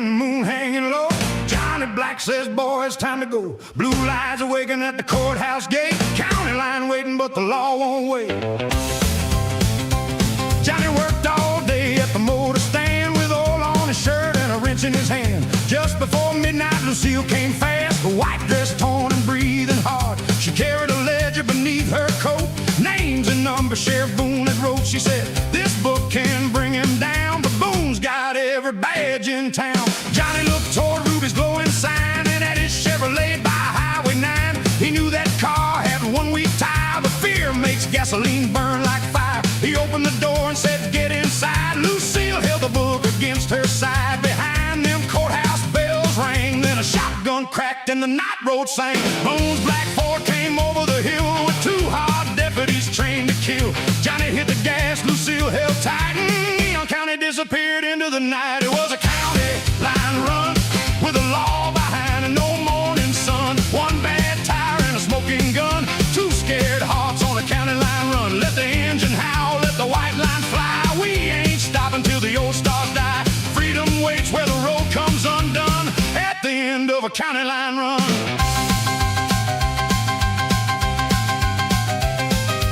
and moon hanging low. Johnny Black says, boy, it's time to go. Blue lights awaken at the courthouse gate. County line waiting, but the law won't wait. Johnny worked all day at the motor stand with oil on his shirt and a wrench in his hand. Just before midnight, Lucille came fast, her white dress torn and breathing hard. She carried a ledger beneath her coat, names and numbers Sheriff Boone had wrote. She said, this book can bring him down, but Boone's got every badge in town. Johnny looked toward Ruby's glowing sign, and at his Chevrolet by Highway 9. He knew that car had 1 week tire, but fear makes gasoline burn like fire. He opened the door and said, get inside. Lucille held the book against her side. Behind them courthouse bells rang, then a shotgun cracked and the night road sang. Boone's black Ford came over the hill with 2 hard deputies trained to kill. Johnny hit the gas, Lucille held tight, and Young County disappeared into the night. It was a county line run with the law behind and no morning sun. 1 bad tire and a smoking gun, 2 scared hearts on a county line run. Let the engine howl, let the white line fly. We ain't stopping till the old stars die. Freedom waits where the road comes undone at the end of a county line run.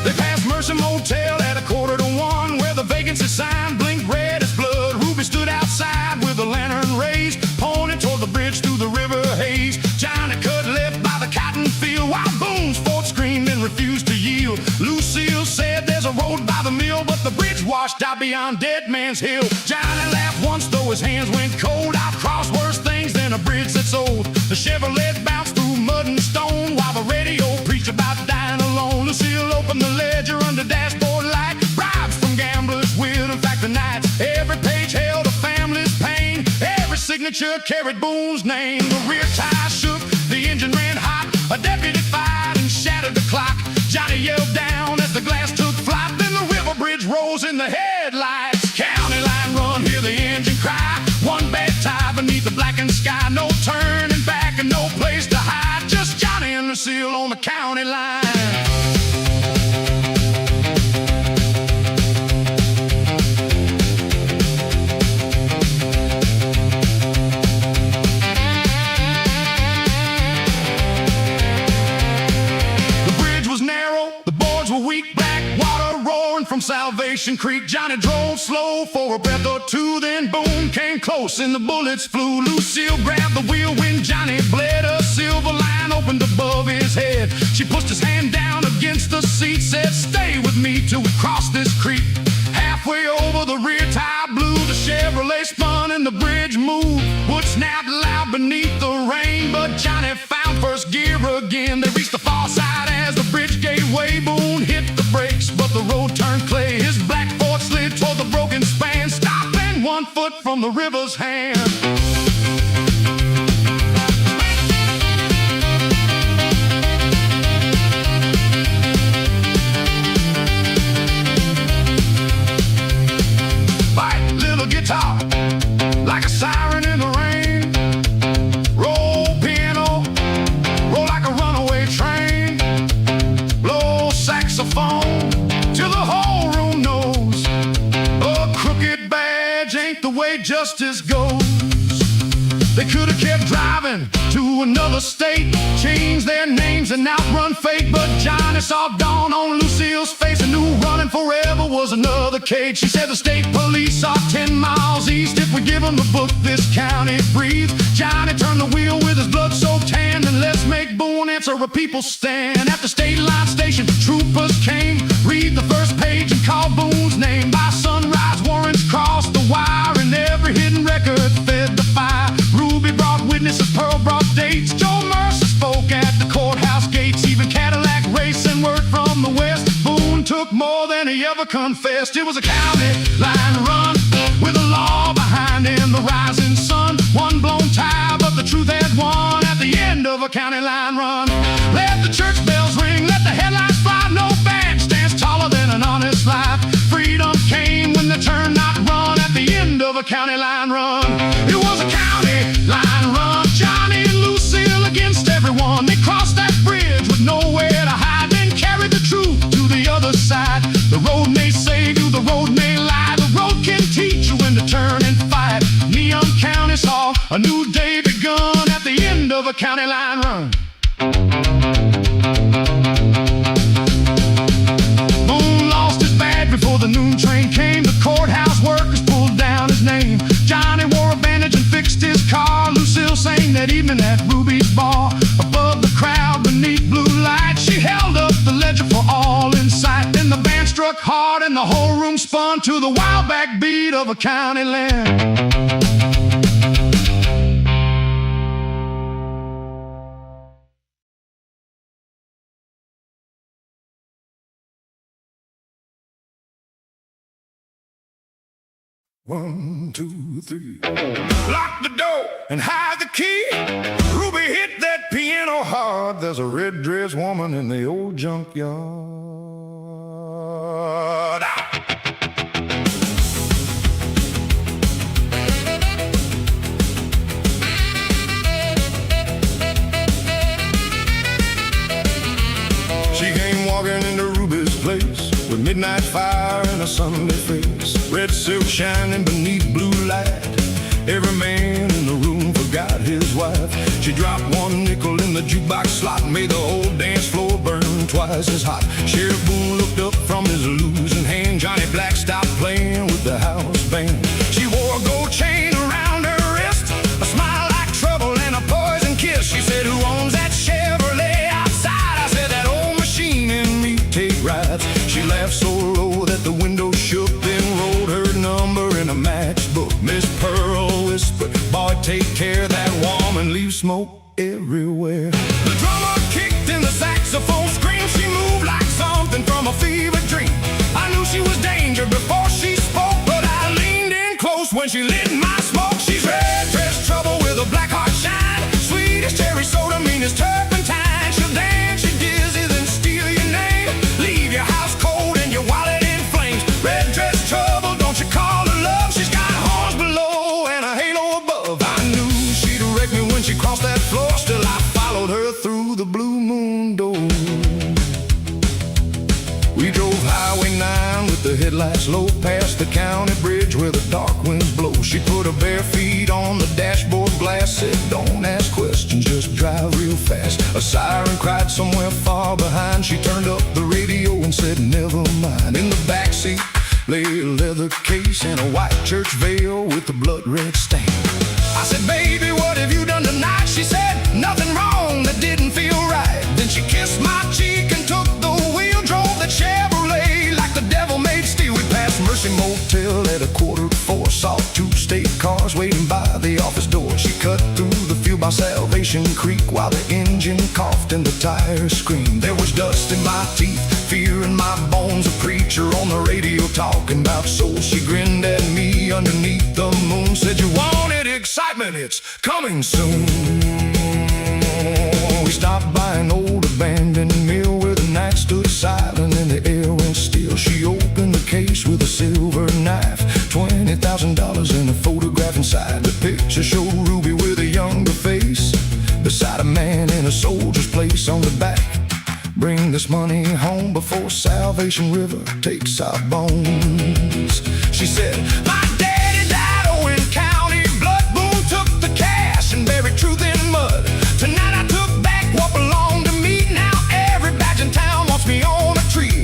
They passed Mercy Motel at 1:45, where the vacancy sign blinked red as blood. Ruby stood outside with a lantern raised, pointing toward the bridge through the river haze. Johnny cut left by the cotton field, while Boone's Ford screamed and refused to yield. Lucille said there's a road by the mill, but the bridge washed out beyond Dead Man's Hill. Johnny laughed once, though his hands went cold. I've crossed worse things than a bridge that's old. The Chevrolet bounced through mud and stone, while the radio preached about dying alone. Lucille opened the ledger under dashboard light, bribes from gamblers with in fact the nights. Every page held a family's pain, every signature carried Boone's name. The rear tire shook, the engine ran hot, a deputy fired and shattered the clock. Johnny yelled down as the glass took flight, then the river bridge rose in the headlights. County line run, hear the engine cry, 1 bad tire beneath the blackened sky. No turning back and no place to hide, just Johnny and Lucille on the county line. From Salvation Creek, Johnny drove slow for a breath or two, then Boone came close and the bullets flew. Lucille grabbed the wheel when Johnny bled. A silver line opened above his head. She pushed his hand down against the seat, said, stay with me till we cross this creek. Halfway over, the rear tire blew, the Chevrolet spun and the bridge moved. Wood snapped loud beneath the rain, but Johnny found first gear again. They reached the far side as the bridge gave way. Boone hit the brakes, but the road turned clay. His black Ford slid toward the broken span, stopping 1 foot from the river's hand. Fight, little guitar, like a siren in the rain. Roll piano, roll like a runaway train. Blow saxophone till the whole room knows a crooked badge ain't the way justice goes. They could have kept driving to another state, changed their names and outrun fate, but Johnny saw dawn on Lucille's face and knew running forever was another cage. She said the state police are 10 miles east. If we give them the book, this county breathes. Johnny turned the wheel with his blood-soaked hand, and let's make Boone answer a people's stand. At the state line station, troopers came, read the first page and call Boone's name. By sunrise, warrants crossed the wire, and every hidden record fed the fire. Ruby brought witnesses, Pearl brought dates. Joe Mercer spoke at the courthouse gates. Even Cadillac racing word from the west. Boone took more than he ever confessed. It was a county line run with the law behind him, the rising sun. 1 blown tire, but the truth had won at the end of a county line run. Let the church bells ring, let the headlights fly. No badge stands taller than an honest life. Freedom came when the turn not run at the end of a county line run. It was a county line run, Johnny and Lucille against everyone. They crossed that bridge with nowhere to hide, then carried the truth to the other side. The road may save you, the road may lie, the road can teach you when to turn and fight. Young County saw a county line run. Moon lost his badge before the noon train came. The courthouse workers pulled down his name. Johnny wore a bandage and fixed his car. Lucille sang that evening at Ruby's bar. Above the crowd, beneath blue lights, she held up the ledger for all in sight. Then the band struck hard and the whole room spun to the wild backbeat of a county land. 1, 2, 3. Lock the door and hide the key. Ruby hit that piano hard. There's a red dress woman in the old junkyard. She came walking into Ruby's place with midnight fire and a Sunday face. Red silk shining beneath blue light. Every man in the room forgot his wife. She dropped 1 nickel in the jukebox slot, made the whole dance floor burn twice as hot. Sheriff Boone looked up from his losing hand. Johnny Black stopped playing with the house band. She wore a gold chain around her wrist, a smile like trouble and a poison kiss. She said, "Who owns that Chevrolet outside?" I said, "That old machine in me take rides." She laughed so low that the window shook, then wrote her number in a matchbook. Miss Pearl whispered, "Boy, take care of that woman, leave smoke everywhere." The drummer kicked and the saxophone screamed. She moved like something from a fever dream. I knew she was danger before she spoke, but I leaned in close when she lit my smoke. She's red dress trouble with a black heart shine, sweet as cherry soda, mean as turpentine. She'll dance you dizzy, then steal your name, leave your house cold and your wallet in flames. Red dress trouble, don't you call her love. She's got horns below and a halo above. I knew she'd wreck me when she crossed that floor. Still I followed her through the blue moon door. We drove Highway 9 with the headlights low, past the county bridge where the dark winds blow. She put her bare feet on the dashboard glass, said, "Don't ask questions, just drive real fast." A siren cried somewhere far behind. She turned up the radio and said, "Never mind." In the backseat lay a leather case and a white church veil with the blood red stain. I said, "Baby, what have you done tonight?" She said, "Nothing wrong, that didn't feel right." Then she kissed my cheek and took the wheel, drove the Chevrolet like the devil made steel. We passed Mercy Motel at 3:45, saw 2 state cars waiting by the office door. She cut through the field by Salvation Creek while the engine coughed and the tires screamed. There was dust in my teeth, fear in my bones, a preacher on the radio talking about souls. She grinned at me underneath the moon, said, "You wanted excitement, it's coming soon." We stopped by an old abandoned mill where the night stood silent and the air went still. She opened the case with a silver knife, $20,000 in a photograph inside. The picture showed Ruby with a younger face, beside a man in a soldier's place. On the back, "Bring this money home before Salvation River takes our bones." She said, "My daddy died, Owen County blood. Boone took the cash and buried truth in mud. Tonight I took back what belonged to me. Now every badge in town wants me on a tree."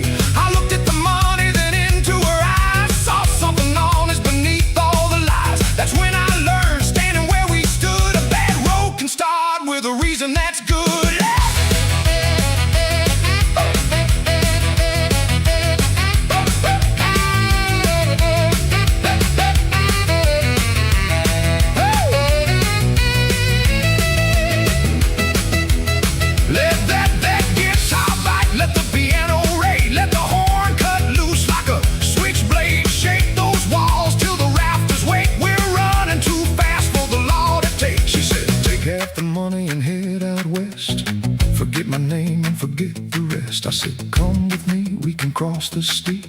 I looked at the money, then into her eyes, saw something honest beneath all the lies. That's when I learned, standing where we stood, a bad road can start with a reason that's good. I said, "Come with me, we can cross the street."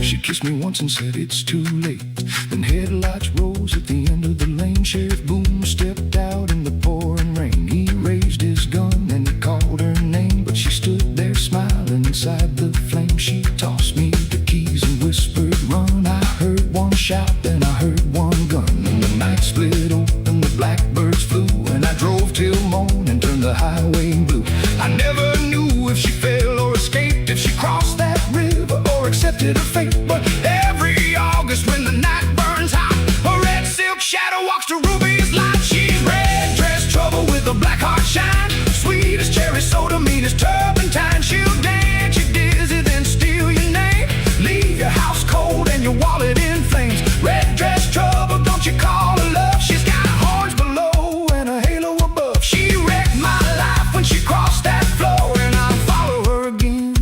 She kissed me once and said, "It's too late." Then headlights rose at the end of the lane. Sheriff Boone stepped out in the pouring rain. He raised his gun and he called her name, but she stood there smiling inside the flame. She tossed me the keys and whispered, "Run." I heard one shout, then I heard one gun, and the night split open, the blackbirds flew, and I drove till morning October, every August when the night burns hot. A red silk shadow walks to Ruby's light. She's red dress trouble with a black heart shine. Sweet as cherry soda, mean as turpentine. She'll dance you dizzy, then steal your name. Leave your house cold and your wallet in flames. Red dress trouble, don't you call her love. She's got horns below and a halo above. She wrecked my life when she crossed that floor, and I'll follow her again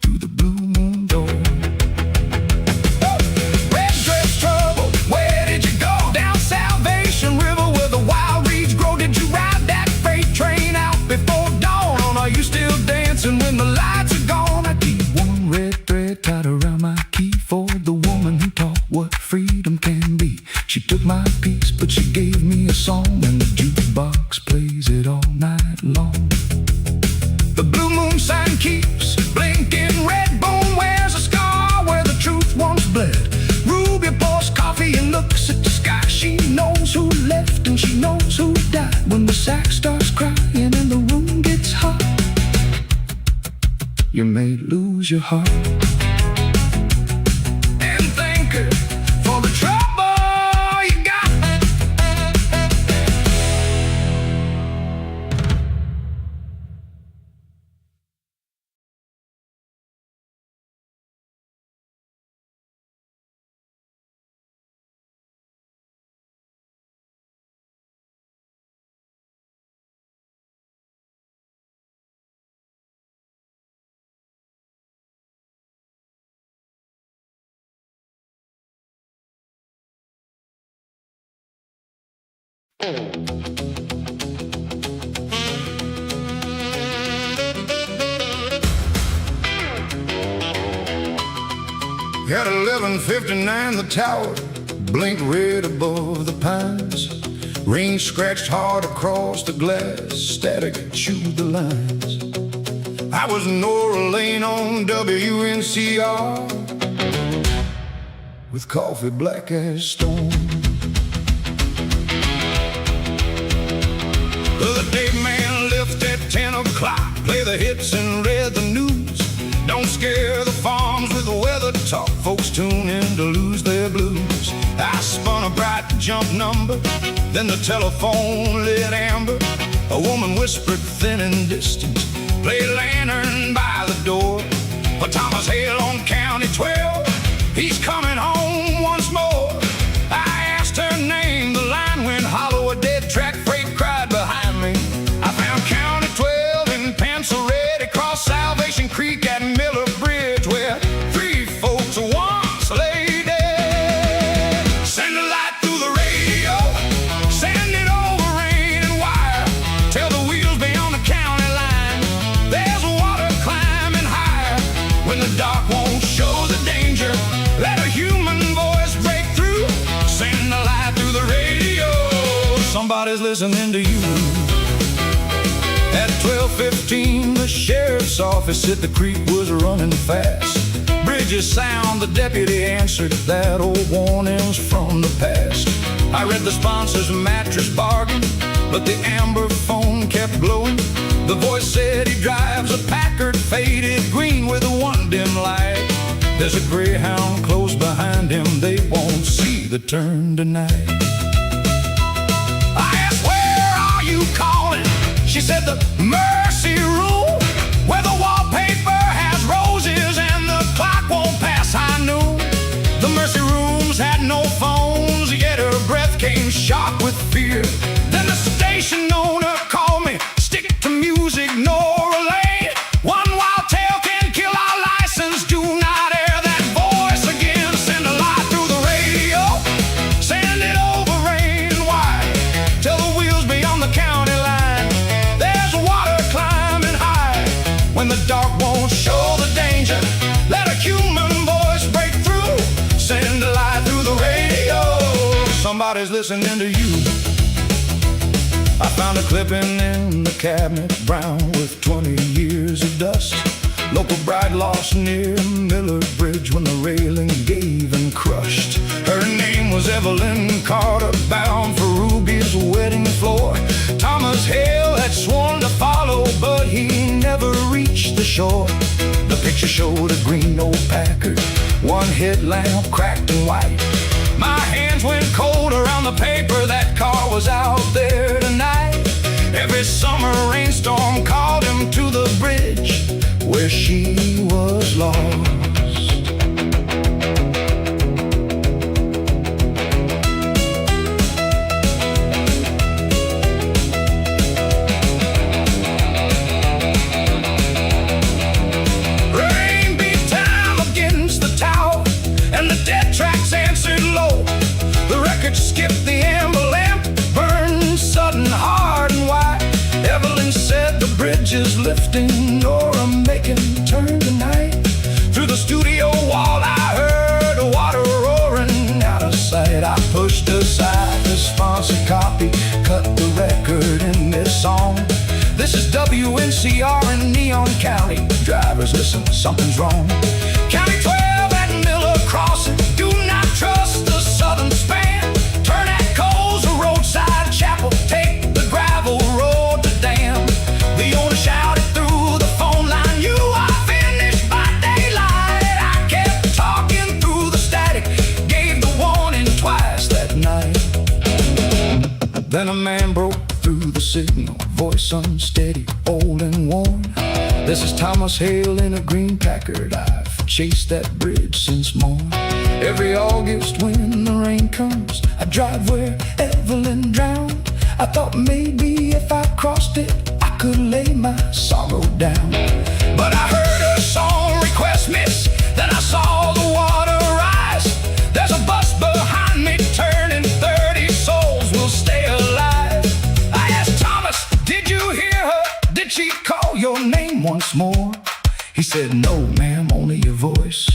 through the blue moon door. Red dress trouble, where did you go? Down Salvation River where the wild reeds grow. Did you ride that freight train out before dawn? Or are you still dancing when the lights are gone? I keep one red thread tied around my key for the woman who taught what freedom can be. She took my piece, but she gave me a song, and the jukebox plays it all night long. The blue moon sign keeps blinking red. Bone wears a scar where the truth once bled. Ruby pours coffee and looks at the sky. She knows who left and she knows who died. When the sax starts crying and the room gets hot, you may lose your heart. And thank her for the trouble you got. At 11:59 the tower blinked red above the pines. Rain scratched hard across the glass, static chewed the lines. I was Nora Lane on WNCR with coffee black as stone. The day man left at 10 o'clock, play the hits and read the news. Don't scare the farms with weather talk, folks tune in to lose their blues. I spun a bright jump number, then the telephone lit amber. A woman whispered thin and distant, play Lantern by the door. For Thomas Hale on County 12, he's coming home once more. I asked her name, the line went hollow, a dead track freight cried behind me. I found County 12 in pencil red across Salvation Creek at Miller Bridge, where 3 folks once lay dead. Send a light through the radio, send it over rain and wire. Tell the wheels beyond the county line, there's water climbing higher. When the dark won't show the danger, let a human voice break through. Send a light through the radio, somebody's listening to you. At 12:15, the sheriff's office at the creek was running fast. Bridges sound, the deputy answered, that old warning's from the past. I read the sponsor's mattress bargain, but the amber phone kept glowing. The voice said he drives a Packard faded green with one dim light. There's a Greyhound close behind him, they won't see the turn tonight. I asked, where are you calling? She said the Mercy Room, where the wallpaper has roses and the clock won't pass high noon. The Mercy Rooms had no phones, yet her breath came sharp with fear. Then the station owner called me, stick to music, Nora Lane. One wild tale can kill our license, do not air that voice again. Send a light through the radio, send it over rain and wire. Tell the wheels beyond the county line, there's water climbing high. When the dark won't show the danger, let a human voice break through. Send a light through the radio, somebody's listening to you. I found a clipping in the cabinet, brown with 20 years of dust. Local bride lost near Miller Bridge when the railing gave and crushed. Her name was Evelyn Carter, bound for Ruby's wedding floor. Thomas Hale had sworn to follow, but he never reached the shore. The picture showed a green old Packard One headlamp cracked and white. My hands went cold around the paper. That car was out there tonight. Every summer rainstorm called him to the bridge where she was lost. Rain beat time against the tower, and the dead tracks answered low. The record skipped the amber lamp, burned sudden hard and wide. Evelyn said the bridge is lifting, Nora making turn tonight. Through the studio wall I heard the water roaring out of sight. I pushed aside the sponsor copy, cut the record in this song. This is WNCR in Neon County. Drivers, listen, something's wrong. County 12 at Miller Crossing. Do not trust the southern span. Turn at Coles, a roadside chapel. Take the gravel road to Dam. The owner shouted through the phone line, "You are finished by daylight." I kept talking through the static, gave the warning twice that night. Then a man broke through the signal, voice unsteady, old and worn. "This is Thomas Hale in a green Packard. I've chased that bridge since morn. Every August when the rain comes, I drive where Evelyn drowned. I thought maybe if I crossed it, I could lay my sorrow down. But I heard a song request miss, then I saw the water rise. There's a bus behind me turning, 30 souls will stay alive." I asked Thomas, "Did you hear her? Did she call your name once more?" He said, "No, ma'am, only your voice,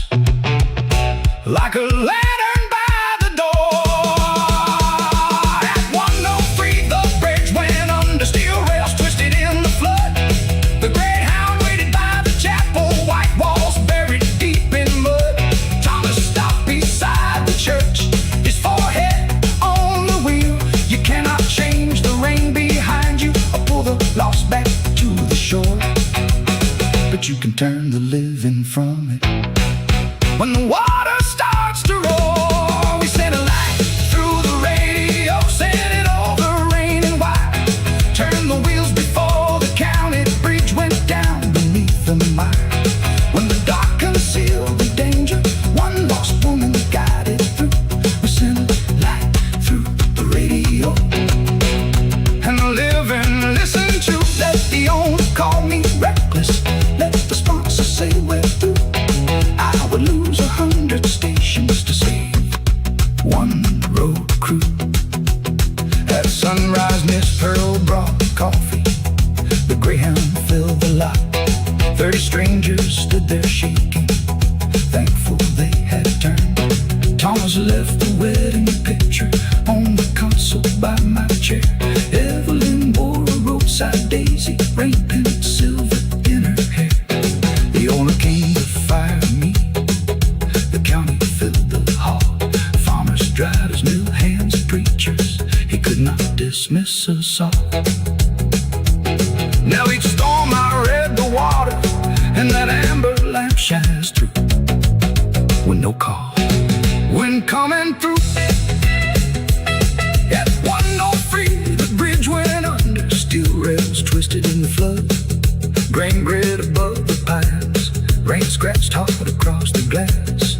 like a lantern by the door." At 103 the bridge went under, steel rails twisted in the flood. The Greyhound waited by the chapel, white walls buried deep in mud. Thomas stopped beside the church, his forehead on the wheel. You cannot change the rain behind you or pull the lost back to the shore, but you can turn the living from it. When the water starts to roar, we send a light through the radio, send it over rain and wire. Turn the wheels before the county bridge went down beneath the mire. When the dark concealed the danger, one lost woman guided through. We sent a light through the radio, and the living listened to. Let the owner call me reckless, let the sponsor say we're through. I would lose 100 stations to save one road crew. At sunrise, Miss Pearl brought coffee. The Greyhound filled the lot. 30 strangers stood there shaking, thankful they had turned. Thomas left the wedding picture on the console by my chair. Evelyn wore a roadside daisy, rain painted silver in her hair. The owner came to fire me. The county filled the hall. Farmers, drivers, mill hands, preachers. He could not dismiss us all. Now each storm I read the water, and that amber lamp shines through. When no call, when coming through. At 103 the bridge went under, steel rails twisted in the flood. Grain grid above the pines, rain scratched hard across the glass.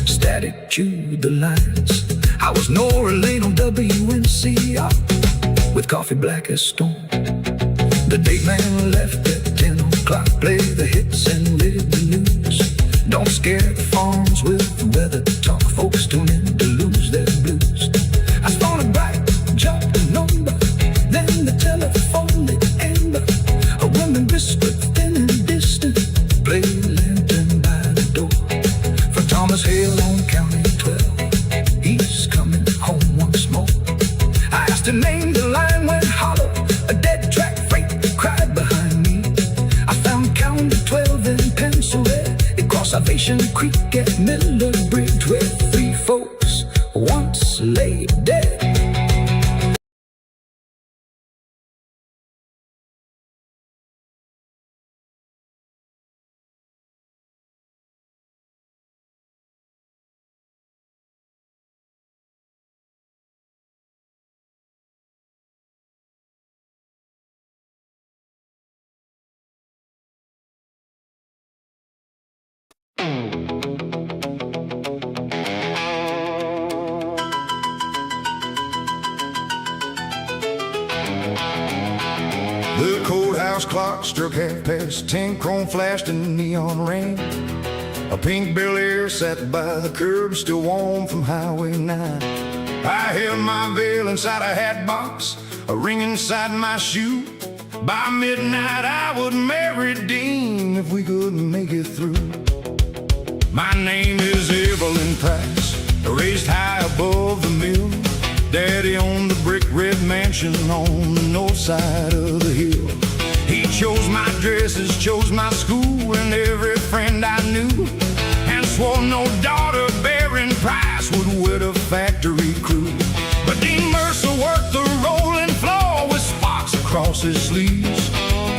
Static chewed the lines. I was Nora Lane on WNCR, with coffee black as storm. The date man left at 10 o'clock, play the hits and read the news. Don't scare the farms with the weather talk, folks tune in to lose their blues. I spun a bright, jumped a number, then the telephone lit amber. A woman whispered thin and distant, play lantern by the door. For Thomas Hale on County 12, he's coming home once more. I asked her name, the line went hollow, a dead track freight cried behind me. I found County 12 in pencil red, across Salvation Creek at Miller Bridge, where 3 folks once lay dead. The courthouse clock struck 10:30. Chrome flashed in neon rain. A pink Bel Air sat by the curb, still warm from Highway 9. I held my veil inside a hat box, a ring inside my shoe. By midnight I would marry Dean if we could make it through. My name is Evelyn Price, raised high above the mill. Daddy owned the brick red mansion on the north side of the hill. He chose my dresses, chose my school, and every friend I knew, and swore no daughter bearing Price would wed a factory crew. But Dean Mercer worked the rolling floor with spots across his sleeves.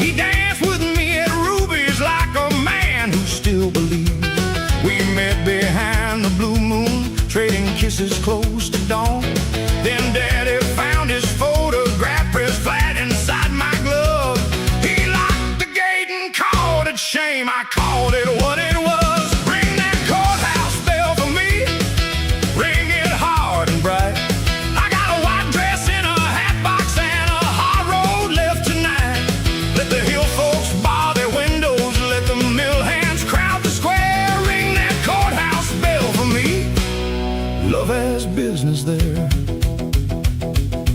He danced with me at Ruby's like a man who still believed. We met behind the blue moon, trading kisses close to dawn. Then Daddy found his photograph pressed flat inside my glove. He locked the gate and called it shame. I called it what it was. Ring that courthouse bell for me. Ring it hard and bright. I got a white dress in a hat box and a hard road left tonight. Let the hill folks bar their windows, let the mill hands crowd the square. Ring that courthouse bell for me. Love has business there.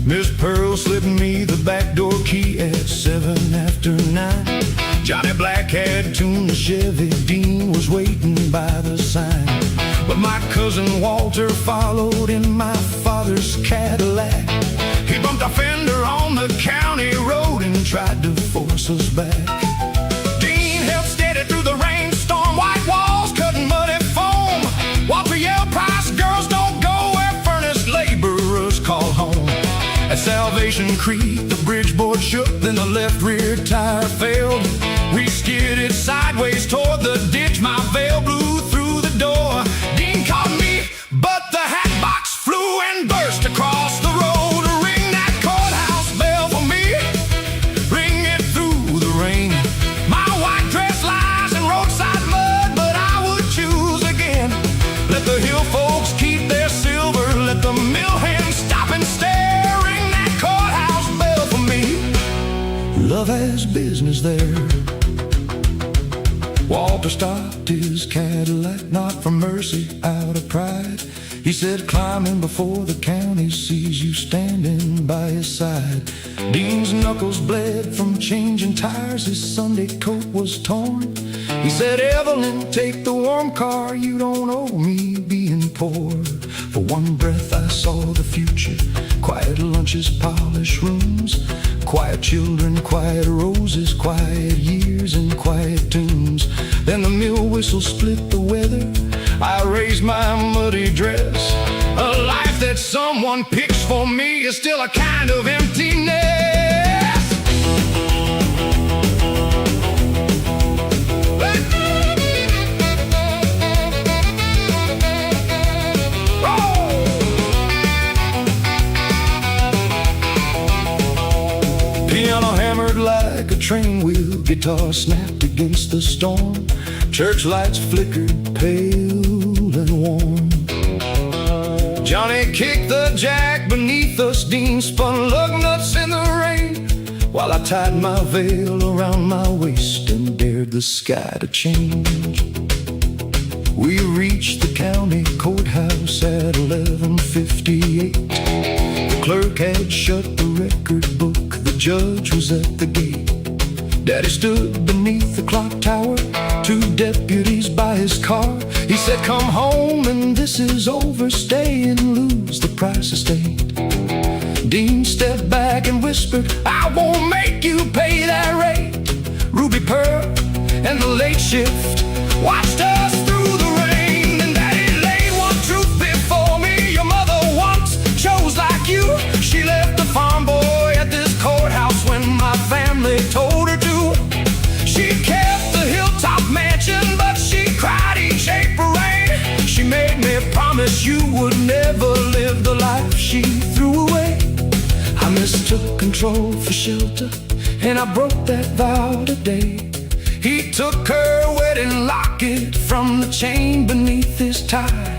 Miss Pearl slipped me the back door key at 9:07. Johnny Black had tuned the Chevy. Dean was waiting by the sign. But my cousin Walter followed in my father's Cadillac. He bumped a fender on the county road and tried to force us back. Dean held steady through the rainstorm, white walls cutting muddy foam. Walter yelled, Price, girls don't go where furnace laborers call home. At Salvation Creek, the bridge board shook, then the left rear tire failed. We skidded sideways toward the ditch, my veil blew through the door. Dean caught me, but the hat box flew and burst across the road. Ring that courthouse bell for me, ring it through the rain. My white dress lies in roadside mud, but I would choose again. Let the hill folks keep their silver, let the mill hands stop and stare. Love has business there. Walter stopped his Cadillac, not for mercy, out of pride. He said, climb in before the county sees you standing by his side. Dean's knuckles bled from changing tires, his Sunday coat was torn. He said, Evelyn, take the warm car, you don't owe me being poor. For one breath I saw the future, quiet lunches, polished rooms, quiet children, quiet roses, quiet years and quiet tunes. Then the mill whistle split the weather, I raised my muddy dress. A life that someone picks for me is still a kind of emptiness. Piano hammered like a train wheel, guitar snapped against the storm. Church lights flickered pale and warm. Johnny kicked the jack beneath us. Dean spun lug nuts in the rain, while I tied my veil around my waist and dared the sky to change. We reached the county courthouse at 11:58. The clerk had shut the record book, the judge was at the gate. Daddy stood beneath the clock tower, 2 deputies by his car. He said, come home and this is over, stay and lose the price of state. Dean stepped back and whispered, I won't make you pay that rate. Ruby Pearl and the late shift watched us through the rain. And Daddy laid one truth before me, your mother once chose like you. She left the farm boy at this courthouse when my family told her to. She kept the hilltop mansion, but she cried each April rain. She made me promise you would never live the life she threw away. I mistook control for shelter, and I broke that vow today. He took her wedding locket from the chain beneath his tie.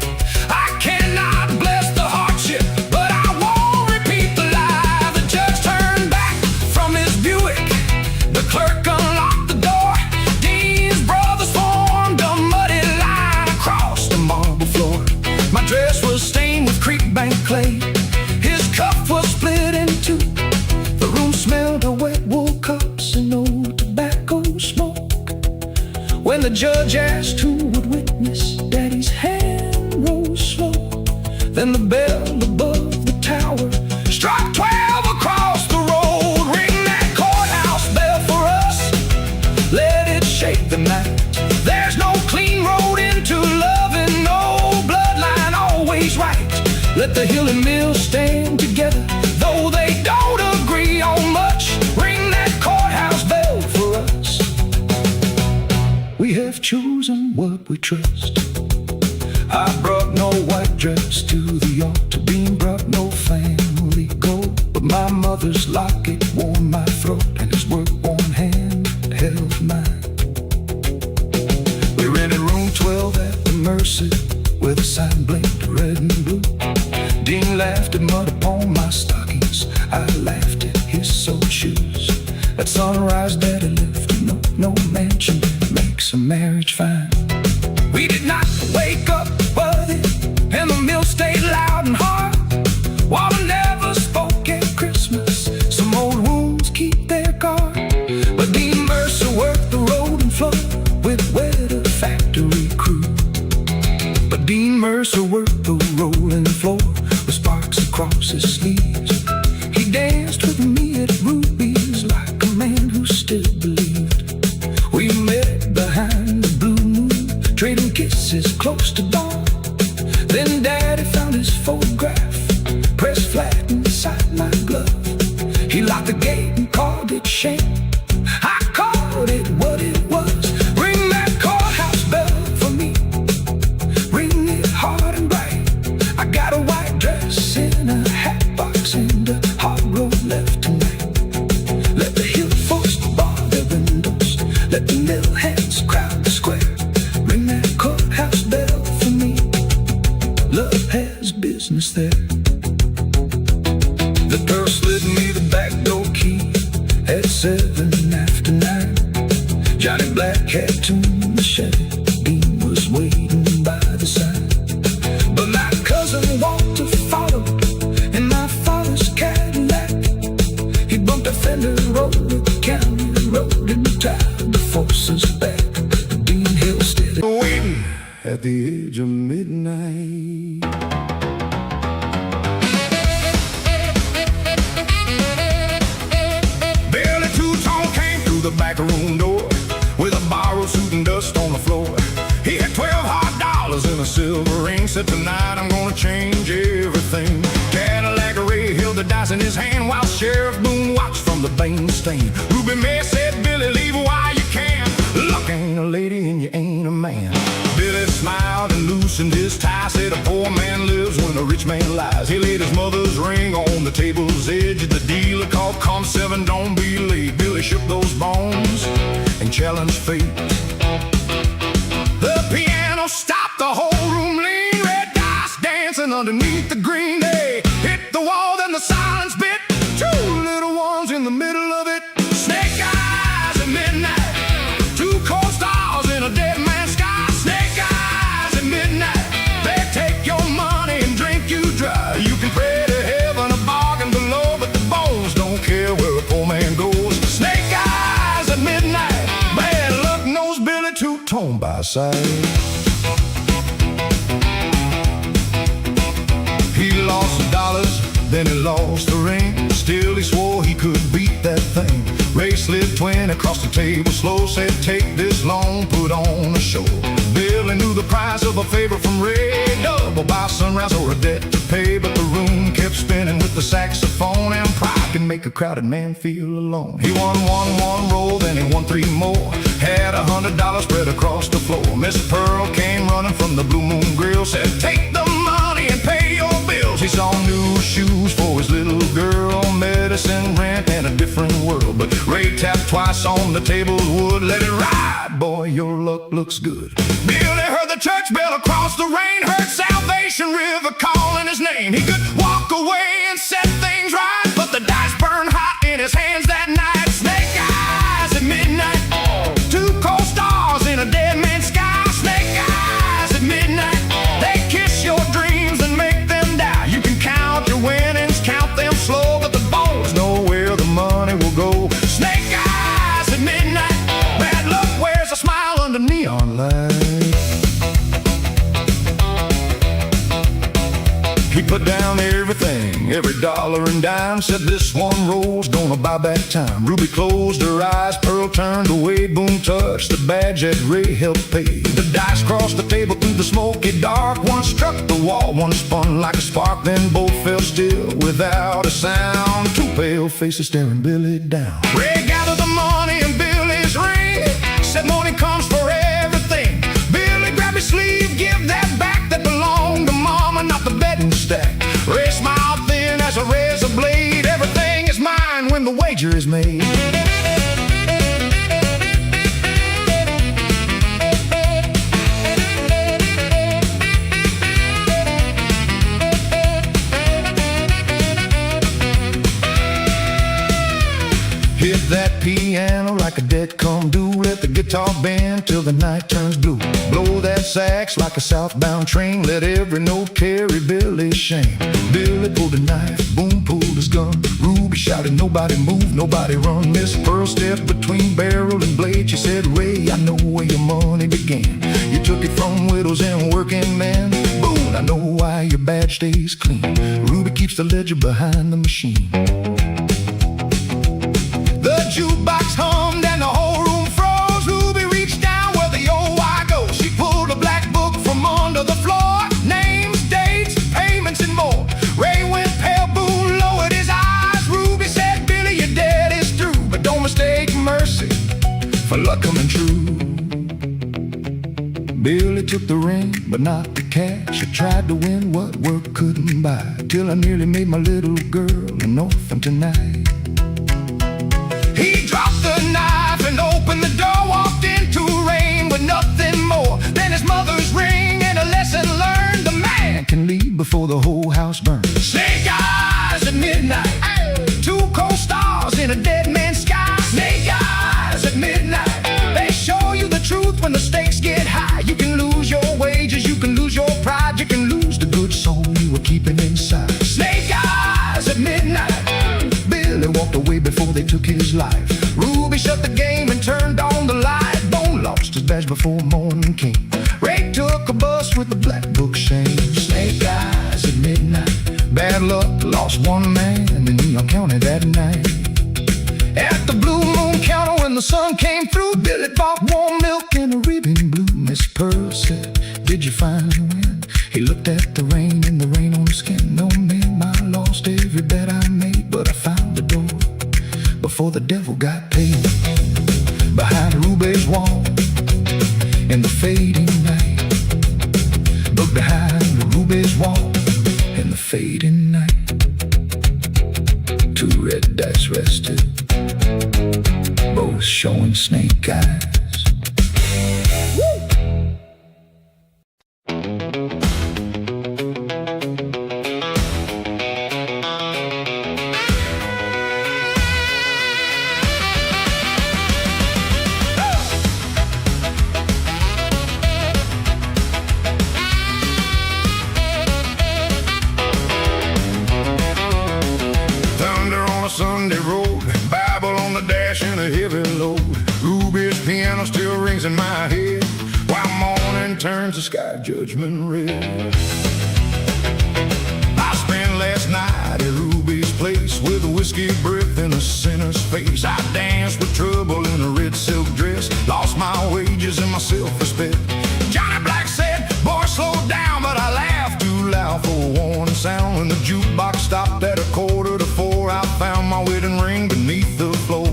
I cannot bless the hardship, but I won't repeat the lie. The judge turned back from his Buick. The clerk unlocked the door. Dean's brothers formed a muddy line across the marble floor. My dress was stained with creek bank clay. His cup was split in two. The room smelled of wet wool cups and old tobacco smoke. When the judge asked who would witness, Daddy's hand rose slow. Then the bell above the tower struck 12 across the road. Ring that courthouse bell for us, let it shake the night. There's no clean road into love and no bloodline always right. Let the hill and mill stand together, though they don't agree on much. Ring that courthouse bell for us. We have chosen what we trust. I brought no white dress to the altar. Dean brought no family gold, but my mother's locket warmed my throat, and his work-worn hand held mine. We rented room 12 at the Mercy, where the sign blinked red and blue. Dean laughed at mud upon my stockings. I laughed at his sewed shoes. At sunrise, Daddy left no mansion makes a marriage fine. We did not wake up worthy, and the mill stayed loud and hard. Water never spoke at Christmas. Some old wounds keep their guard. But Dean Mercer worked the road and floor with wetter factory crew. But Dean Mercer worked the rolling floor with sparks across his sleeves. He danced with me at Ruby's like a man who still believed. We met behind the blue moon, trading kisses close to dawn. Then Daddy found his photograph pressed flat inside my glove. He locked the gate and called it shame. I called it what it was. Ring that courthouse bell for me, ring it hard and bright. I got a white dress in a hat box and a hard road left tonight. Let the hill folks bar their windows, let the mill hands crowd the square. Ring that courthouse bell for me, love has business there. The girl slid me the back door key at 7 after 9. Johnny Black had tuned the Chevy. Dean was waiting by the side. But my cousin Walter followed in my father's Cadillac. He bumped a fender over the county road and tied the forces back. Dean Hill steady waiting at the edge of midnight. Billy Two-Tone came through the back room door with a borrowed suit and dust on the floor. He had 12 hard dollars in a silver ring. Said, tonight I'm gonna change everything. Cadillac Ray held the dice in his hand while Sheriff Boone watched from the bane stain. Ruby May said, Billy, leave while you can. Luck ain't a lady and you ain't a man. Billy smiled and loosened his tie. Said, a poor man lives when a rich man lies. He laid his mother's ring on the table's edge. The dealer called Con 7, don't be late. Billy shook those bones and challenged fate. The piano stopped, the whole room leaned. Red dice dancing underneath the green. They hit the wall, then the silence bit. Two little ones in the middle of it. Snake eyes at midnight, two cold stars in a dead man's sky. Snake eyes at midnight, they take your money and drink you dry. You can pray to heaven a bargain below, but the bones don't care where a poor man goes. Snake eyes at midnight, bad luck knows Billy Two-Tone by sight. He lost the dollars, then he lost the ring. Still he swore he could beat that thing. Ray slid 20 across the table slow. Said, take this loan, put on a show. Billy knew the price of a favor from Ray. Double by sunrise or a debt to pay. But the room kept spinning with the saxophone, and pride can make a crowded man feel alone. He won one roll, then he won 3 more. Had $100 spread across the floor. Miss Pearl came running from the Blue Moon Grill. Said, take the money and pay your bills. He saw new shoes for his little girl, medicine, rent, and a different world. But Ray tap twice on the table's wood. Let it ride, boy, your luck looks good. Billy heard the church bell across the rain, heard Salvation River calling his name. He could walk away and set things right, but the dice burned hot in his hands that night. Snake eyes at midnight, two cold stars in a dead man's sky. Snake eyes at midnight, they kiss your dreams and make them die. You can count your winnings, count them slow, but the bones know where the money will go. Snake eyes at midnight, bad luck wears a smile under neon lights. He put down everything, every dollar and dime, said this one roll's gonna buy back time. Ruby closed her eyes, Pearl turned away, Boone touched the badge that Ray helped pay. The dice crossed the table through the smoky dark. One struck the wall, one spun like a spark, then both fell still without a sound. Two pale faces staring Billy down. Ray gathered the money in Billy's ring, said morning comes for everything. Billy grabbed his sleeve, give that back that belonged to Mama, not the betting stack. Ray smiled thin as a razor blade. Everything is mine when the wager is made. Hit that piano like a dead come due. Let the guitar bend till the night turns blue. Blow that sax like a southbound train. Let every note carry Billy's shame. Billy pulled a knife, Boone pulled his gun. Ruby shouted, nobody move, nobody run. Miss Pearl stepped between barrel and blade. She said, Ray, I know where your money began. You took it from widows and working men. Boone, I know why your badge stays clean. Ruby keeps the ledger behind the machine. The jukebox hummed and the whole room froze. Ruby reached down where the old Y goes. She pulled a black book from under the floor. Names, dates, payments, and more. Ray went pale, Boone lowered his eyes. Ruby said, Billy, your debt is through, but don't mistake mercy for luck coming true. Billy took the ring, but not the cash. I tried to win what work couldn't buy, till I nearly made my little girl an orphan tonight. He dropped the knife and opened the door, walked into rain with nothing more than his mother's ring and a lesson learned. The man can leave before the whole house burns. Snake eyes at midnight, two cold stars in a dead man's sky. Snake eyes at midnight, they show you the truth when the stakes get high. You can lose your wages, you can lose your pride, you can lose the good soul you were keeping inside. Snake eyes at midnight, Billy walked away before they took his life. Ruby shut the game and turned on the light. Bone lost his badge before morning came. Ray took a bus with the black book shame. Snake eyes at midnight, bad luck, lost one man in Neon County that night. At the Blue Moon counter when the sun came through, Billy bought warm milk and a ribbon blue. Miss Pearl said, did you finally win? He looked at the rain and the rain on his skin. No, ma'am, I lost every bet I made, but I found the door before the devil got paid. Behind Ruby's wall in the fading night, look behind Ruby's wall in the fading night. Two red dice rested, both showing snake eyes. Sunday road, Bible on the dash and a heavy load. Ruby's piano still rings in my head while morning turns the sky judgment red. I spent last night at Ruby's place with a whiskey breath in a sinner's face. I danced with trouble in a red silk dress, lost my wages and my self-respect. Johnny Black said, boy, slow down, but I laughed too loud for a warning sound. When the jukebox stopped at 3:45, I found my wedding ring beneath the floor.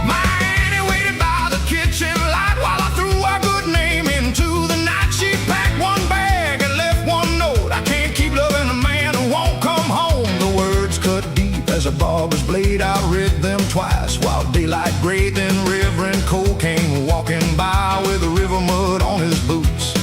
My Annie waited by the kitchen light while I threw our good name into the night. She packed one bag and left one note. I can't keep loving a man who won't come home. The words cut deep as a barber's blade. I read twice while daylight gray. Then Reverend Cole came walking by with the river mud on his boots.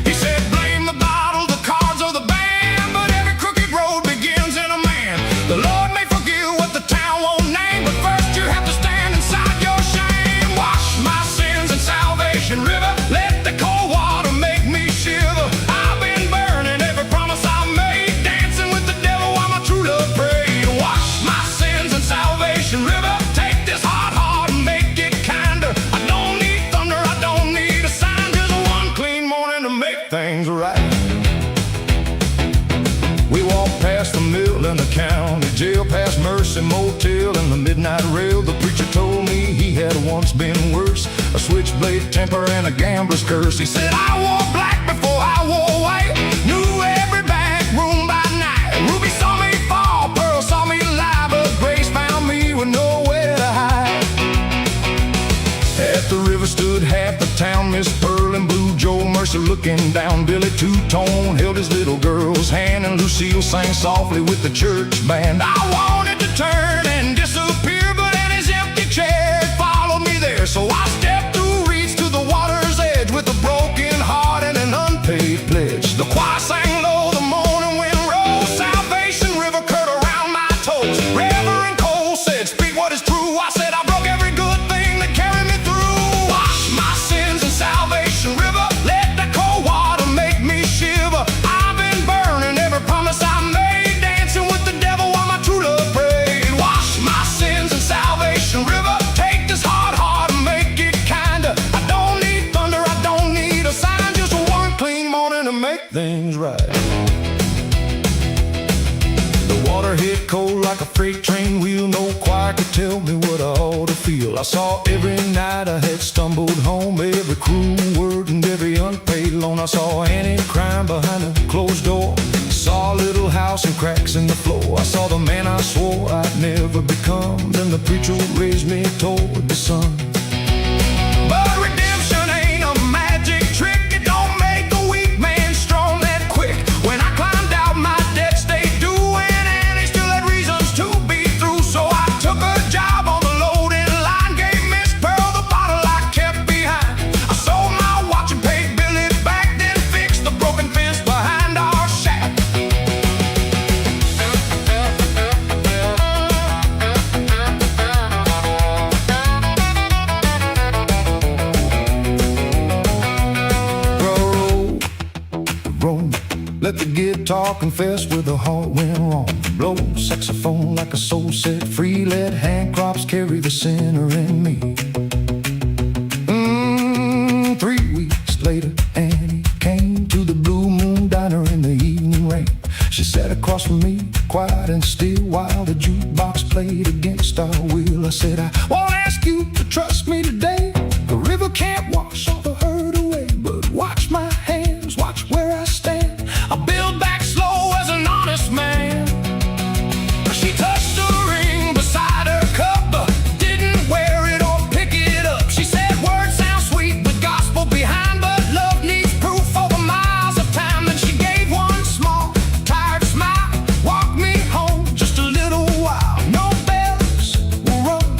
He said, blame the bottle, the cards, or the band, but every crooked road begins in a man. The Lord may forgive what the town won't name, but first you have to stand inside your shame. Wash my sins in Salvation River, let the cold water make me shiver. I've been burning every promise I made, dancing with the devil while my true love prayed. Wash my sins in Salvation River, take this hard heart and make it kinder. I don't need thunder, I don't need a sign, just one clean morning to make things right. We walked past the mill and the county jail, past Mercy Motel and the midnight rail. The preacher told me he had once been worse, a switchblade temper and a gambler's curse. He said, I wore black before I wore white, knew every back room by night. Ruby saw me fall, Pearl saw me lie, but Grace found me with nowhere to hide. At the river stood half the town, Miss Pearl and Blue, Joe Mercer looking down. Billy Two-Tone held his little girl's hand, and Lucille sang softly with the church band. I wanted to turn and disappear, but Annie's empty chair followed me there. So I stepped through reeds to the water's edge with a broken heart and an unpaid pledge. The choir sang low, the morning wind rose, Salvation River curled around my toes. Reverend Cole said, speak what is true. I said, I broke every good thing that carried me through. Wash my sins in Salvation River, let the cold water make me shiver. I've been burning every promise I made, dancing with the devil while my true love prayed. Wash my sins in Salvation River, take this hard heart and make it kinder. I don't need thunder, I don't need a sign, just one clean morning to make things right. The water hit cold like a freight train wheel, no choir could tell me what I ought to feel. I saw every night I had stumbled home, every cruel word and every unpaid loan. I saw Annie crying behind a closed door, saw a little house and cracks in the floor. I saw the man I swore I'd never become, then the preacher raised me toward the sun. But redemption ain't a magic trick, it don't make a weak man strong that quick. When I climbed out, my debt stayed due, and Annie still had reasons to be through. So I took a job on the loading line, gave Miss Pearl the bottle I kept behind. I sold my watch and paid Billy back, then fixed the broken fence behind our shack. Let the guitar confess where the heart went wrong. Blow saxophone like a soul set free, let hand crops carry the sinner in me. 3 weeks later, Annie came to the Blue Moon Diner in the evening rain. She sat across from me, quiet and still, while the jukebox played against our will. I said, I won't ask you to trust me today. The river can't wash all the hurt away, but watch my hands, watch where I stand. I build back slow as an honest man. She touched the ring beside her cup, but didn't wear it or pick it up. She said, words sound sweet with gospel behind, but love needs proof over miles of time. Then she gave one small, tired smile, walked me home just a little while. No bells will run,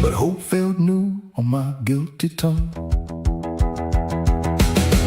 but hope felt new on my guilty tongue.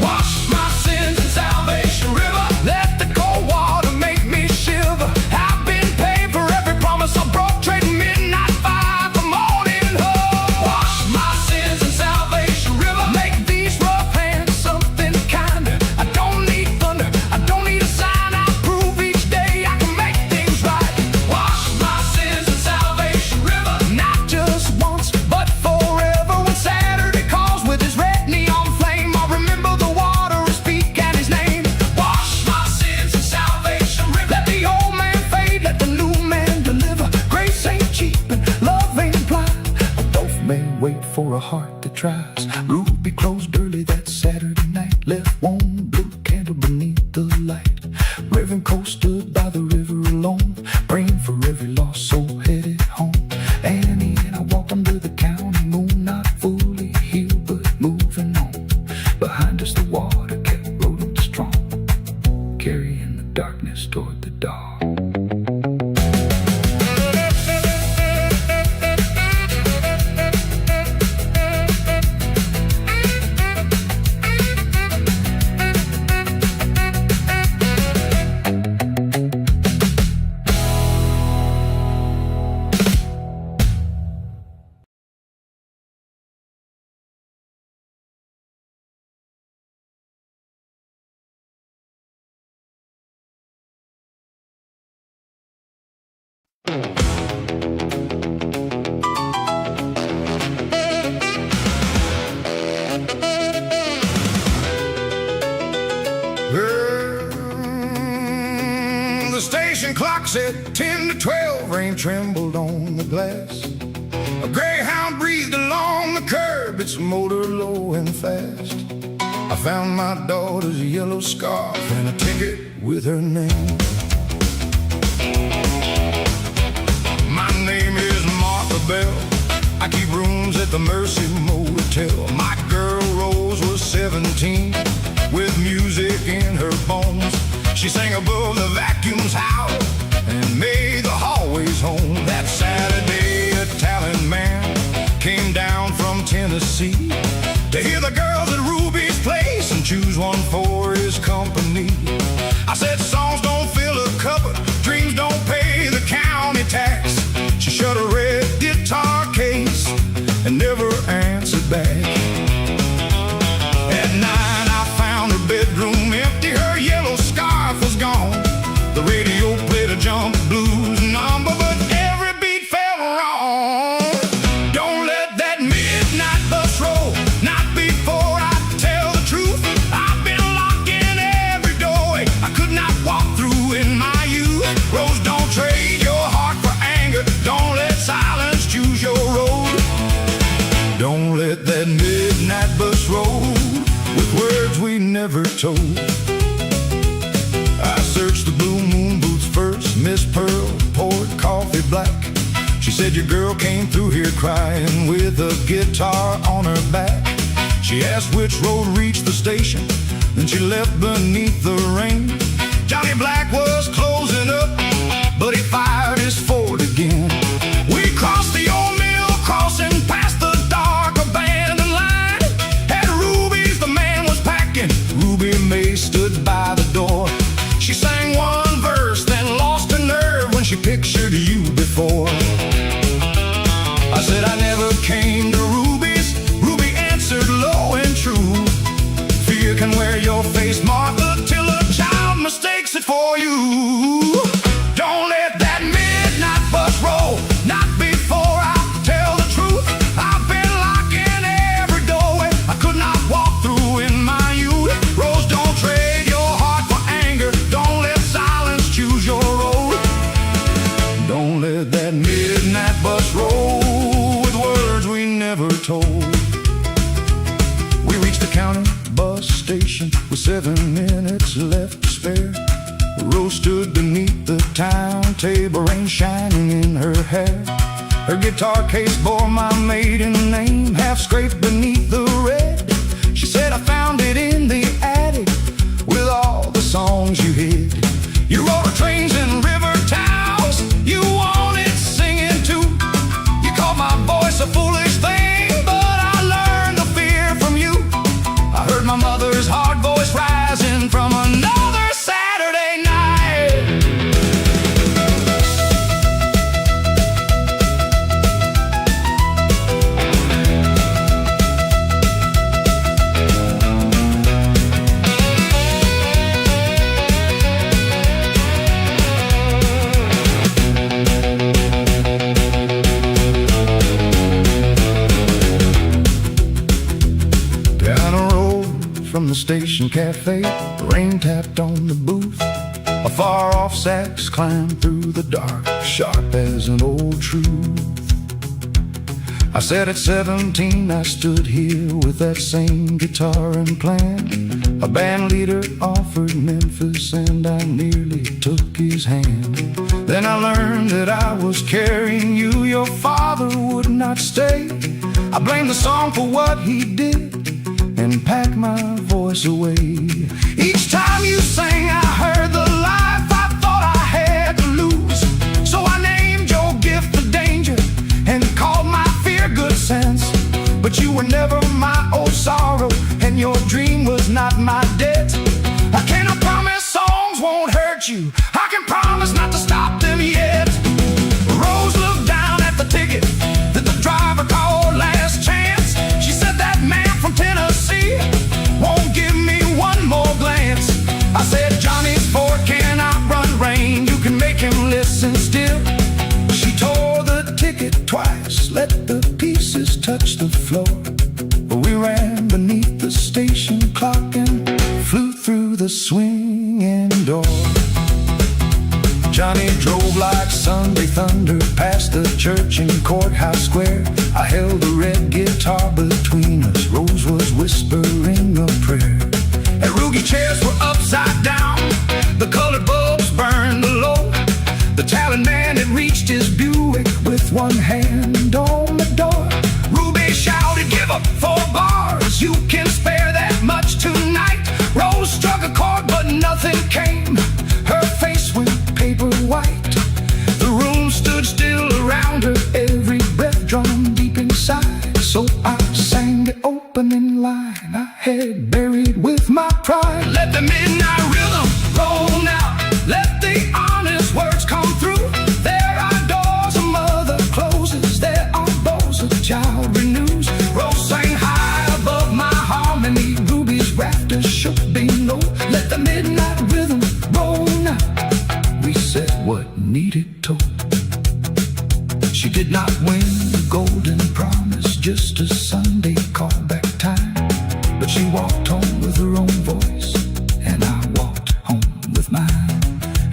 Wash my sins in Salvation River, let the cold water make me shiver. I've been paid for every promise I broke, trading midnight fire for morning hope. Wash my sins in Salvation River, make these rough hands something kinder. I don't need thunder, I don't need a sign, I prove each day I can make things right. Wash my sins in Salvation River, not just once, but forever. When Saturday calls with his red neon flame, I'll remember the water and speak at his name. Wash my sins in Salvation River, let the old man fade, let the new man deliver. Grace ain't cheap and love ain't blind, a loaf may wait for a heart that tries. Ruby closed early that Saturday night, left one blue candle beneath the light. Reverend Cole stood by the river alone, praying for every lost soul headed home. Annie and I walked under the county moon, not fully healed but moving on. Behind us the water kept rolling strong, carrying the darkness toward the dawn. Well, the station clock said 10 to 12. Rain trembled on the glass. A greyhound breathed along the curb, its motor low and fast. I found my daughter's yellow scarf and a ticket with her name. My name is Martha Bell. I keep rooms at the Mercy Motel. My girl Rose was 17 with music in her bones. She sang above the vacuum's howl and made the hallways home. That Saturday a talent man came down from Tennessee to hear the girls at Ruby's place and choose one for his company. I said songs don't fill a cupboard, dreams don't pay the county tax. She shut a red guitar case and never answered back. At 9 I found her bedroom empty, her yellow scarf was gone. The radio played a jump blues number, but every beat felt wrong. Don't let that midnight bus roll, not before I tell the truth. I've been locked in every doorway I could not walk through in my youth. Rose, don't trade your heart for anger, don't let silence choose your road. Don't let that midnight bus roll with words we never told. I searched the Blue Moon booths first. Miss Pearl poured coffee black. She said your girl came through here crying with a guitar on her back. She asked which road reached the station, then she left beneath the rain. Johnny Black was closing up, but he fired his Ford again. We crossed the old mill crossing past the dark abandoned line. At Ruby's the man was packing. Ruby May stood by the door. She sang one verse, then lost her nerve when she pictured you before. I said I never came to Ruby's. Ruby answered low and true. Fear can wear your face, Martha, till a child mistakes it for you. Don't let that midnight bus roll, not before I tell the truth. I've been locked in every doorway I could not walk through in my youth. Rose, don't trade your heart for anger, don't let silence choose your road. Don't let that midnight bus roll with words we never told. We reached the county bus station with 7 minutes left to spare. Rose stood beneath the timetable, rain shining in her hair. Her guitar case bore my maiden name, half scraped beneath the red. She said I found it in the attic with all the songs you hid. You wrote her trains and river towels, you wanted singing too. You called my voice a foolish thing, but I learned the fear from you. I heard my mother's hard voice rising from another Saturday night. Down a road from the station cafe, rain tapped on the booth. A far-off sax climbed through the dark, sharp as an old truth. I said at 17 I stood here with that same guitar and plan. A band leader offered Memphis and I nearly took his hand. Then I learned that I was carrying you, your father would not stay. I blamed the song for what he did and packed my voice away. Each time you sang I heard the life I thought I had to lose. So I named your gift the danger and called my fear good sense. But you were never my old sorrow and your dream was not my debt. I cannot promise songs won't hurt you, I can promise not to stop them yet. Rose looked down at the ticket that the driver called last chance. She said that man from Tennessee won't give me one more glance. I said Johnny's Ford cannot run rain, you can make him listen still. She tore the ticket twice, let the pieces touch the floor. We ran beneath the station clock and flew through the swinging door. Johnny drove like Sunday thunder past the church and courthouse square. I held the red guitar between us, Rose was whispering a prayer. And Rugie chairs were upside down, the colored bulbs burned low. The talent man had reached his Buick with one hand on the door. Ruby shouted, "Give up 4 bars, you can spare that much tonight." Rose struck a chord but nothing came, her face went paper white. The room stood still around her, every breath drawn deep inside. So I sang the opening line I had buried with my pride. Let the midnight rhythm roll now, let the honest words come through. There are doors a mother closes, there are bows a child renews. Rose sang high above my harmony, Ruby's rafters shook below. Let the midnight rhythm roll now, we said what needed told. She did not win the golden promise, just a Sunday callback time. But she walked home with her own voice, and I walked home with mine.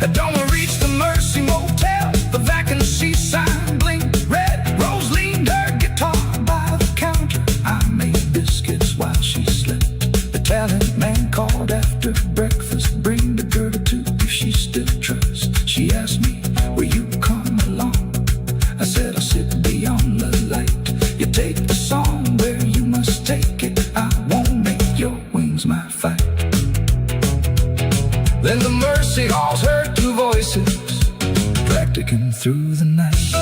At dawn we reached the Mercy Motel, the vacancy sign blinked red. Rose leaned her guitar by the counter, I made biscuits while she slept. The talent man called after breakfast, bring the girdle too if she still trusts. She asked me, will you come along? I said, I'll sit beyond the light. You take the song where you must take it, I won't make your wings my fight. Then the Mercy Halls heard 2 voices practicing through the night.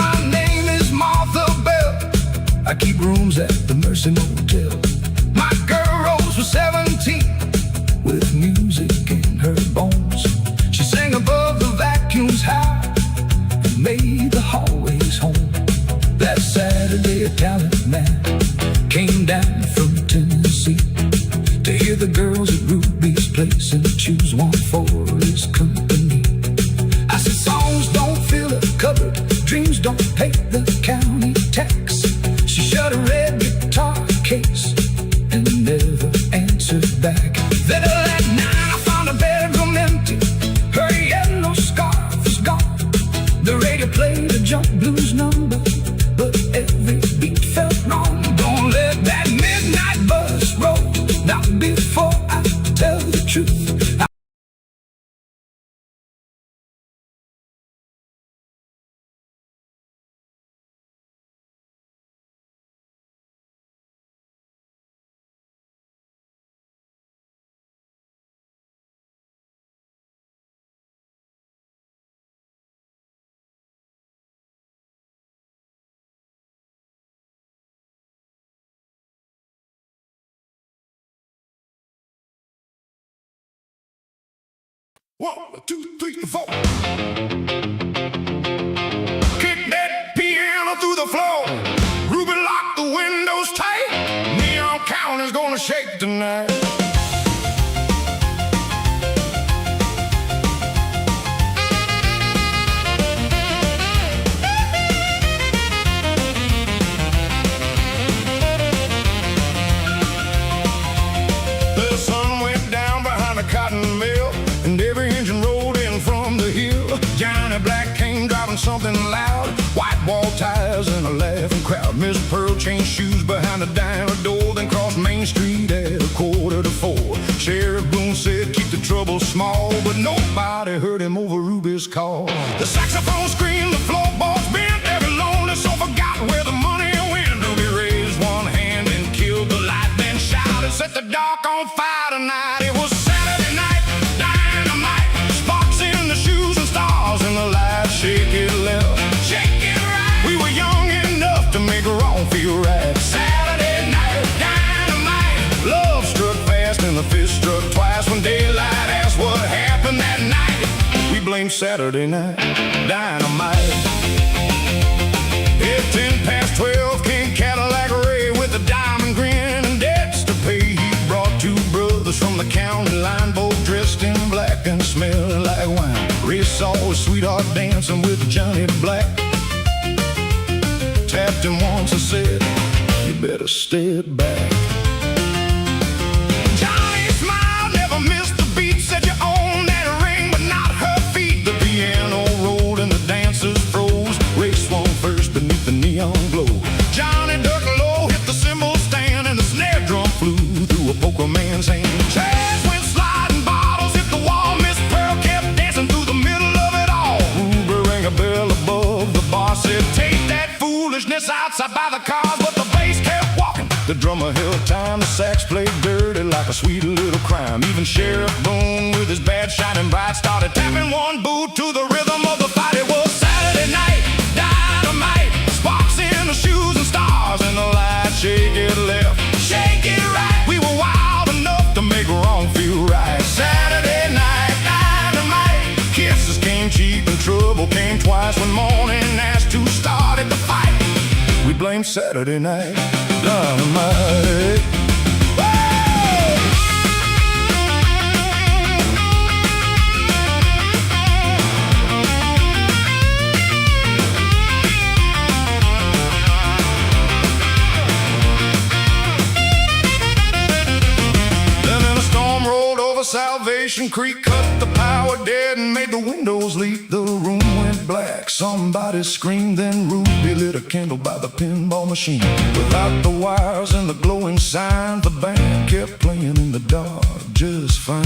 My name is Martha Bell, I keep rooms at the Mercy Motel. My girl Rose was 17 with music in her bones. She sang above the vacuums howl and made the hallways home. That Saturday a talent man came down from Tennessee to hear the girls at Ruby's place and choose one for his company. I said, songs don't fill a cupboard, dreams don't pay the county tax. She shut a red guitar case and never answered back. Then at 9 I found a bedroom empty, her yellow scarf was gone. The radio played a jump blues number, but every beat felt wrong. Don't let that midnight bus roll, not before I tell the truth. One, two, three, four. Kick that piano through the floor. Ruby locked the windows tight. Neon counters gonna shake tonight. The sun went down behind the cotton mill, and every engine rolled in from the hill. Johnny Black came driving something loud, white wall tires and a laughing crowd. Miss Pearl changed shoes behind the diner door, then crossed Main Street at 3:45. Sheriff Boone said keep the trouble small, but nobody heard him over Ruby's call. The saxophone screamed, the floorboards bent, every lonely soul forgot where the money went. Ruby raised one hand and killed the light, then shouted, set the dark on fire tonight. It was Saturday night, dynamite, sparks in the shoes and stars in the light. Shake it left, shake it right. We were young enough to make wrong feel right. Saturday night, dynamite, love struck fast and the fist struck twice. When daylight asked what happened that night, we blamed Saturday night, dynamite. At 12 King Cadillac Ray with a diamond grin and debts to pay. He brought 2 brothers from the county line, both dressed in black and smelling like wine. Ray saw his sweetheart dancing with Johnny Black, tapped him once and said, you better step back. Johnny smiled, never missed a beat. Said you own that ring, but not her feet. The piano rolled and the dancers froze. Ray swung first beneath the neon glow. Johnny ducked low, hit the cymbal stand, and the snare drum flew through a poker man's hand. Chairs went sliding, bottles hit the wall. Miss Pearl kept dancing through the middle of it all. Ruby rang a bell above the bar, said, "Take that foolishness outside by the cars." But the bass kept walking, the drummer held time. The sax played dirty like a sweet little crime. Even Sheriff Boone with his badge shining bright started tapping one boot to the rhythm of the fight. It was Saturday night, dynamite, sparks in the shoes and stars in the light. Shake it left, shake it right. We were wild enough to make wrong feel right. Saturday night, dynamite, kisses came cheap and trouble came twice. When morning asked who started the fight, we blame Saturday night dynamite. Salvation Creek cut the power dead and made the windows leak. The room went black, somebody screamed. Then Ruby lit a candle by the pinball machine. Without the wires and the glowing sign, the band kept playing in the dark just fine.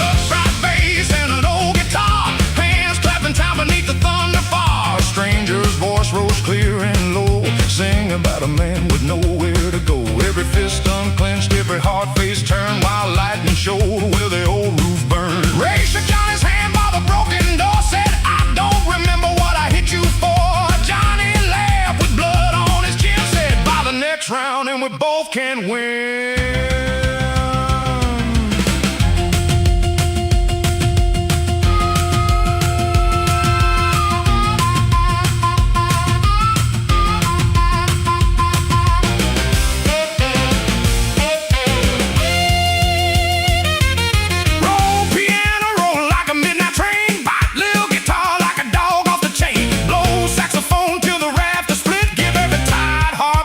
Upright bass and an old guitar, hands clapping time beneath the thunder bar. A stranger's voice rose clear and low, sing about a man with nowhere to go. Every fist unclenched, every hard face turned, while lightning showed where the old roof burned. Ray shook Johnny's hand by the broken door, said, "I don't remember what I hit you for." Johnny laughed with blood on his chin, said, "By the next round and we both can win."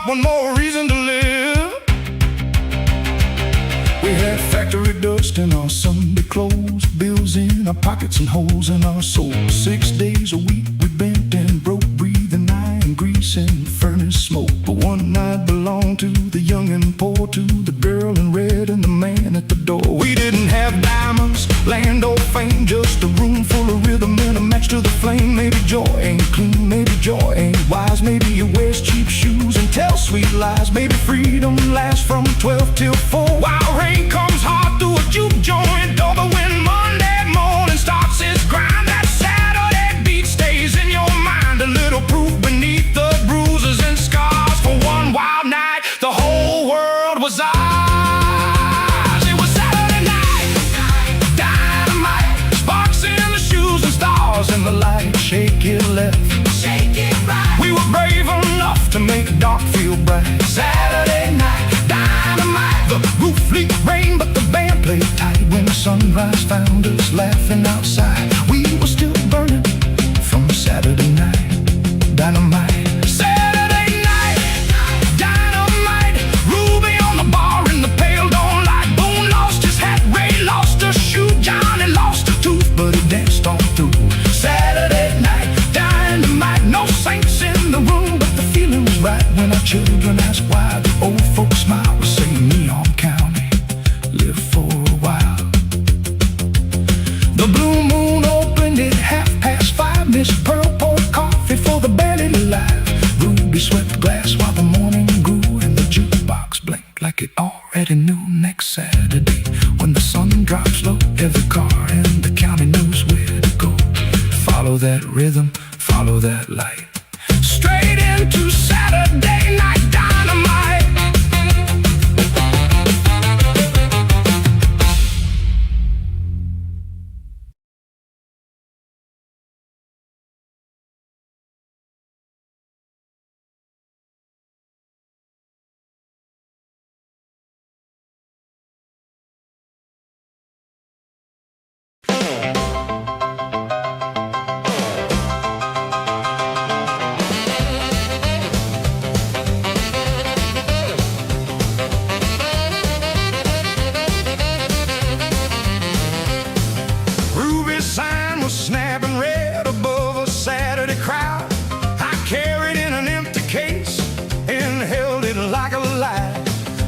One more reason to live. We had factory dust in our Sunday clothes, bills in our pockets and holes in our souls. 6 days a week we bent and broke, breathing iron grease and furnace smoke. But one night belonged to the young and poor, to the girl in red and the man at the door. We didn't have diamonds, land or fame, just a room full of rhythm and a match to the flame. Maybe joy ain't clean, maybe joy ain't wise. Maybe you wear cheap shoes and tell sweet lies. Maybe freedom lasts from 12 till 4, while rain comes hard through a juke joint door. But when Monday morning starts its grind, that Saturday beat stays in your mind. A little proof beneath the bruises and scars. For one wild night, the whole world was ours. It was Saturday night, dynamite, sparks in the shoes and stars in the light. Shake it left, shake it right. We were brave enough to make dark feel bright. Saturday night, dynamite, the roof leaked rain, but the band played tight. When the sunrise found us laughing outside, we were still burning from Saturday night, dynamite. Saturday night, dynamite, Ruby on the bar in the pale dawn light. Boone lost his hat, Ray lost a shoe, Johnny lost a tooth, but he danced on through. Saturday night, dynamite, no saints in the room, but the feeling was right. When our children asked why, the old folks smile, we say Neon County, live for a while. The blue moon opened at 5:30. Miss Pearl poured coffee for the barely alive. Ruby swept glass while the morning grew, and the jukebox blinked like it already knew. Next Saturday, when the sun drops low, every car in the county knows where to go. Follow that rhythm, follow that light, straight into Saturday night dynamite. light.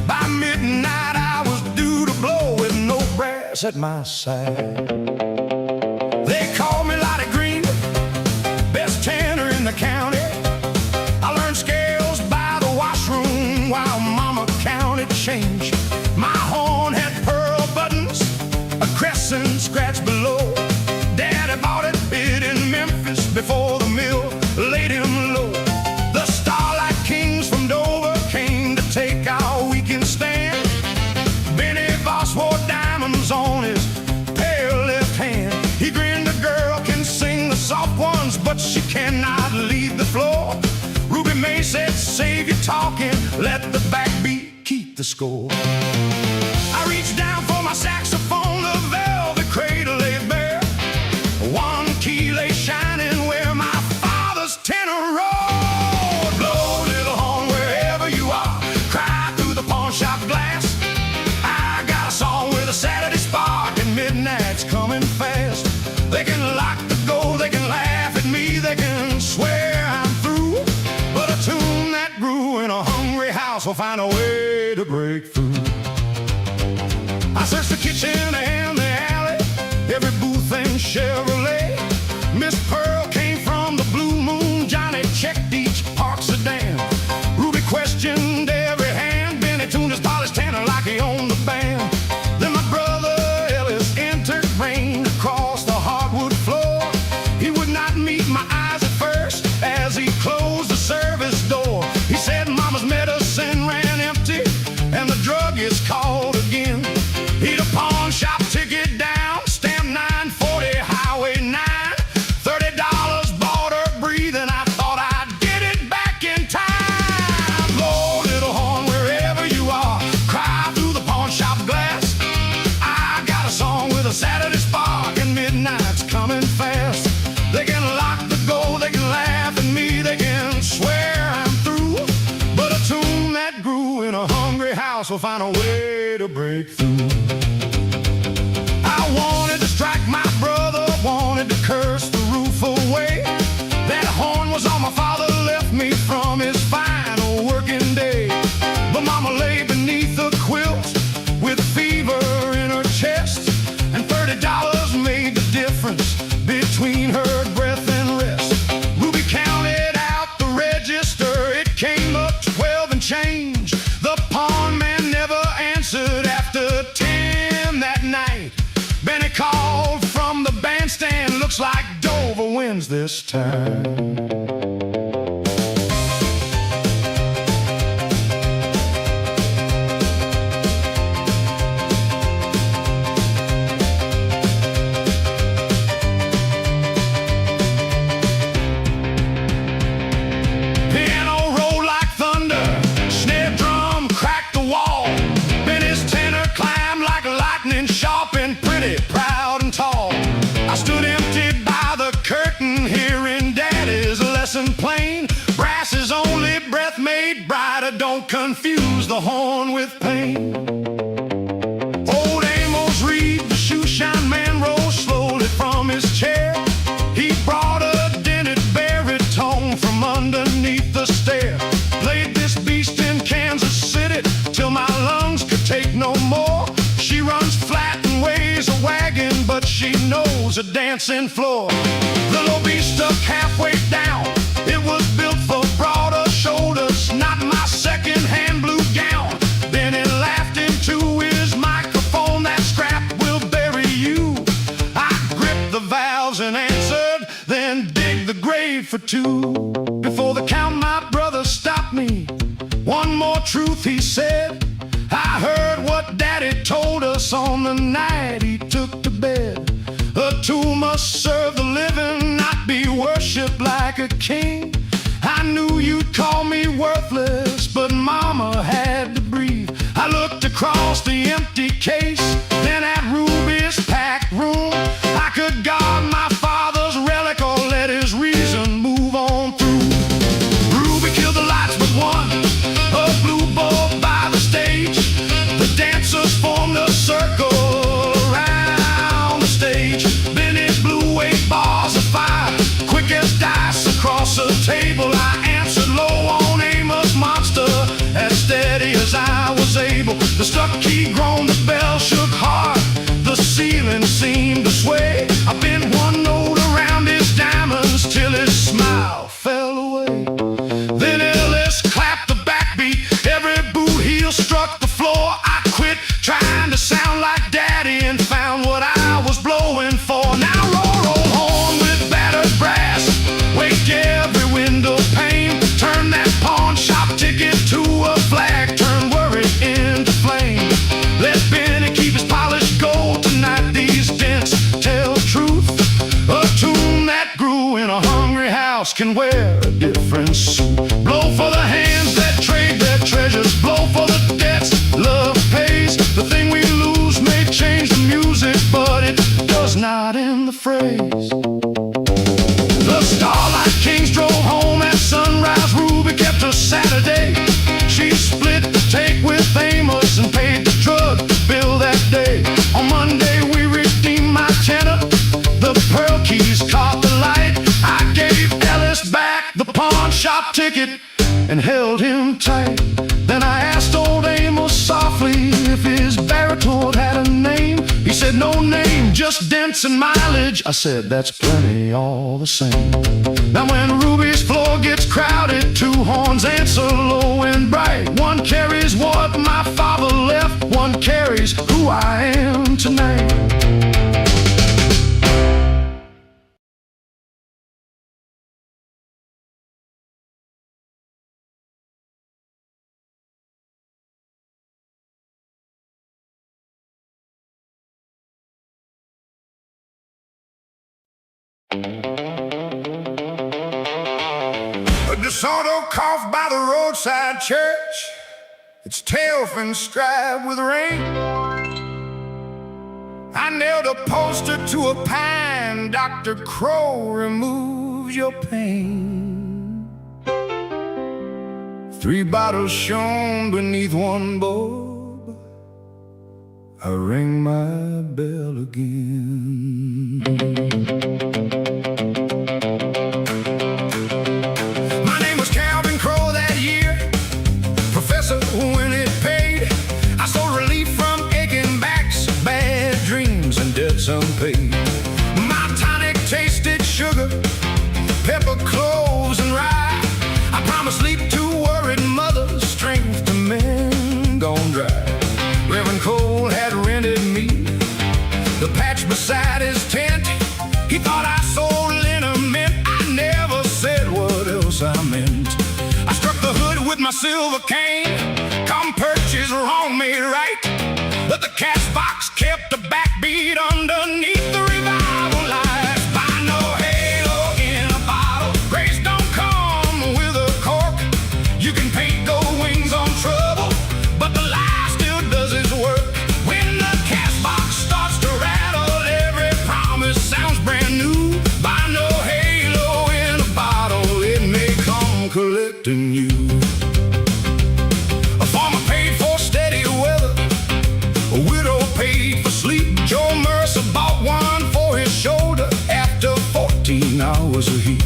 By midnight I was due to blow with no brass at my side. They called me Lottie Green, best tenor in the county. I learned scales by the washroom while Mama counted change. My horn had pearl buttons, a crescent scratch below. Daddy bought it bid in Memphis before the mill laid him low. The Starlight Kings from Dover came to take our weekend stand. Benny Voss wore diamonds on his pale left hand. He grinned, a girl can sing the soft ones, but she cannot leave the floor. Ruby May said, save your talking, let the backbeat keep the score. I reached down for my saxophone, the velvet cradle lay bare. One key lay shining where my father's tenor rolled. Blow, little horn, wherever you are, cry through the pawn shop glass. I got a song with a Saturday spark, and midnight's coming fast. They can lock the goal, they can laugh at me, they can swear I'm through, but a tune that grew in a hungry house will find a way to break through. I searched the kitchen and the alley, every booth and Chevrolet. Miss Pearl came from the Blue Moon, Johnny checked each park sedan. Ruby questioned every hand, Benny tuned his polished tenor like he owned the band. Then my brother Ellis entered, rain across the hardwood floor. He would not meet my eyes at first as he closed the service door. He said Mama's medicine ran empty and the druggist called again. He'd a pawn shop ticket down, stamp 940 Highway 9. $30 bought her breathing, I thought I'd get it back in time. Blow, little horn, wherever you are, cry through the pawn shop glass. I got a song with a Saturday spark, and midnight's coming fast. They can lock the goal, they can laugh at me, they can swear I'm through, but a tune that grew in a hungry house will find a way to break through. I wanted to strike my brother, wanted to curse the roof away. That horn was all my father left me from his final working day. But Mama lay beneath the quilt with fever in her chest, and $30 made the difference between her breath and rest. Ruby counted out the register, it came up 12 and change. The pawn man never answered after 10 that night. Benny called from the bandstand, looks like Dover wins this time. Sharp and pretty, proud and tall. I stood empty by the curtain, hearing Daddy's lesson plain. Brass is only breath made brighter, don't confuse the horn with pain. Old Amos Reed, the shoeshine man, rose slowly from his chair. He brought a dented baritone from underneath the stair. Played this beast in Kansas City till my lungs could take no more. She runs flat and weighs a wagon, but she knows a dancing floor. The low beast stuck halfway down, it was built for broader shoulders, not my second-hand blue gown. Then he laughed into his microphone, that scrap will bury you. I gripped the valves and answered, then dig the grave for two. Before the count, my brother stopped me. One more truth, he said. I heard what Daddy told us on the night he took to bed. A tool must serve the living, not be worshipped like a king. I knew you'd call me worthless, but Mama had to breathe. I looked across the empty case, then at Ruby's packed room. I could guard my father's relic or let his reason move on through. Ruby killed the lights but one, a blue bulb by the stage. The dancers formed a circle around the stage. Benny blew 8 bars of fire, quick as dice across the table. I answered low on Amos Monster, as steady as I was able. The stuck key groaned, the bell shook hard, the ceiling seemed to sway. I bent one note around his diamonds till his smile fell away. Then Ellis clapped the backbeat, every boot heel struck the floor. I quit trying to sound like Daddy and found what I was blowing for. Now roll horn with battered brass, wake every window pane, turn that pawn shop ticket to a flag, turn worry into flame. Let Benny keep his polished gold tonight, these dents tell truth. A tune that grew in a hungry house can wear a different suit. Blow for the hands that trade their treasures, blow for the debts love pays. The thing we lose may change the music, but it does not end the phrase. The Starlight Kings drove home at sunrise. Ruby kept her Saturday. She split the take with Amos and paid the drug bill that day. On Monday we redeemed my tenner, the pearl keys caught the light. I gave Ellis back the pawn shop ticket and held him tight. Then I asked old Amos softly if his baritone had a name. He said no name, just dents and mileage. I said that's plenty all the same. Now when Ruby's floor gets crowded, two horns answer low and bright. One carries what my father left, one carries who I am tonight. A DeSoto cough by the roadside church, its tail fin striped with rain. I nailed a poster to a pine, Dr. Crow removes your pain. 3 bottles shone beneath one bulb. I ring my bell again. When it paid, I saw relief from aching backs, bad dreams and debts unpaid. My tonic tasted sugar, pepper, cloves and rye. I promised sleep to worried mothers, strength to men gone dry. Reverend Cole had rented me the patch beside his tent. He thought I sold liniment. I never said what else I meant. I struck the hood with my silver cane. Come purchase wrong made right, but the cash box kept the backbeat underneath the revival lights. Buy no halo in a bottle, grace don't come with a cork. You can paint gold wings on trouble, but the lie still does its work. When the cash box starts to rattle, every promise sounds brand new. Buy no halo in a bottle, it may come collecting you. Hours of heat.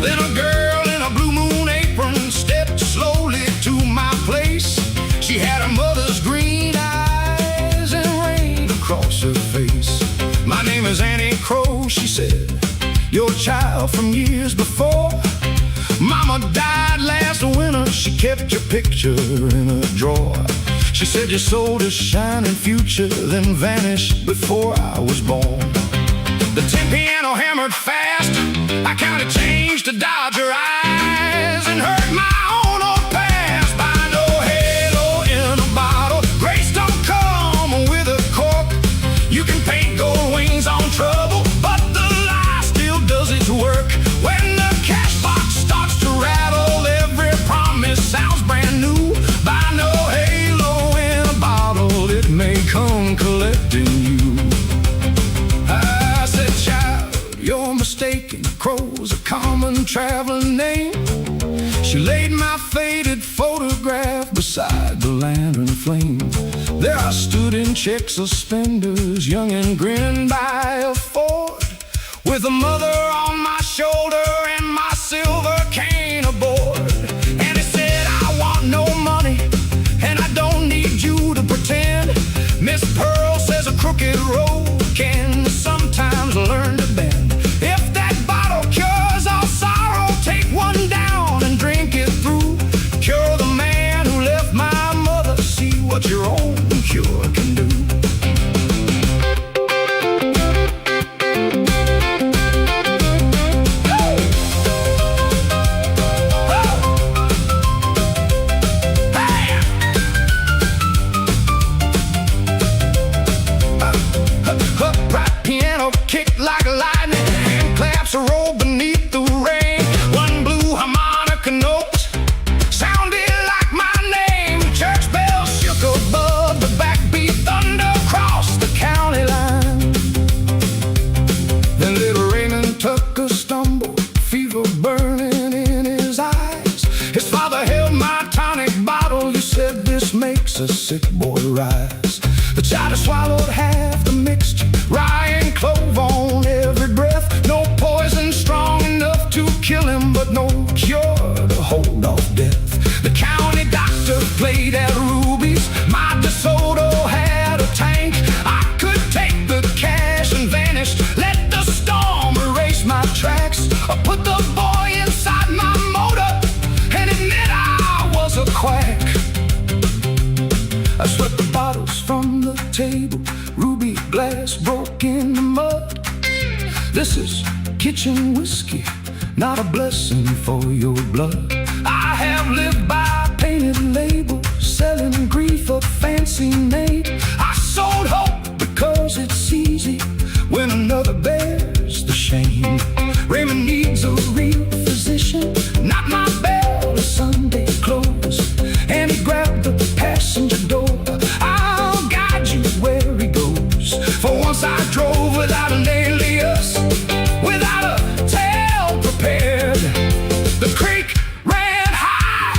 Then a girl in a blue moon apron stepped slowly to my place. She had her mother's green eyes and rain across her face. My name is Annie Crow, she said, your child from years before. Mama died last winter, she kept your picture in a drawer. She said you sold a shining future, then vanished before I was born. The tin piano hammered fast, I counted change to dodge her eyes and hurt my own old past. Buy no halo in a bottle, grace don't come with a cork. You can paint gold wings on trouble, but the lie still does its work. When the cash box starts to rattle, every promise sounds brand new. Buy no halo in a bottle, it may come collecting you. You're mistaken, Crow's a common traveling name. She laid my faded photograph beside the lantern flame. There I stood in check suspenders, young and grinned by a Ford, with a mother on my shoulder and my silver cane aboard. And he said, I want no money, and what your own cure can do. Upright piano kicked like lightning, hand claps roll beneath the rain. One blue harmonica note sounded like my name. Church bells shook above the backbeat, thunder across the county line. Then little Raymond took a stumble, fever burning in his eyes. His father held my tonic bottle. He said, "This makes a sick boy rise." The child swallowed half the mixture, rye and clove on every breath. No poison strong enough to kill him, but no cure to hold off death. The county doctor played at Ruby's. My DeSoto had a tank. I could take the cash and vanish, let the storm erase my tracks. I put the boy inside my motor and admit I was a quack. I swept the bottles from the table, ruby glass broke in the mud. This is kitchen whiskey, not a blessing for your blood. I have lived by painted labels, selling grief a fancy name. I sold hope because it's easy when another bears the shame. Raymond needs a real physician, not my bell or Sunday clothes. And he grabbed the passenger door. I'll guide you where he goes. For once I drove without an alias, without a tale prepared. The creek ran high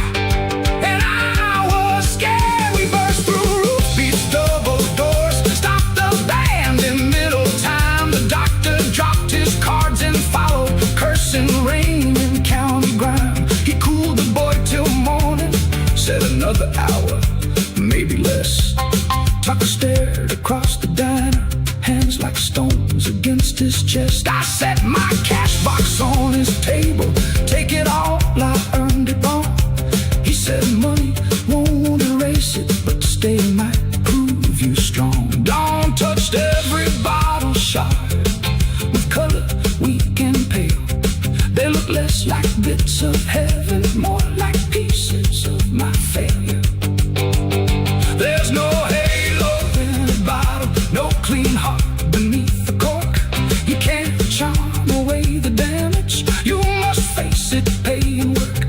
and I was scared. We burst through roof beats, double doors, stopped the band in middle time. The doctor dropped his cards and followed, cursing rain and county grime. He cooled the boy till morning, said another hour, maybe less. Tucker stared across the diner, hands like stones against his chest. I set my cash box on his table, take it all, I earned it wrong. He said money won't erase it, but stay might prove you strong. Dawn touched every bottle shard with color weak and pale. They look less like bits of heaven, more like pieces of my failure. There's no halo in a bottle, no clean heart beneath the cork. You can't charm away the damage, you must face it, pay and work.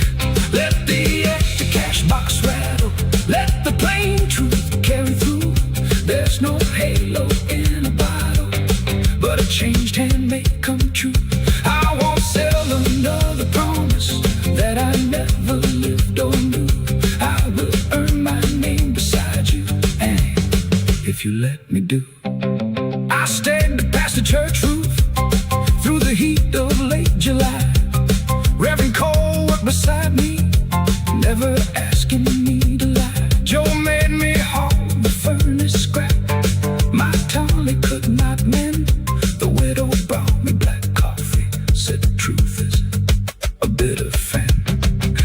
Let the empty cash box rattle, let the plain truth carry through. There's no halo in a bottle, but a changed hand may come true. I won't sell another promise that I never lived or knew. I will earn my name beside you, and if you let me do. I stayed past the church roof through the heat of late July. Reverend Cole worked beside me, never asking me to lie. Joe made me haul the furnace scrap, my tolly could not mend. The widow brought me black coffee, said the truth is a bitter fan.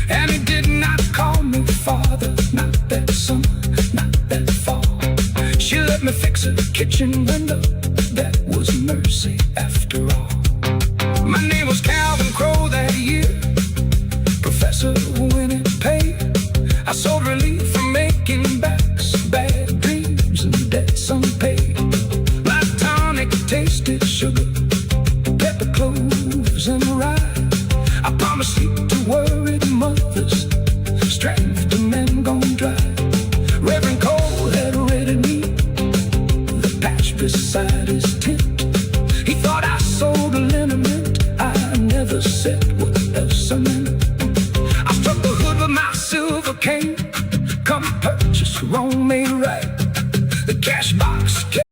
And he did not call me father, not that summer, not that fall. She let me fix a kitchen window, that was mercy after all. My name was Calvin Crow that year, professor when it paid. I sold relief from making backs, bad dreams and debts unpaid. My tonic tasted sugar, pepper, cloves and rye. I promised you to worried mothers, strength to men gone dry. Reverend Cole had ready me the patch beside his tent. He thought I sold a liniment, I never said what else I meant. I struck the hood with my silver cane, come purchase, wrong made right. The cash box kept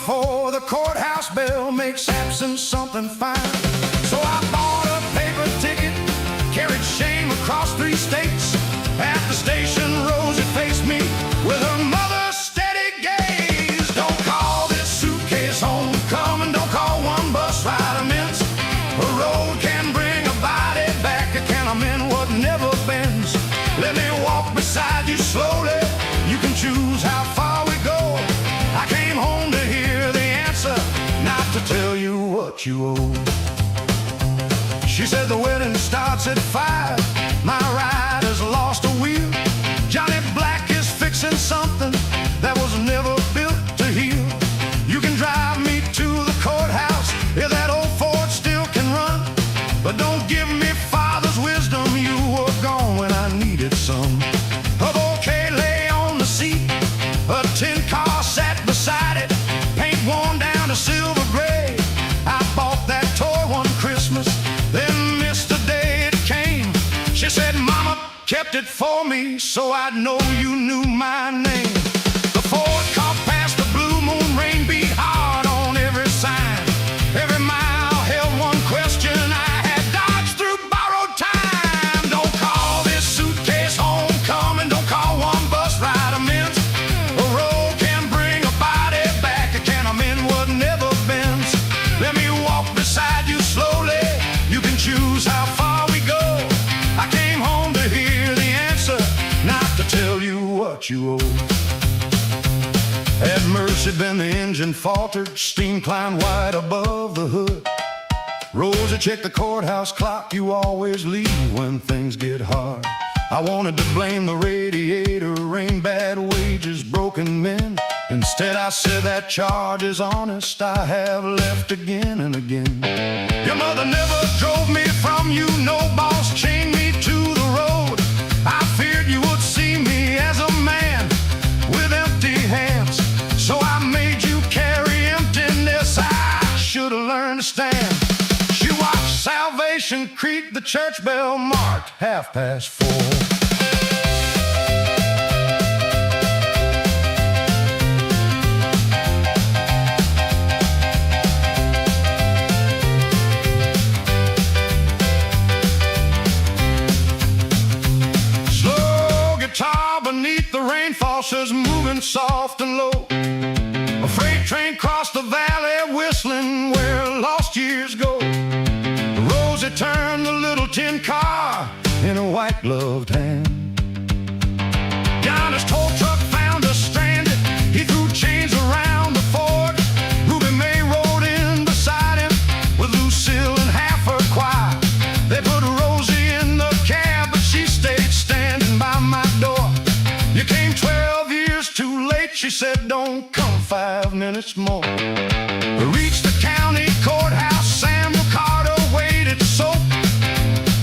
before the courthouse bell makes absence something fine. So I bought a paper ticket, carried shame across 3 states. At the station, Rosie faced me with her mother's steady gaze. Don't call this suitcase homecoming, don't call one bus ride immense. A road can bring a body back, a can amend what never bends. Let me walk beside you slowly, you can choose how far we go. I came home to hear the answer, not to tell you what you owe. She said the wedding starts at 5, my ride has lost a wheel. Johnny Black is fixing something that was never built to heal. You can drive me to the courthouse if that old Ford still can run, but don't give me father's wisdom, you were gone when I needed some. A bouquet lay on the seat, a tin car sat beside it, paint worn down to silver gray. I bought that toy one Christmas, then missed the day it came. She said, Mama kept it for me so I'd know you knew my name. The Ford car past the blue moon, rain beat hard on every sign. Every mile held one question, I had dodged through borrowed time. Don't call this suitcase homecoming, don't call one bus ride immense. A road can bring a body back, it can amend what never bends. Let me walk beside you slowly, you can choose how far we go. I came home to hear the answer, not to tell you what you owe. Had mercy been the engine faltered, steam climbed wide above the hood. Rosie, check the courthouse clock, you always leave when things get hard. I wanted to blame the radiator, rain, bad wages, broken men. Instead I said that charge is honest, I have left again and again. Your mother never drove me from you, no boss chained me to the road. I feared you would see me as a man with empty hands, so I made you carry emptiness. I should have learned to stand. She watched Salvation Creek, the church bell marked 4:30. Beneath the rainfall says moving soft and low. A freight train crossed the valley whistling where lost years go. Rosie turned the little tin car in a white gloved hand. Johnny's tow truck found us stranded, he threw chains around the Ford. Ruby May rode in beside him with Lucille and half her choir. They put Rosie in the cab, but she stayed standing by my door. You came 12 years too late, she said, don't come 5 minutes more. We reached the county courthouse, Samuel Carter waited so.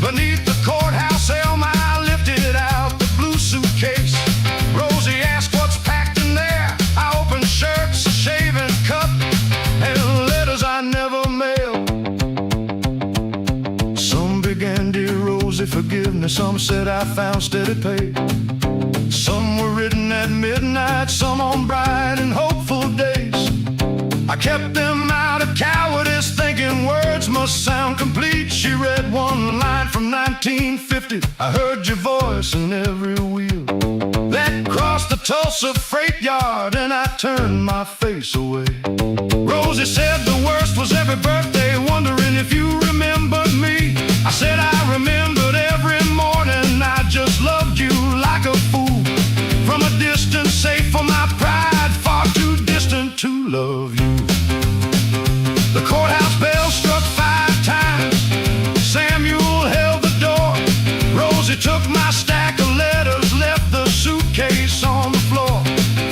Beneath the courthouse elm I lifted out the blue suitcase. Rosie asked what's packed in there. I opened shirts, a shaving cup, and letters I never mailed. Some began, dear Rosie, forgiveness. Some said I found steady pay. Some were written at midnight, some on bright and hopeful days. I kept them out of cowardice, thinking words must sound complete. She read one line from 1950, I heard your voice in every wheel that crossed the Tulsa freight yard, and I turned my face away. Rosie said the worst was every birthday, wondering if you remembered me. I said I remembered every morning, I just loved you like a fool. From a distance, safe for my pride, far too distant to love you. The courthouse bell struck 5 times, Samuel held the door. Rosie took my stack of letters, left the suitcase on the floor.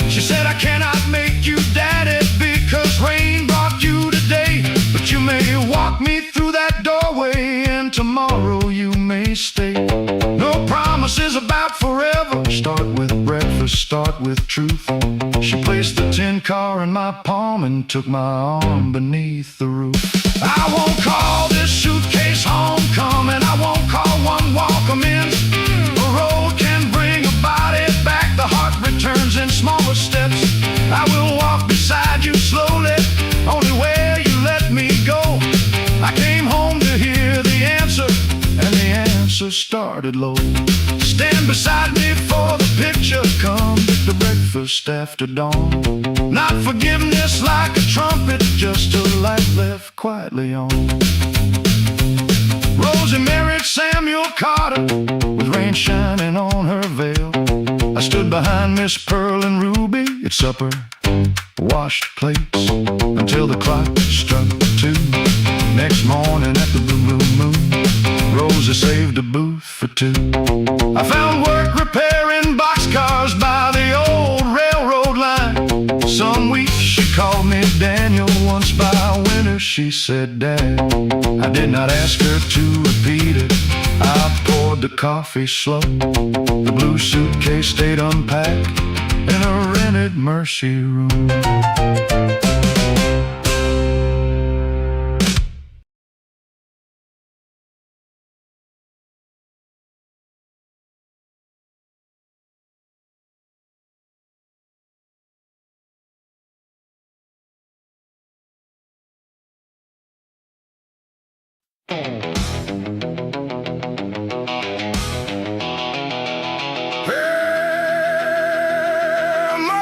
She said, I cannot make you daddy because rain brought you today, but you may walk me through that doorway and tomorrow you may stay. No promises about forever, start with breakfast, start with truth. She placed the tin car in my palm and took my arm beneath the roof. I won't call this suitcase homecoming, I won't call one walk amends. A road can bring a body back, the heart returns in smaller steps. I will walk beside you slowly, breakfast started low. Stand beside me for the picture come, the breakfast after dawn. Not forgiveness like a trumpet, just a light left quietly on. Rosie married Samuel Carter, with rain shining on her veil. I stood behind Miss Pearl and Ruby at supper, washed plates until the clock struck 2. Next morning at the Blue Moon, Rosie saved a booth for 2. I found work repairing boxcars by the old railroad line. Some weeks she called me Daniel, once by winter she said Dad. I did not ask her to repeat it, I poured the coffee slow. The blue suitcase stayed unpacked in a rented Mercy room.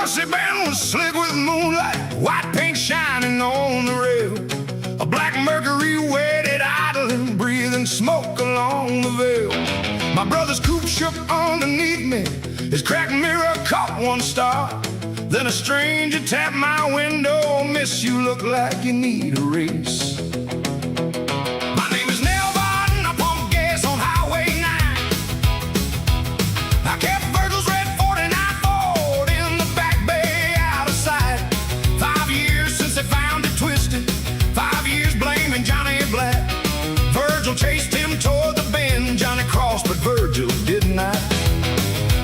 Mercy band was slick with moonlight, white paint shining on the rail. A black Mercury waited idling, breathing smoke along the veil. My brother's coupe shook underneath me, his cracked mirror caught one star. Then a stranger tapped my window, "Miss, you look like you need a race." Chased him toward the bend, Johnny crossed, but Virgil did not.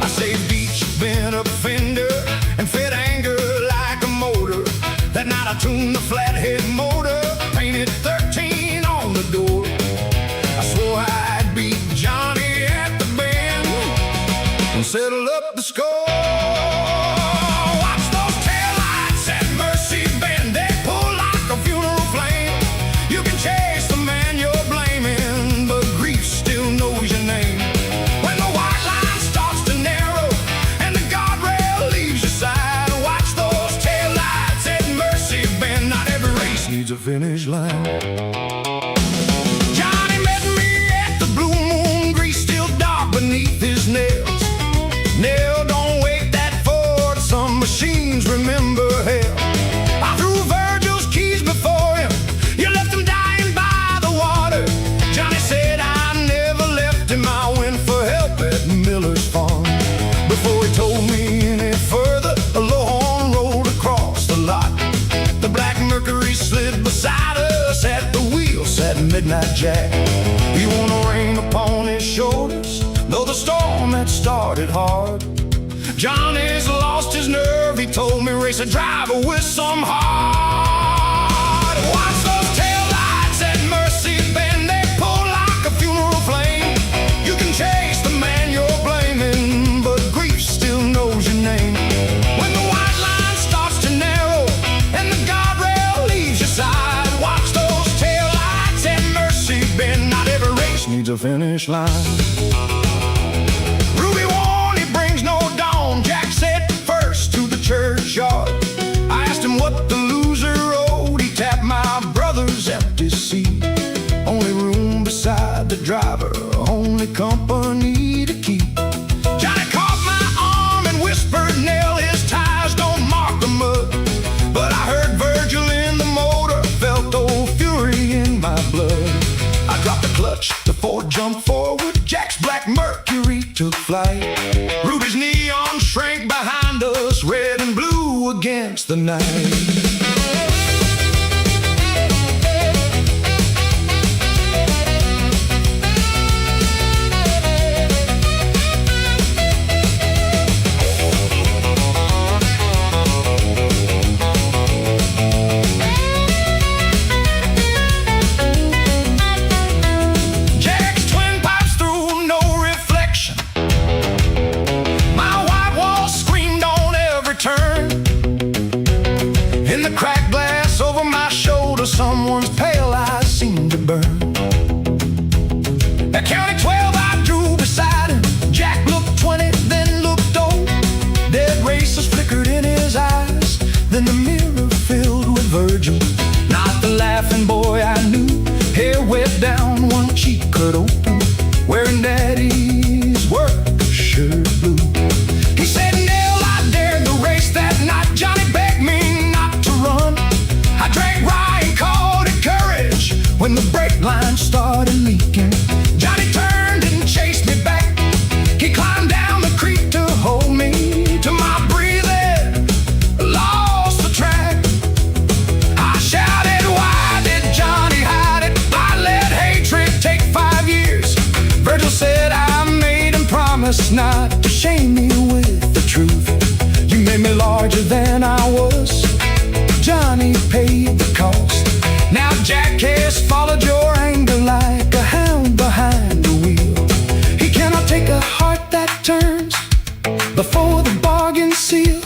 I saved each bent-up fender and fed anger like a motor. That night I tuned the flathead motor, painted 13 on the door. I swore I'd beat Johnny at the bend and settle up the score. Watch those taillights at Mercy Bend, they pull like a funeral flame. You can chase the man you're blaming, but grief still knows your name. When the white line starts to narrow and the guardrail leaves your side, watch those taillights at Mercy Bend. Not every race needs a finish line. Johnny met me at the Blue Moon, grease still dark beneath his nails. Nail don't wait that Ford, some machines remember hell. I threw Virgil's keys before him, you left him dying by the water. Johnny said I never left him, I went for help at Miller's farm. Before he told me any further, a low horn rolled across the lot. The black Mercury slid beside us, at the wheel sat Midnight Jack. He wore no rain upon his shoulders, though the storm had started hard. Johnny's lost his nerve, he told me, race a driver with some heart. Watch those taillights at Mercy Bend, they pull like a funeral flame. You can chase the man you're blaming, but grief still knows your name. When the white line starts to narrow and the guardrail leaves your side, watch those taillights at Mercy Bend. Not every race needs a finish line. Ruby warned he brings no dawn, Jack said first to the churchyard. I asked him what the loser owed, he tapped my brother's empty seat. Only room beside the driver, only company to keep. Johnny caught my arm and whispered, nail his tires, don't mark the mud. But I heard Virgil in the motor, felt old fury in my blood. I dropped the clutch, the Ford jumped forward, Jack's black Mercury took flight. Ruby's neon shrank behind us, red and blue against the night. Someone's pale eyes seemed to burn. At County 12 I drew Virgil, not the laughing boy I knew. Hair wet down, one cheek cut open, wearing daddy's work shirt blue. He said, Nell, I dared the race that night. Johnny begged me not to run. I drank rye and called it courage when the brake line started leaking. Johnny turned and chased me back. He climbed down the creek to hold me. To my breathing, lost the track. I shouted, why did Johnny hide it? I let hatred take 5 years. Virgil said, I made him promise not to shame me with the truth. You made me larger than I was. Johnny paid the cost. Now Jackass followed your anger like a hound behind the wheel. He cannot take a heart that turns before the bargain seals.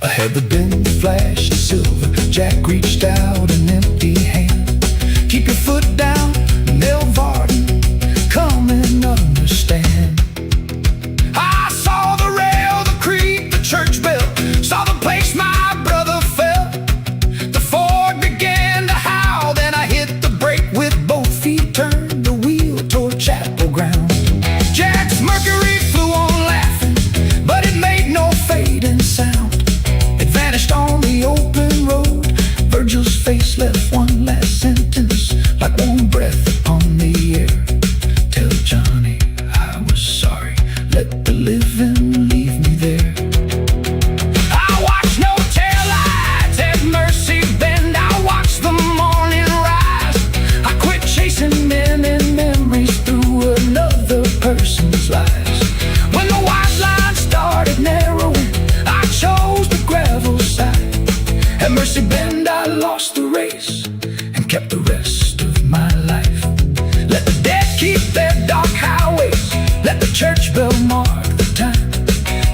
Ahead the bin flashed silver. Jack reached out an empty hand. Keep your foot down, Nell Varden, come and understand. I saw the rail, the creek, the church bell, saw the place my brother fell. The Ford began to howl, then I hit the brake with both feet, turned the wheel toward chapel ground. Jack's Mercury flew on laughing, but it made no fading sound. It vanished on the open road. Virgil's face left one last sentence like warm breath upon the air. Tell Johnny I was sorry, let the living leave me there. I watched no taillights at Mercy Bend. I watched the morning rise. I quit chasing men and memories through another person's lives. When the white line started narrowing, I chose the gravel side. At Mercy Bend I lost the race and kept the rest of my life. Let the dead keep their dark highways, let the church bell mark the time.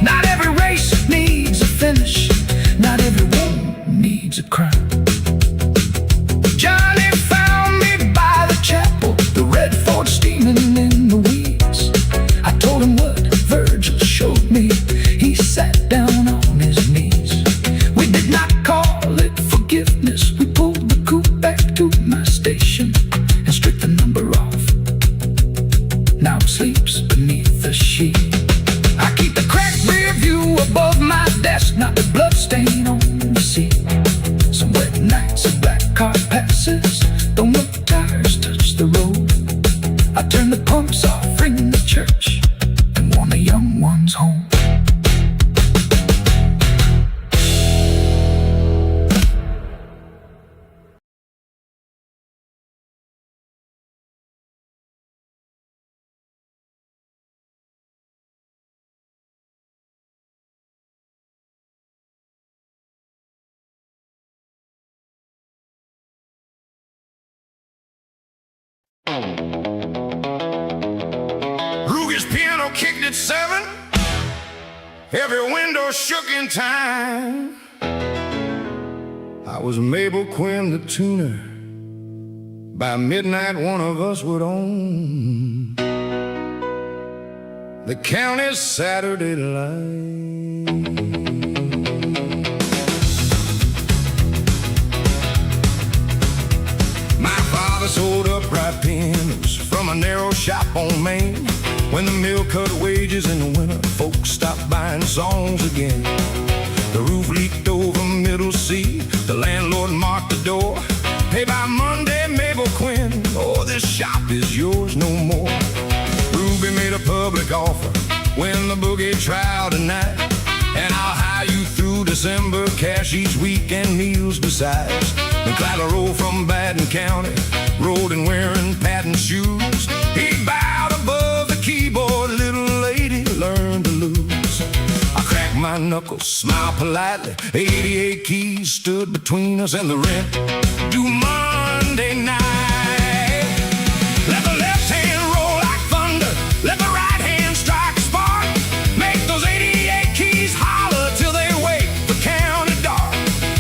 Not every race needs a finish, not every wound needs a crime. Johnny found me by the chapel, the red Ford steaming in the weeds. I told him what Virgil showed me. He sat down on his knees. We did not call it forgiveness. We pulled the coupe back to my station and stripped the number off. Now it sleeps beneath the sheet. I keep the cracked rear view above my desk, not the blood stain on the seat. Some wet nights a black car passes, don't look the tires touch the road. I turn the pumps off, ring the church, and warn the young ones home. Ruger's piano kicked at 7. Every window shook in time. I was Mabel Quinn, the tuner. By midnight, one of us would own the county's Saturday light. My father sold upright pianos from a narrow shop on Main. When the mill cut wages in the winter, folks stopped buying songs again. The roof leaked over Middle C. The landlord marked the door. Pay by Monday, Mabel Quinn, or this shop is yours no more. Ruby made a public offer when the boogie trial tonight, and I'll hire you through December, cash each week and meals besides. And Clyde rolled from Baden County, rolled and wearing patent shoes. He bowed above the keyboard, little lady learned to lose. I cracked my knuckles, smiled politely. 88 keys stood between us and the rent due Monday night. Let the left hand roll like thunder, let the right hand strike a spark. Make those 88 keys holler till they wake the county dark.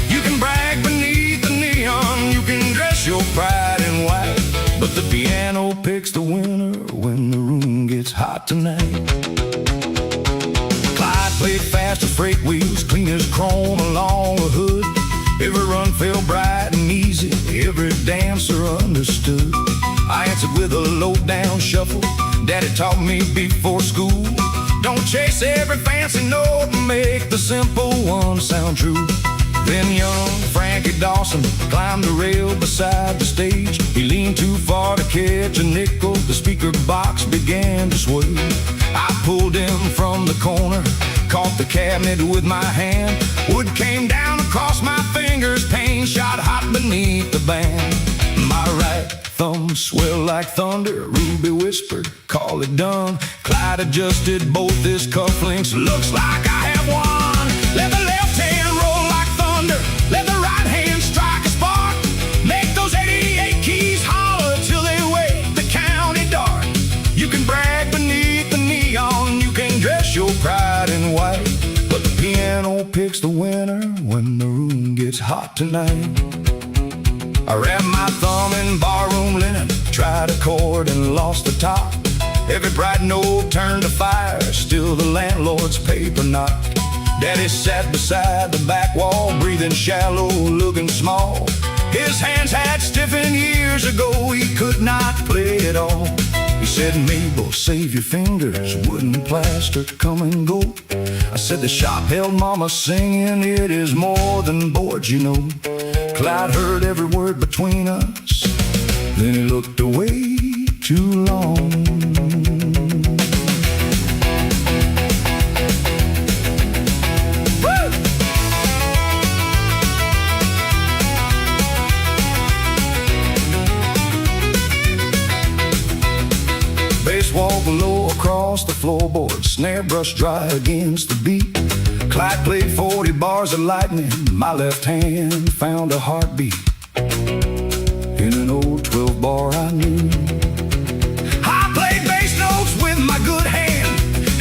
You can brag beneath the neon, you can dress your pride in white, but the piano picks the winner when the room gets hot tonight. Clyde played fast as freight wheels, clean as chrome along the hood. Every run felt bright dancer understood. I answered with a low-down shuffle Daddy taught me before school. Don't chase every fancy note, make the simple one sound true. Then young Frankie Dawson climbed the rail beside the stage. He leaned too far to catch a nickel. The speaker box began to sway. I pulled him from the corner, caught the cabinet with my hand. Wood came down across my fingers, pain shot hot beneath the band. My right thumb swelled like thunder, Ruby whispered, call it done. Clyde adjusted both his cufflinks, looks like I have won. Let the left hand roll like thunder, let the right hand strike a spark. Make those 88 keys holler till they wake the county dark. You can brag beneath the neon, you can dress your pride in white, but the piano picks the winner when the room gets hot tonight. I wrapped my thumb in barroom linen, tried a chord and lost the top. Every bright note turned to fire, still the landlord's paper knocked. Daddy sat beside the back wall, breathing shallow, looking small. His hands had stiffened years ago, he could not play it all. He said, Mabel, save your fingers, wooden plaster, come and go. I said, the shop held mama singing, it is more than boards, you know. Clyde heard every word between us, then he looked away too long. Woo! Bass wall below across the floorboard, snare brush dry against the beat. Clyde played 40 bars of lightning, my left hand found a heartbeat. In an old 12-bar I knew. I played bass notes with my good hand,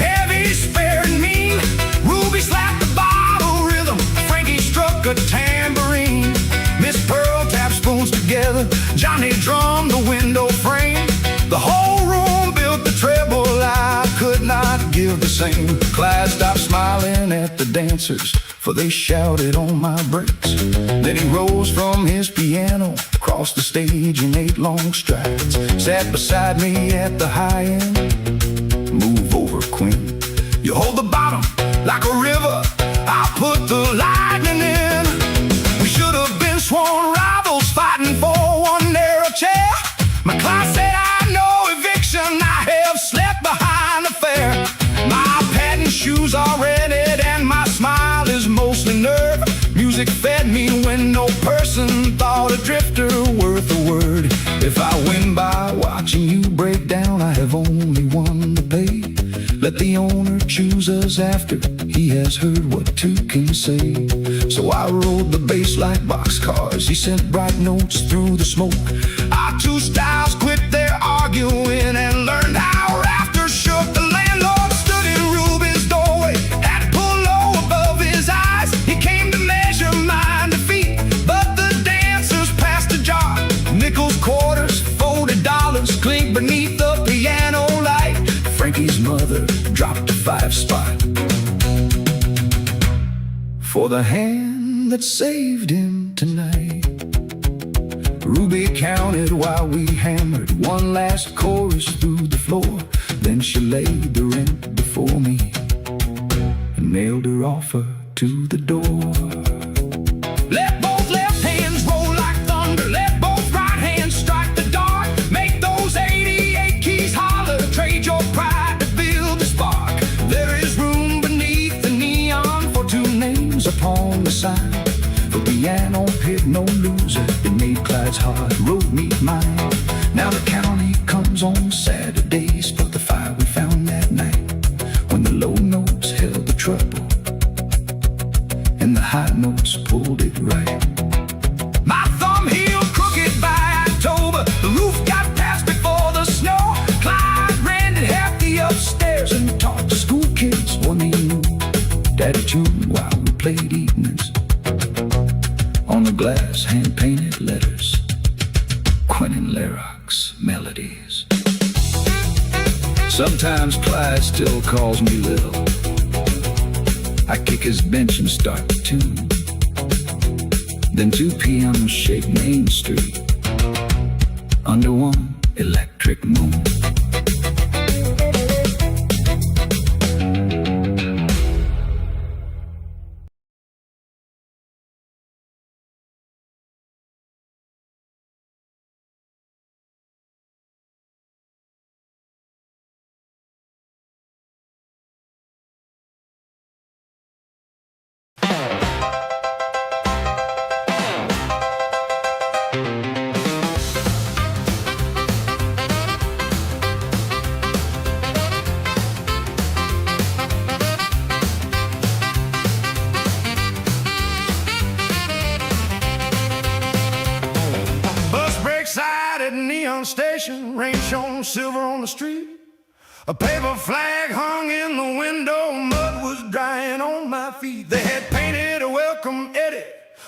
heavy, spare and mean. Ruby slapped the bottle rhythm, Frankie struck a tambourine. Miss Pearl tapped spoons together, Johnny drummed the window frame. The whole room built the treble, I could not give the same. Clyde stopped smiling at the dancers, for they shouted on my breaks. Then he rose from his piano, crossed the stage in 8 long strides, sat beside me at the high end. Move over, queen. You hold the bottom like a river, I'll put the lightning in. We should have been sworn rivals, fighting for one narrow chair. My Clyde said, I know eviction, I have slept behind the fair. My patent shoes are rented and my smile is mostly nerve. Music fed me when no person thought a drifter worth a word. If I win by watching you break down, I have only one to pay. Let the owner choose us after he has heard what two can say. So I rode the bass like boxcars, he sent bright notes through the smoke. Our two styles quit their arguing and learned how rafters shook. The landlord stood in Ruby's doorway, had to pull low above his eyes. He came to measure my defeat, but the dancers passed a jar. Nickels, quarters, folded dollars clinked beneath the piano light. Frankie's mother dropped a 5 spot for the hand that saved him tonight. Ruby counted while we hammered one last chorus through the floor. Then she laid the rent before me and nailed her offer to the door. Let both left hands roll like thunder, let both right hands strike the dark. Make those 88 keys holler, trade your pride to build a spark. There is room beneath the neon for 2 names upon the sign. The piano hit no loser, it made Clyde's hard road meet mine. Now the county comes on Saturdays for the fire we found that night, when the low notes held the treble and the high notes pulled it right. My thumb healed crooked by October, the roof got passed before the snow. Clyde rented half the upstairs and taught the school kids what they knew. Daddy tuned while we played evenings on the glass, hand-painted letters, Quentin Larocque's melodies. Sometimes Clyde still calls me Lil. I kick his bench and start the tune. Then 2 p.m. shake Main Street under one electric moon. At neon station, rain shone silver on the street. A paper flag hung in the window, mud was drying on my feet. They had painted a welcome Eddie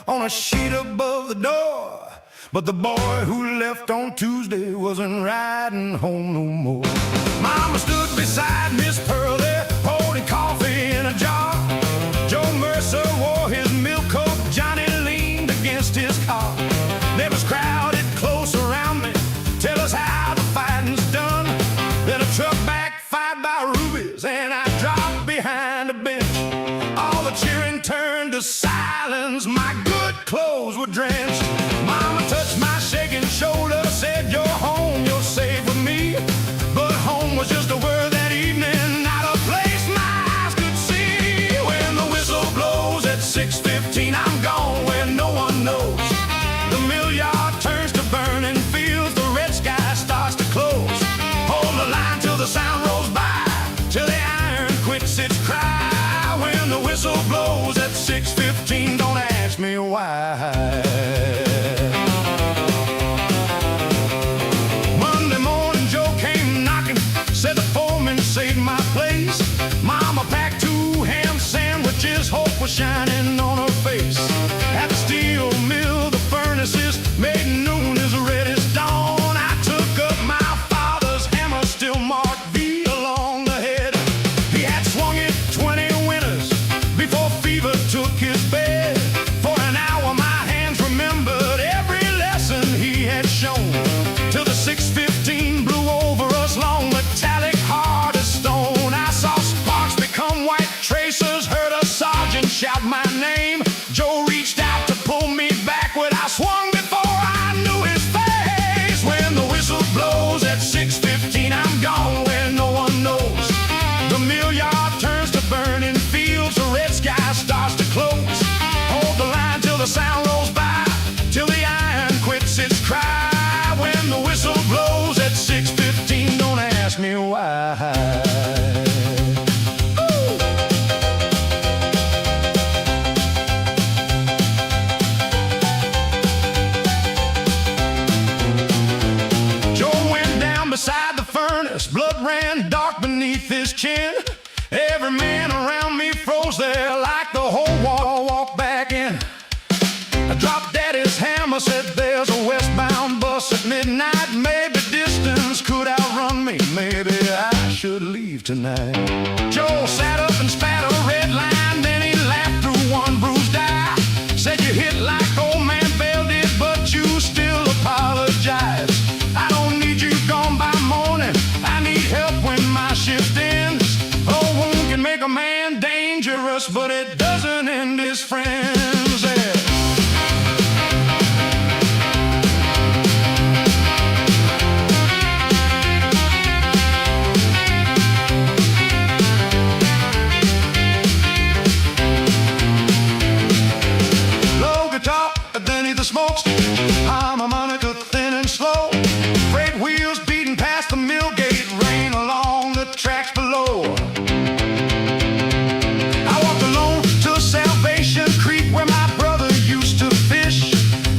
on a sheet above the door, but the boy who left on Tuesday wasn't riding home no more. Mama stood beside Miss Pearl there, holding coffee in a jar. Joe Mercer wore his milk coat, Johnny leaned against his car. Neighbors crowded close around me, tell us how the fighting's done. Then a truck backfired by rubies, and I dropped behind a bench. All the cheering turned to silence, my good clothes were drenched. Mama touched my shaking shoulder, said, "You're home, you're safe with me." But home was just a word that evening, not a place my eyes could see. When the whistle blows at 6:15, I'm gone where no one knows. The mill yard turns to burning fields, the red sky starts to close. Hold the line till the sound rolls by, till the iron quits its cry. When the whistle blows at 6:15, don't ask me why. Monday morning Joe came knocking, said the foreman saved my place. Mama packed 2 ham sandwiches, hope was shining on her face. At the steel mill, the furnaces made noon as red as dawn. I took up my father's hammer, still marked V along the head. He had swung it 20 winters before fever took his bed. For an hour my hands remembered every lesson he had shown, till the 6:15 blew over us, long metallic hard as stone. I saw sparks become white tracers, heard a sergeant shout my name. Joe reached out to pull me backward, I swung before I knew his face. When the whistle blows at 6:15, I'm gone where no one knows. The mill yard turns to burning fields, the red sky starts to close. Hold the line till the sound rolls by, till the iron quits its cry. When the whistle blows at 6:15, don't ask me why. Beside the furnace, blood ran dark beneath his chin. Every man around me froze there like the whole wall walked back in. I dropped Daddy's hammer, said there's a westbound bus at midnight. Maybe distance could outrun me, maybe I should leave tonight. Joe sat up and spat a red line, then he laughed through one bruised eye. Said you hit like old man Bell did, but you still apologize. I don't need you gone by morning, I need help when my shift ends. A wound can make a man dangerous, but it doesn't end his friends. Yeah. Low guitar beneath the smokestack, harmonica thin and slow. Freight wheels beating past the mill gate, rain along the tracks below. I walked alone to Salvation Creek where my brother used to fish.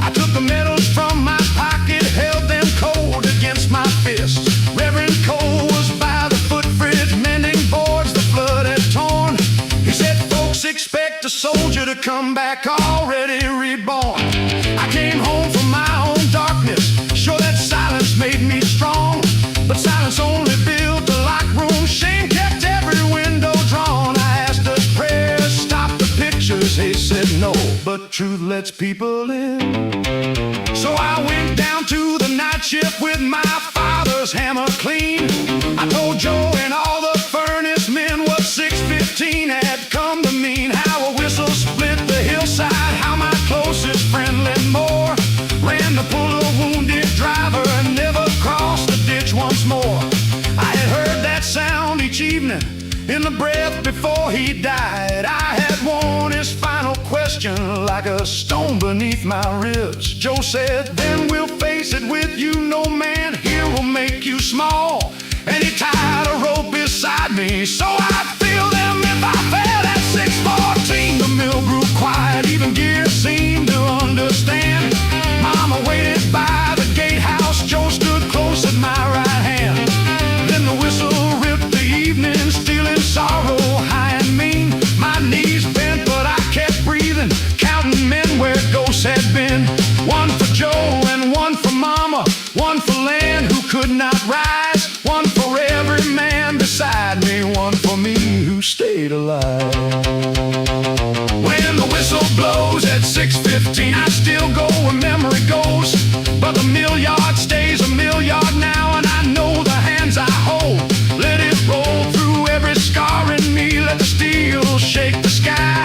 I took the medals from my pocket, held them cold against my fist. Reverend Cole was by the footbridge mending boards the flood had torn. He said folks expect a soldier to come back already reborn. I came home from my own darkness, sure that silence made me strong, but silence only built a locked room. Shame kept every window drawn. I asked, does prayer stop the pictures? They said no, but truth lets people in. So I went down to the night shift with like a stone beneath my ribs. Joe said, then we'll face it with you, no man here will make you small. And he tied a rope beside me, so I'd feel them if I fell at 6:14. The mill grew quiet, even gear seemed to understand. Mama waited by the gatehouse, Joe stood close at my right hand. Then the whistle ripped the evening, stealing sorrow high and mean. My knees bent, but I kept breathing, counting men where ghosts had been. One for Joe and one for Mama, one for land who could not rise, one for every man beside me, one for me who stayed alive. When the whistle blows at 6:15, I still go where memory goes, but the mill yard stays a mill yard now, and I know the hands I hold. Let it roll through every scar in me, let the steel shake the sky.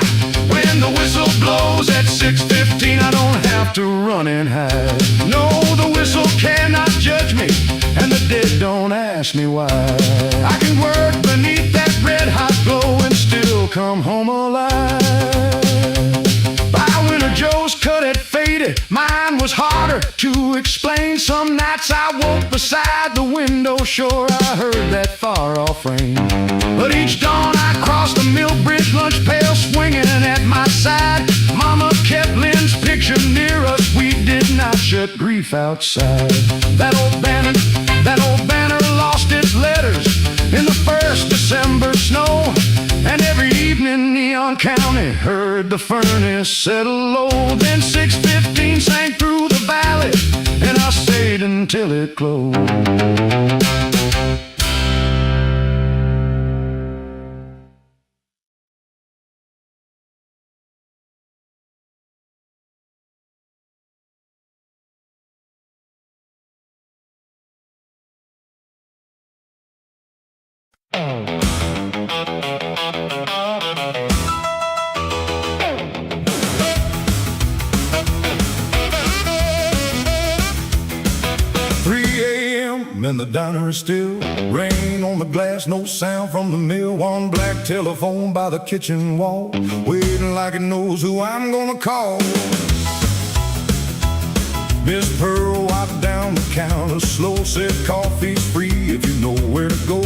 When the whistle blows at 6:15, I don't have to run and hide. No, the whistle cannot judge me, and the dead don't ask me why. I can work beneath that red hot glow and still come home alive. By winter Joe's cut had faded, mine was harder to explain. Some nights I woke beside the window, sure I heard that far-off rain. But each dawn I crossed the mill bridge, lunch pail swinging at my side. Mama kept Lynn's picture near us, we did not shut grief outside. That old banner lost its letters in the first December snow. And every evening Neon County heard the furnace settle low. Then 6:15 sang through the valley, and I stayed until it closed. And the diner is still, rain on the glass, no sound from the mill. One black telephone by the kitchen wall, waiting like it knows who I'm gonna call. Miss Pearl wiped down the counter slow, said coffee's free if you know where to go.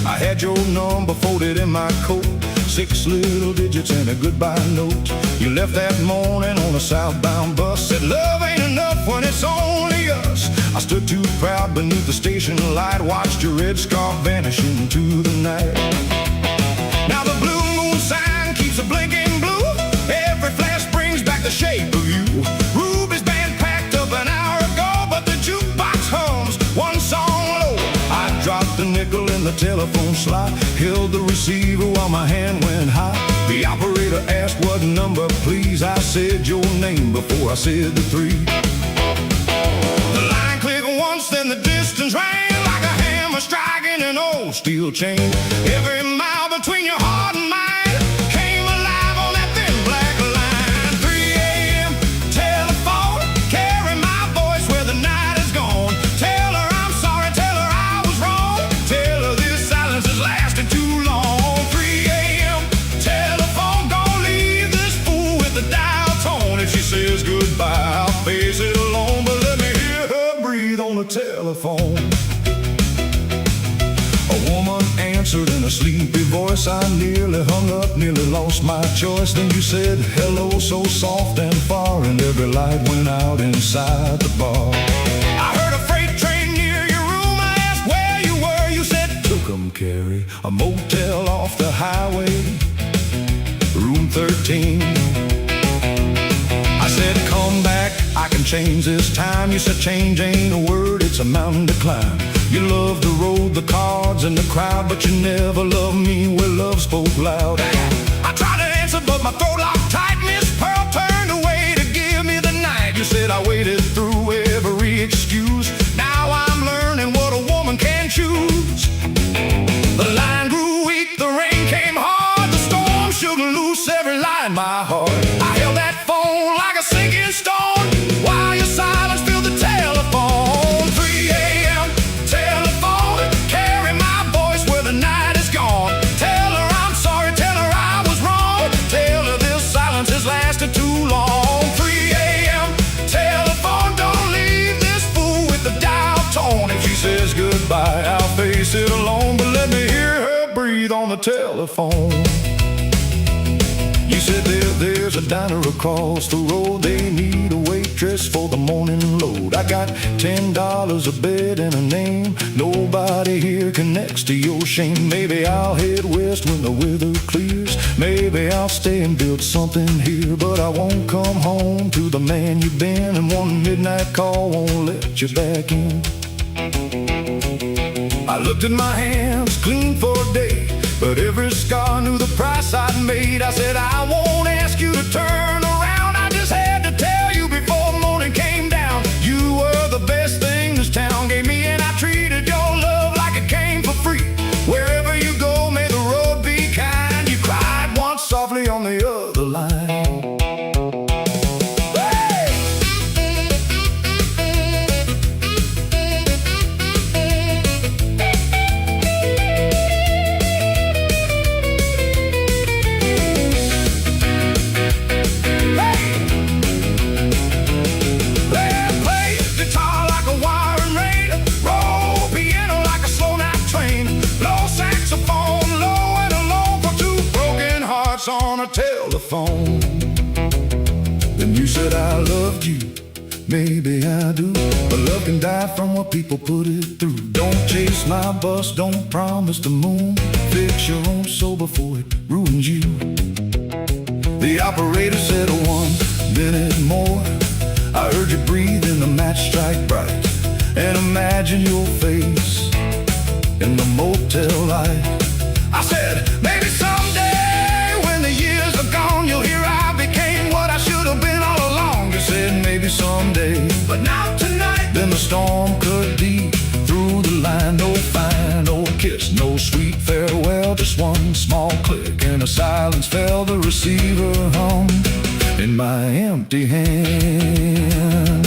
I had your number folded in my coat, 6 little digits and a goodbye note. You left that morning on a southbound bus, said love ain't enough when it's only us. I stood too proud beneath the station light, watched your red scarf vanish into the night. Now the blue moon sign keeps a blinking blue, every flash brings back the shape of you. Ruby's band packed up an hour ago, but the jukebox hums one song low. I dropped the nickel in the telephone slot, held the receiver while my hand went high. The operator asked what number please, I said your name before I said the 3. Then the distance rang like a hammer striking an old steel chain. Every mile between your heart and mine came alive on that thin black line. 3 a.m. telephone, carry my voice where the night is gone. Tell her I'm sorry, tell her I was wrong, tell her this silence has lasted too long. 3 a.m. telephone, don't leave this fool with the dial tone. If she says goodbye, I'll face it alone, but let me hear her breathe on the telephone. A woman answered in a sleepy voice. I nearly hung up, nearly lost my choice. Then you said hello so soft and far, and every light went out inside the bar. I heard a freight train near your room. I asked where you were. You said Tucumcari, a motel off the highway, room 13. I said come back, I can change this time. You said change ain't a word, it's a mountain to climb. You loved the road, the cards, and the crowd, but you never loved me where love spoke loud. I tried to answer, but my throat locked tight. Miss Pearl turned away to give me the night. You said I waited through every excuse. Now I'm learning what a woman can choose. The line grew weak, the rain came hard, the storm shook loose every line in my heart. I held that phone like a sinking stone while your silence filled the telephone. 3 a.m. telephone, carry my voice where the night is gone. Tell her I'm sorry, tell her I was wrong, tell her this silence has lasted too long. sit alone, but let me hear her breathe on the telephone. You said there's a diner across the road. They need a waitress for the morning load. I got $10 a bed and a name. Nobody here connects to your shame. Maybe I'll head west when the weather clears. Maybe I'll stay and build something here. But I won't come home to the man you've been, and one midnight call won't let you back in. I looked at my hands, clean for a day, but every scar knew the price I'd made. I said, I won't ask you to turn around. I just had to tell you before morning came down. You were the best thing this town gave me, and I treated your love like it came for free. Wherever you go, may the road be kind. You cried once softly on the other line. On a telephone. Then you said I loved you. Maybe I do, but love can die from what people put it through. Don't chase my bus, don't promise the moon. Fix your own soul before it ruins you. The operator said 1 minute more. I heard you breathe in the match strike bright, and imagine your face in the motel light. I said, maybe someday years are gone, you'll hear I became what I should have been all along. You said maybe someday, but not tonight. Then the storm cut deep through the line. No final kiss, no sweet farewell, just one small click and a silence fell. The receiver hummed in my empty hand.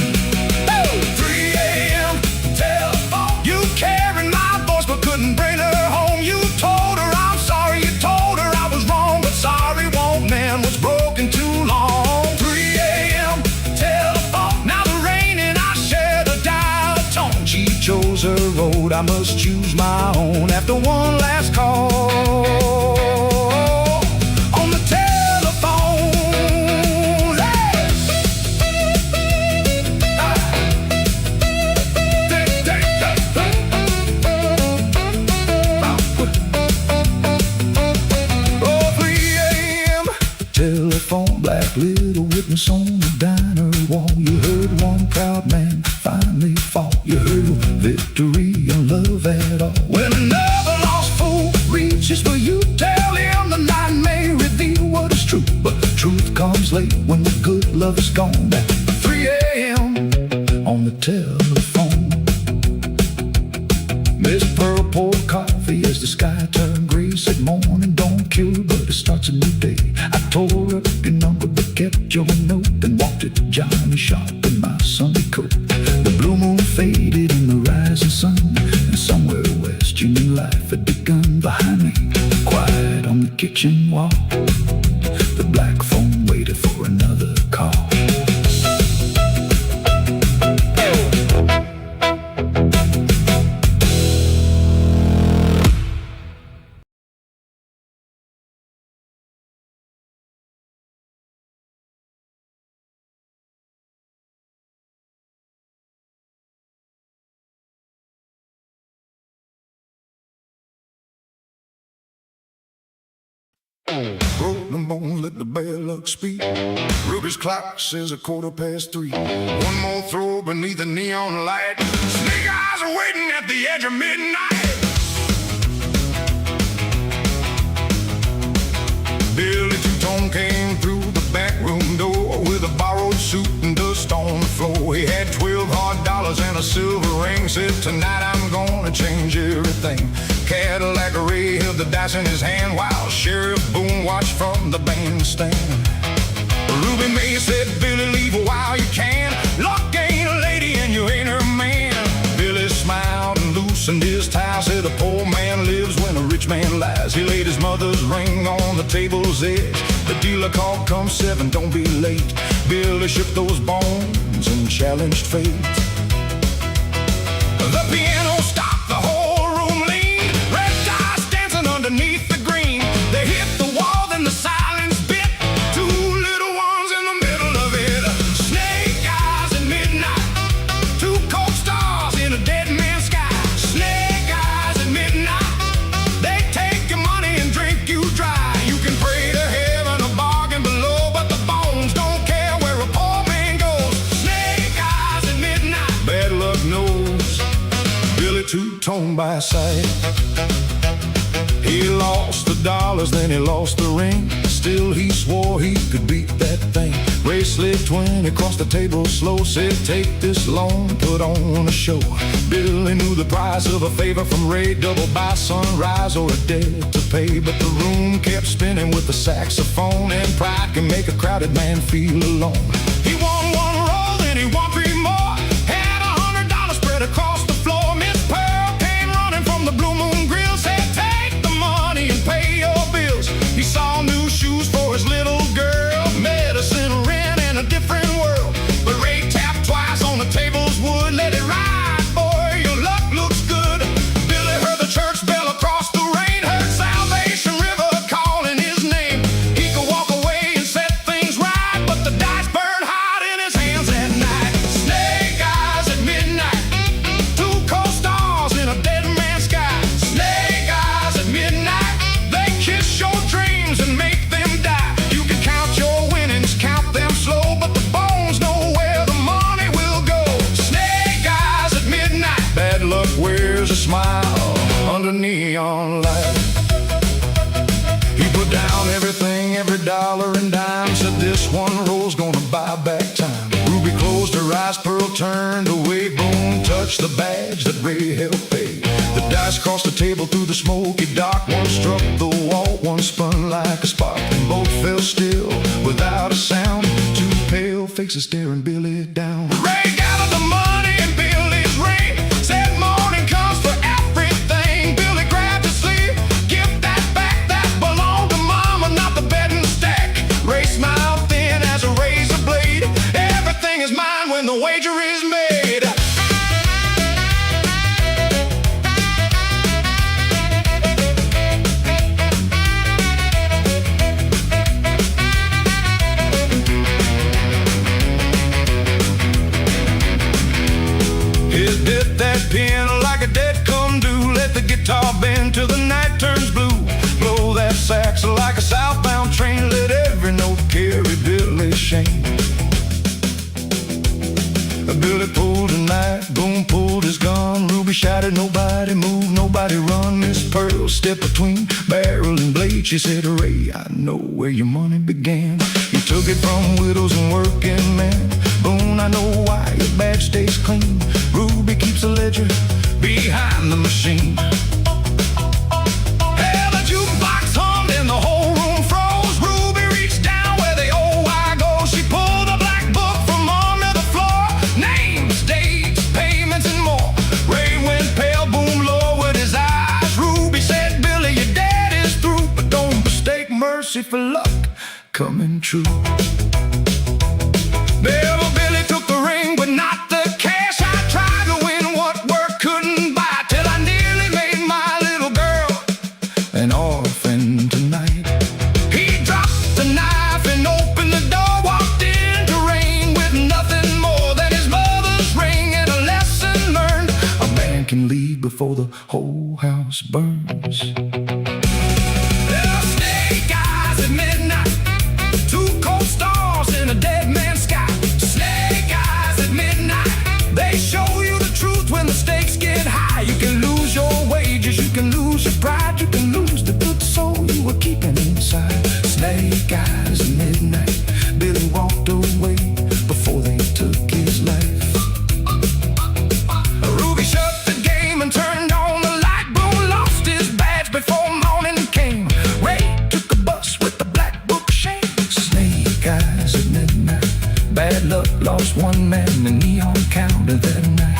3 a.m. telephone. You carried my voice but couldn't bring her home. You told her I'm sorry, you told her I was wrong, but sorry man was broken too long. 3 a.m. telephone. Now the rain and I shared a dial tone. She chose her road, I must choose my own. After one last call on the telephone, telephone, black little witness on the diner wall. You heard one proud man finally fall. You heard victory and love at all. When another lost fool reaches for you, tell him the night may reveal what is true, but truth comes late when the good love is gone. At 3 a.m. on the telephone, Miss Pearl poured coffee as the sky turned gray. Said morning don't kill, but it starts a new day. I tore up your number but kept your note, and walked it to Johnny shop in my Sunday coat. The blue moon faded in the rising sun, and somewhere west you knew life had begun. Behind me, quiet on the kitchen wall, the black phone waited for another call. Roll the bone, let the bell luck speak. Ruby's clock says 3:15. One more throw beneath the neon light. Snake eyes are waiting at the edge of midnight. Billy Two-Tone came through the back room door with a borrowed suit and dust on the floor. He had 12 hard dollars and a silver ring. Said, tonight I'm gonna change everything. Cadillac Ray held the dice in his hand while Sheriff Boone watched from the bandstand. Ruby May said, Billy, leave while you can. Luck ain't a lady and you ain't her man. Billy smiled and loosened his tie. Said, a poor man lives when a rich man lies. He laid his mother's ring on the table's edge. The dealer called, come 7, don't be late. Billy shook those bones and challenged fate. The piano stopped, the whole room leaned. two-tone by sight. He lost the dollars, then he lost the ring. Still he swore he could beat that thing. Ray slid 20 across the table slow, said take this loan, put on a show. Billy knew the price of a favor from Ray, double by sunrise or a debt to pay. But the room kept spinning with the saxophone, and pride can make a crowded man feel alone. He won one roll, then he won three more. Had $100 spread across the floor. Miss Pearl came running from the Blue Moon Grill, said take the money and pay your bills. He saw new shoes for his little girl, medicine, rent, and a different world. But Ray tapped twice on the table's wood. Let it ride, boy, your luck looks good. Billy heard the church bell across the rain, heard Salvation River calling his name. He could walk away and set things right, but the dice burned hot in his hands that night. Snake eyes at midnight, two co-stars in a dead man's sky. Snake eyes at midnight, they kiss your dreams and make them die. You can count your winnings, count them slow, but the bones know where the money will go. Snake eyes at midnight, bad luck wears a smile under neon light. He put down everything, every dollar and dime, said this one roll's gonna buy back time. Ruby closed her eyes, Pearl turned away, Boone touched the badge that Ray helped pay. The dice crossed the table through the smoky dark. One struck the wall, one spun like a spark, and both fell still without a sound. Two pale faces staring Billy down. Ray gathered the money in Billy's ring, said morning comes for everything. Billy grabbed his sleeve, give that back, that belonged to mama, not the betting stack. Ray smiled thin as a razor blade. Everything is mine when the wager is made. His dip that pin like a debt come due. Let the guitar bend till the night turns blue. Blow that sax like a southbound train. Let every note carry Billy's shame. Billy pulled a knife, Boone pulled his gun. Ruby shouted, nobody move, nobody run. Miss Pearl stepped between barrel and blade. She said, Ray, I know where your money began. You took it from widows and working men. Boone, I know why your badge stays clean. Ruby keeps a ledger behind the machine. Hell, the jukebox hummed and the whole room froze. Ruby reached down where the old wire goes. She pulled a black book from under the floor. Names, dates, payments, and more. Ray went pale, Boone lowered his eyes. Ruby said, Billy, your dad is through, but don't mistake mercy for luck coming true. Never Billy took the ring, but not the cash. I tried to win what work couldn't buy, till I nearly made my little girl an orphan tonight. He dropped the knife and opened the door, walked into rain with nothing more than his mother's ring and a lesson learned. A man can leave before the whole house burns. There are snake eyes at midnight, two cold stars in a dead man's sky. Snake eyes at midnight, they show you the truth when the stakes get high. You can lose your wages, you can lose your pride, you can lose the good soul you were keeping inside. Snake eyes at midnight, Billy walked away before they took his life. Ruby shut the game and turned on the light. Boone lost his badge before morning came. Ray took a bus with the black book shame. Snake eyes at midnight, bad luck lost one man, the neon counter that night.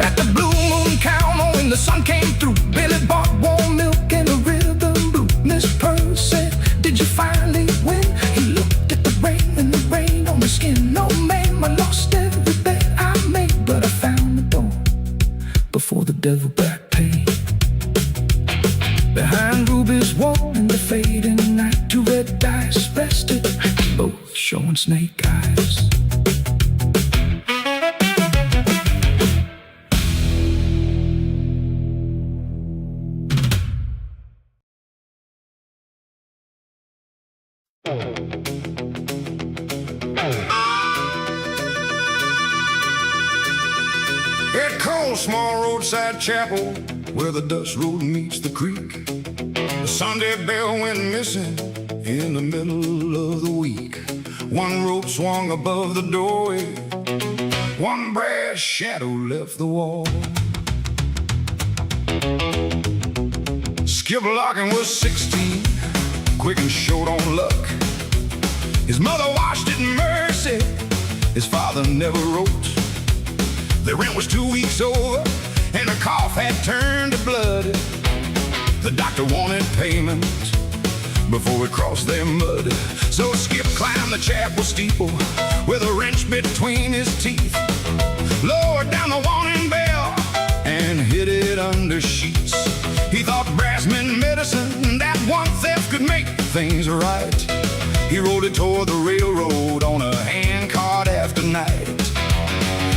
At the Blue Moon counter when the sun came through, Billy bought warm milk and a rhythm blue. Miss Pearl said, did you finally win? He looked at the rain and the rain on his skin. No man, I lost every bet I made, but I found the door before the devil back paid. Behind Ruby's wall in the fading night, two red dice rested, both showing snake eyes. It cold, small roadside chapel where the dust road meets the creek. The Sunday bell went missing in the middle of the week. One rope swung above the doorway, one brass shadow left the wall. Skip Larkin was 16, quick and short on luck. His mother washed it in mercy, his father never wrote. The rent was 2 weeks over, and the cough had turned to blood. The doctor wanted payment before we crossed their mud. So Skip climbed the chapel steeple with a wrench between his teeth, lowered down the warning bell and hid it under sheets. He thought brass meant medicine, that one theft could make things right. He rode it toward the railroad on a handcart after night.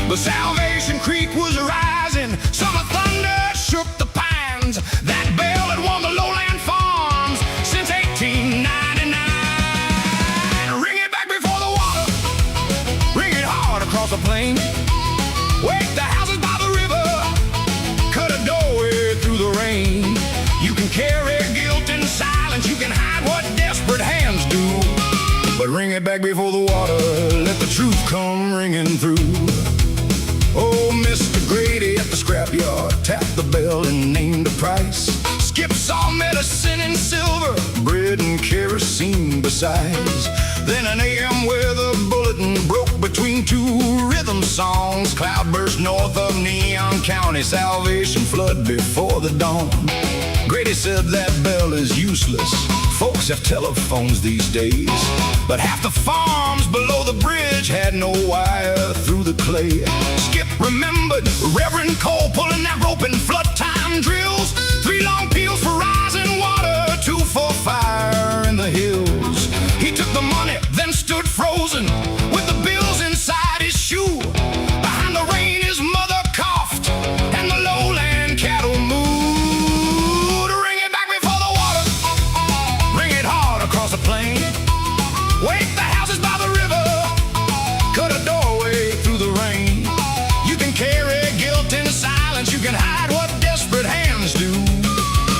But Salvation Creek was rising, summer thunder shook the pines. That bell had won the lowland farms since 1899. Ring it back before the water, ring it hard across the plain. Wake the houses by the river, cut a doorway through the rain. You can carry guilt in silence, you can hide what desperate hands do. But ring it back before the water, let the truth come ringing through. Oh, Mr. Grady at the scrapyard tapped the bell and named a price. Skip saw medicine in silver, bread and kerosene besides. Then an AM weather bulletin broke between two rhythm songs. Cloudburst north of Neon County, Salvation flood before the dawn. Grady said that bell is useless, folks have telephones these days. But half the farms below the bridge had no wire through the clay. Skip remembered Reverend Cole pulling that rope in flood time drills. 3 long peels for rising water, 2 for fire in the hills. He took the money, then stood frozen with the bills inside his shoe. Behind the rain his mother coughed and the lowland cattle moved. Ring it back before the water, ring it hard across the plain. Wake the houses by the river, cut a doorway through the rain. You can carry guilt in silence, you can hide what desperate hands do.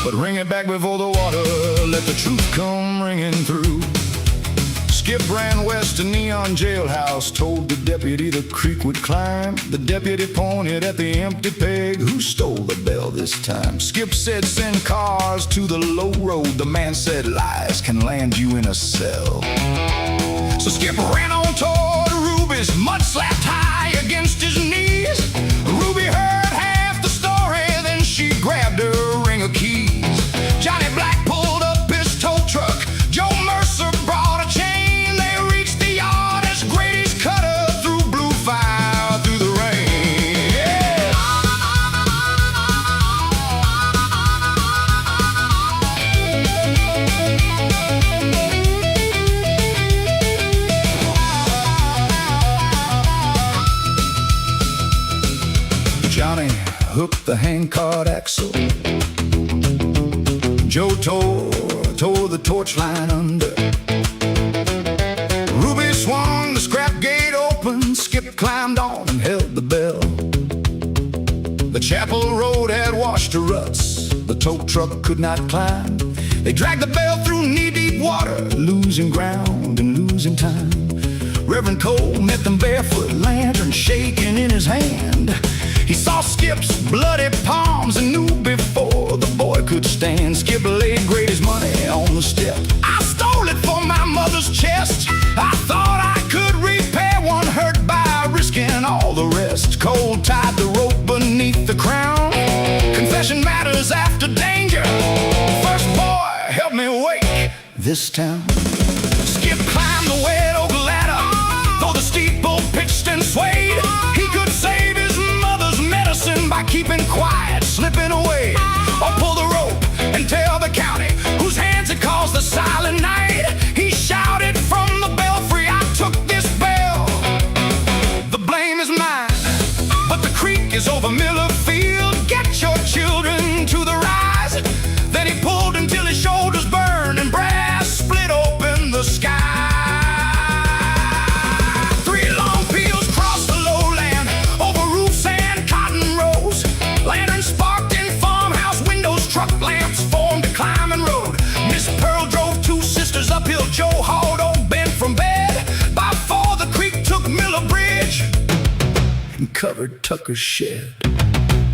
But ring it back before the water, let the truth come ringing through. Skip ran west to Neon Jailhouse, told the deputy the creek would climb. The deputy pointed at the empty peg, who stole the bell this time? Skip said send cars to the low road, the man said lies can land you in a cell. So Skip ran on toward Ruby's, mud slapped high against his knees. Ruby heard half the story, then she grabbed her ring of keys. Johnny Black pulled up his tow truck, Joe Mercer brought a chain. They reached the yard as Grady's cutter through blue fire through the rain. Yeah. Johnny hooked the handcart axle, Joe tore the torch line under. Ruby swung the scrap gate open, Skip climbed on and held the bell. The chapel road had washed to ruts, the tow truck could not climb. They dragged the bell through knee-deep water, losing ground and losing time. Reverend Cole met them barefoot, lantern shaking in his hand. He saw Skip's bloody palms and knew before the boy could stand. Skip laid Grady's money on the step. I stole it for my mother's chest. I thought I could repair one hurt by risking all the rest. Cole tied the rope beneath the crown. Confession matters after danger. First boy, help me wake this town. Skip climbed the wet oak ladder, though the steeple pitched and swayed. He could save his mother's medicine by keeping quiet, slipping away, or pull the rope and tell the county whose hands had caused the silent night. He shouted from the belfry, I took this bell, the blame is mine. But the creek is over Miller Field, get your children to the rise. Then he pulled until his shoulders burned and brass split open the sky. 3 long peels crossed the lowland over roofs and cotton road. covered Tucker's shed.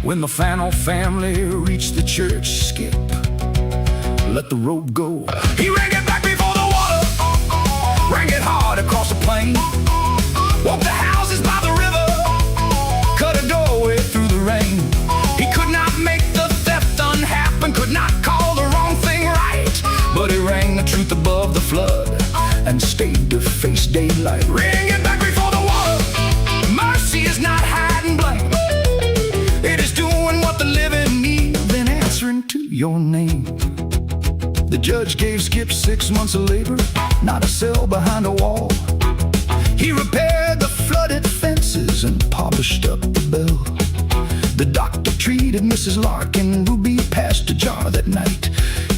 When the Fano family reached the church skip, let the road go. He rang it back before the water, rang it hard across the plain, woke the houses by the river, cut a doorway through the rain. He could not make the theft unhappen, could not call the wrong thing right, but he rang the truth above the flood and stayed to face daylight. Ring it back before the water. Mercy is not hiding blame. It is doing what the living need, then answering to your name. The judge gave Skip 6 months of labor, not a cell behind a wall. He repaired the flooded fences and polished up the bell. The doctor treated Mrs. Larkin. Ruby passed a jar that night.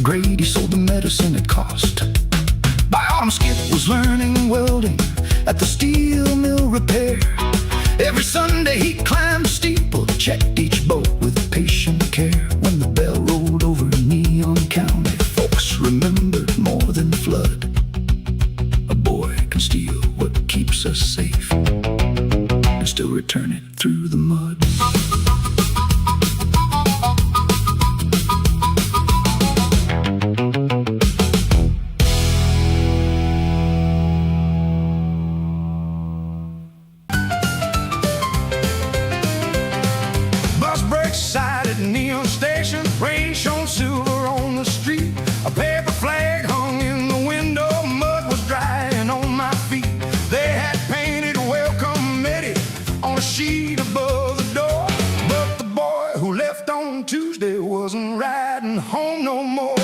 Grady sold the medicine it cost. By autumn, Skip was learning welding at the steel mill repair. Every Sunday he climbed the steeple, checked each boat with patient care. When the bell rolled over Neon County, folks remembered more than the flood. A boy can steal what keeps us safe and still return it through the mud. Side at Neon Station, rain shone silver on the street. A paper flag hung in the window, mud was drying on my feet. They had painted "Welcome Eddie" on a sheet above the door, but the boy who left on Tuesday wasn't riding home no more.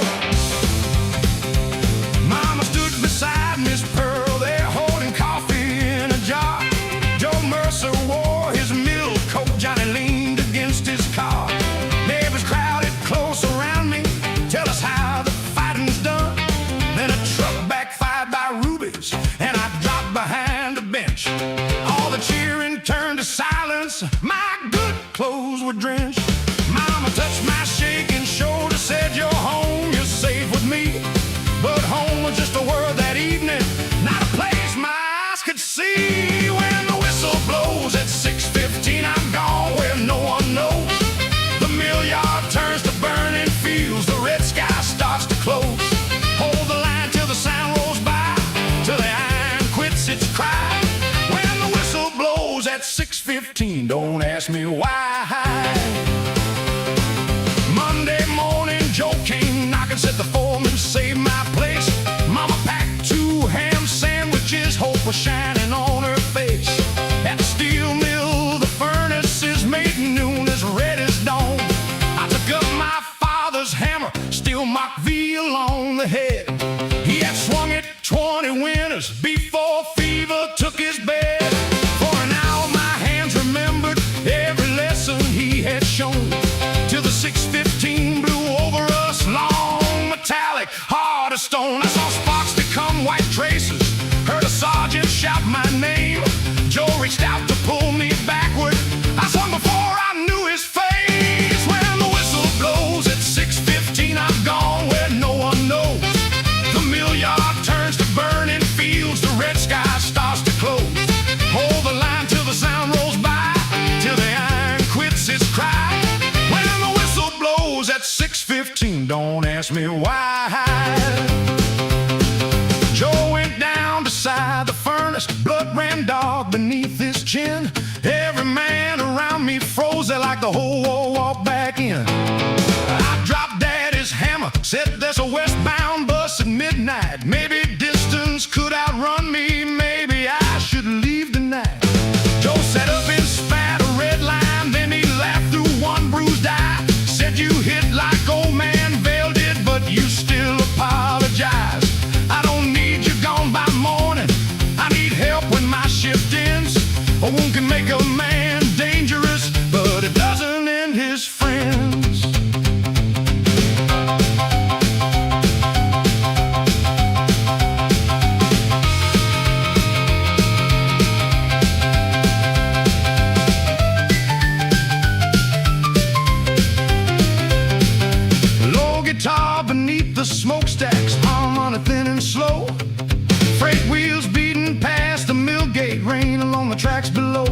Mama stood beside Miss Pearl there, holding coffee in a jar. Joe Mercer wore his mill coat, Johnny leaned against his car. Neighbors crowded close around me, tell us how the fighting's done. Then a truck backfired by Ruby's, and I dropped behind a bench. All the cheering turned to silence, my good clothes were drenched. Mama touched my shaking shoulder, said, "You're home, you're safe with me." But home was just a word that evening, not a place my eyes could see. When the whistle blows at 6:15, I'm gone where no one knows. The mill yard turns to burning fields, the red sky starts to close. Hold the line till the sound rolls by, till the iron quits its cry. When the whistle blows at 6:15, don't ask me why. Monday morning, Joe came knocking, said the foreman saved my place. Mama packed 2 ham sandwiches, hope was shining on her face. At the steel mill, the furnaces made noon as red as dawn. I took up my father's hammer, steel Mach V along the head. He had swung it 20 winters before fever took his bed. For an hour my hands remembered every lesson he had shown, till the 6:15 blew over us, long, metallic, hard as stone. I saw sparks become white traces, heard a sergeant shout my name. Joe reached out to pull me backward, I swung before I knew his face. When the whistle blows at 6:15, I'm gone where no one knows. The mill yard turns to burning fields, the red sky starts to close. Hold the line till the sound rolls by, till the iron quits its cry. When the whistle blows at 6:15, don't ask me why. Joe went down beside the furnace, blood ran dark beneath his chin. Every man around me froze there like the whole war walked back in. I dropped Daddy's hammer, said there's a westbound bus at midnight. Maybe distance could outrun me, maybe I should leave tonight. Joe sat up and spat a red line, then he laughed through one bruised eye. Said you hit like old man Vail did, but you still apologize. I don't need you gone by morning, I need help when my shift ends. A wound can make a man dangerous, but it doesn't end his friends. Low guitar beneath the smokestacks, harmony thin and slow. Freight wheels beating past the mill gate, rain along the tracks below.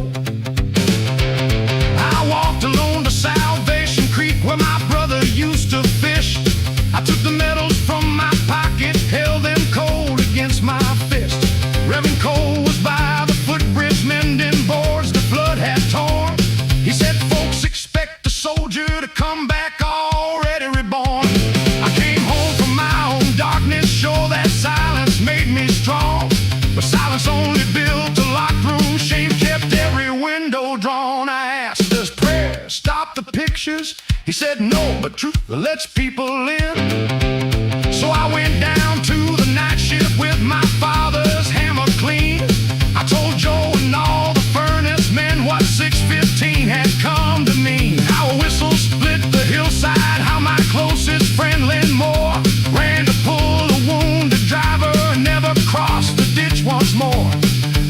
pictures? He said no, but truth lets people in. So I went down to the night shift with my father's hammer clean. I told Joe and all the furnace men what 615 had come to mean. How a whistle split the hillside, how my closest friend Lynn Moore ran to pull a wounded driver and never crossed the ditch once more.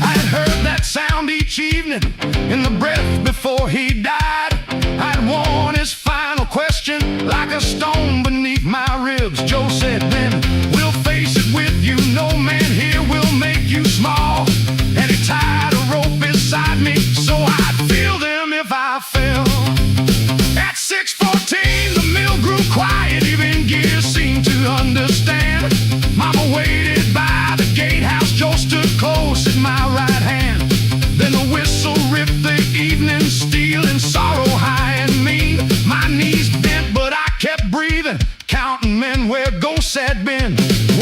I had heard that sound each evening in the breath before he died. I'd worn his final question like a stone beneath my ribs. Joe said, then we'll face it with you, no man here will make you small. And he tied a rope beside me so I'd feel them if I fell. At 6:14 the mill grew quiet, even gears seemed to understand. Mama waited by the gatehouse, Joe stood close at my right hand. Then the whistle ripped the evening, stealing sorrow high and mean. My knees bent, but I kept breathing, counting men where ghosts had been.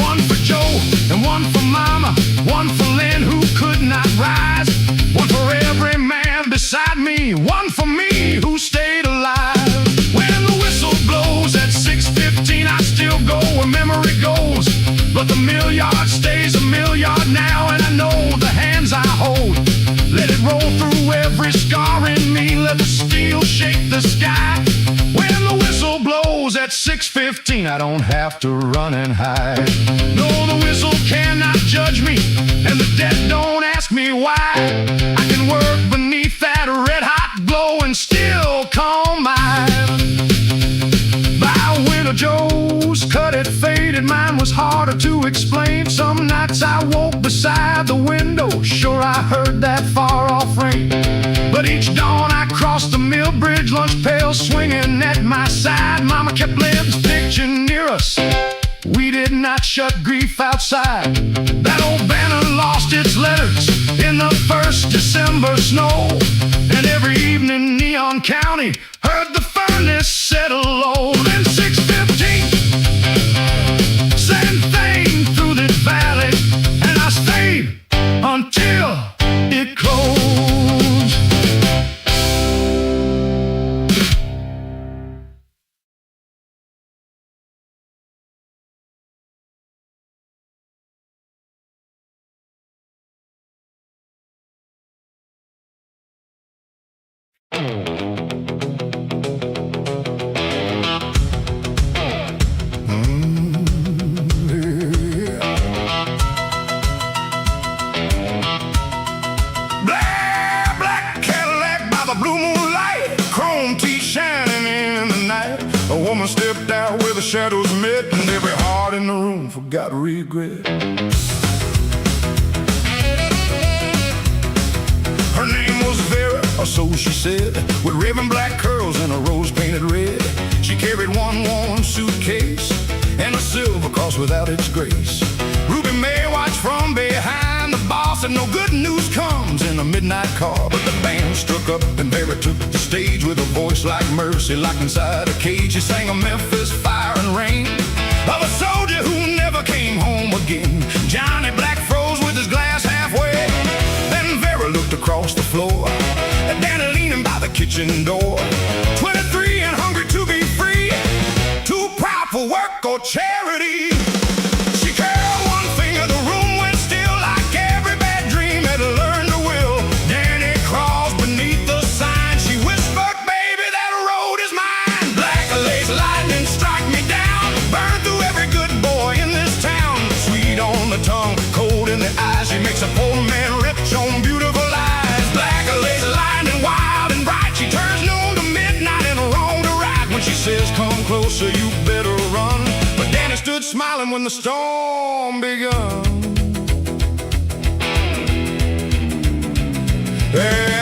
One for Joe and one for Mama, one for Lynn who could not rise, one for every man beside me, one for me who stayed alive. When the whistle blows at 6:15, I still go where memory goes, but the mill yard stays a mill yard now, and I know the hands I hold. Let it roll through every scar in me, let the steel shake the sky. When the whistle blows at 6:15, I don't have to run and hide. No, the whistle cannot judge me, and the dead don't ask me why. I can work beneath that red-hot glow and still calm mine. By Winter Joe's cut it faded, mine was harder to explain. Some nights I woke beside the window, sure I heard that far-off rain. But each dawn I crossed the mill bridge, lunch pail swinging at my side. Mama kept Lynn's picture near us, we did not shut grief outside. That old banner lost its letters in the first December snow, and every evening Neon County heard the furnace settle low. Then 6:15 sent things through this valley, and I stayed until it closed. A woman stepped out where the shadows met, and every heart in the room forgot regret. Her name was Vera, or so she said, with raven black curls and a rose painted red. She carried one worn suitcase and a silver cross without its grace. Ruby May watched from behind the boss, and no good news comes in a midnight car. But the band struck up and Vera took the stage with a voice like mercy, locked inside a cage. She sang a Memphis fire and rain of a soldier who never came home again. Johnny Black froze with his glass halfway. Then Vera looked across the floor at Danny leaning by the kitchen door. 23 and hungry to be free, too proud for work or charity. She curled one finger, the room went still, like every bad dream had learned to will. Danny crawls beneath the sign. She whispered, baby, that road is mine. Black lace lightning strike me down, burn through every good boy in this town. Sweet on the tongue, cold in the eyes, she makes a poor man rich on beautiful eyes. Black lace lightning, wild and bright, she turns noon to midnight and wrong to right. When she says come closer, you better run. But Danny stood smiling when the storm begun.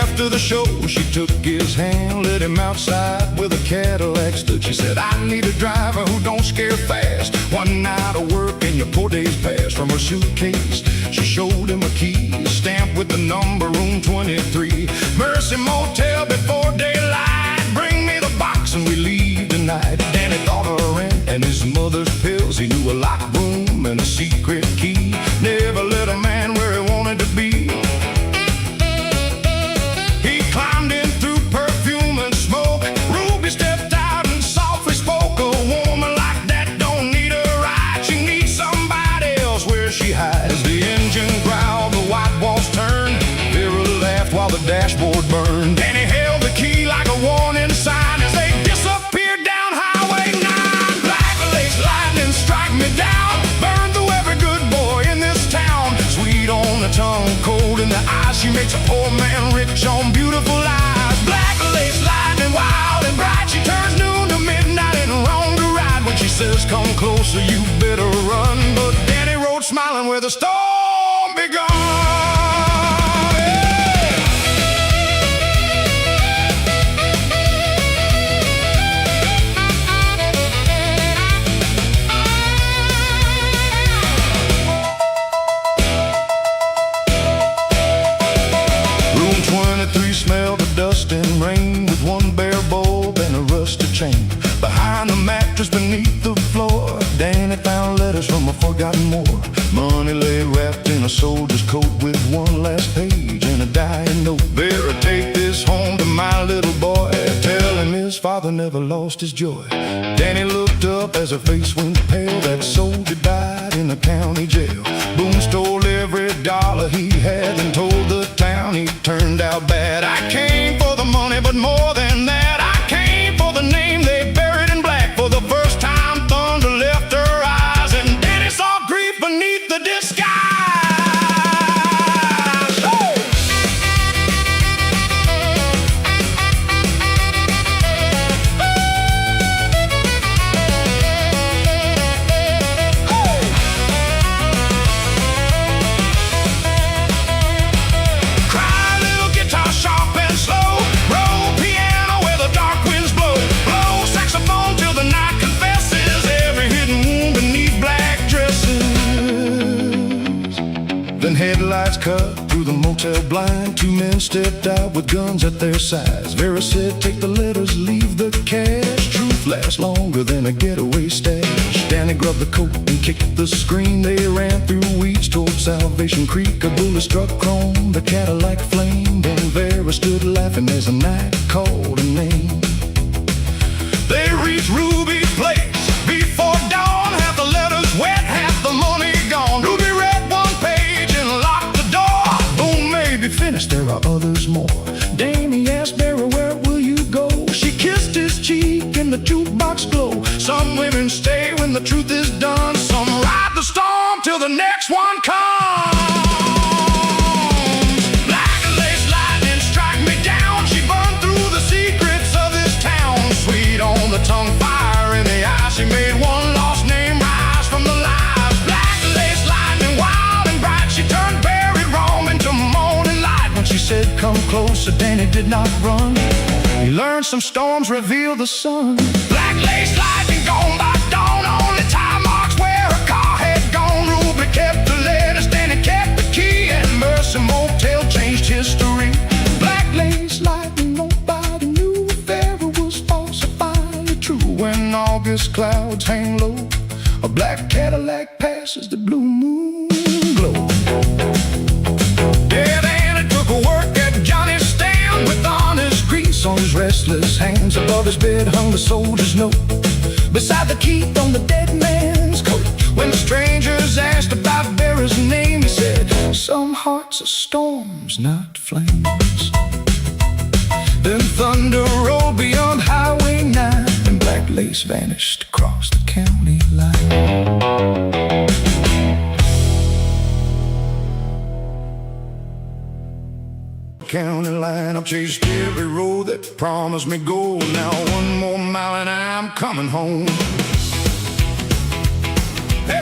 After the show, she took his hand, led him outside where the Cadillac stood. She said, I need a driver who don't scare fast. One night of work and your poor days past. From her suitcase, she showed him a key, stamped with the number room 23. Mercy Motel before daylight. Bring me the box and we leave tonight. Danny thought of rent and his mother's pills. He knew a locked room and a secret key. Never let a man where he wanted to be. He climbed in through perfume and smoke. Ruby stepped says come closer, you better run. But Danny rode smiling where the storm begun. Room 23 smelled of dust and rain, with one bare bulb and a rusted chain. Behind the mattress beneath the floor, Danny found letters from a forgotten war. Money lay wrapped in a soldier's coat, with one last page and a dying note. Better take this home to my little boy, tell him his father never lost his joy. Danny looked up as her face went pale. That soldier died in the county jail. Boone stole every dollar he had and told the town he turned out bad. I came for the money, but more than that, I came for the name they buried in black. For the first time, thunder left her eyes, and Danny saw grief beneath the disguise. Then headlights cut through the motel blind. Two men stepped out with guns at their sides. Vera said, take the letters, leave the cash. Truth lasts longer than a getaway stash. Danny grabbed the coat and kicked the screen. They ran through weeds toward Salvation Creek. A bullet struck chrome, the Cadillac flamed, and Vera stood laughing as the night called her name. They reached Ruby's place before dawn. Half the letters wet, half the money gone. Ruby read one page and locked the door. Boom, maybe finished, there are others more. Danny asked Vera, where will you go? She kissed his cheek in the jukebox glow. Some women stay when the truth is done. Some ride the storm till the next one comes. Black lace lightning strike me down. She burned through the secrets of this town. Sweet on the tongue, fire in the eye. She made one lost name rise from the lies. Black lace lightning, wild and bright. She turned buried Rome into morning light. When she said come closer, Danny did not run. He learned some storms reveal the sun. Black lace lightning gone by dawn. Only time marks where a car had gone. Ruby kept the letters, Danny kept the key, and Mercy Motel changed history. Black lace lightning, nobody knew Vera was falsifying the true. When August clouds hang low, a black Cadillac passes the blue moon glow. Yeah, Danny took a work at Johnny's stand with honest grease on his restless hands. Above his bed hung the soldier's note, beside the key on the dead man's coat. When the strangers asked about Vera's name, he said, some hearts are storms, not flames. Then thunder rolled beyond Highway 9, and black lace vanished across the county line. County line, I've chased every road that promised me gold. Now one more mile and I'm coming home. Hey.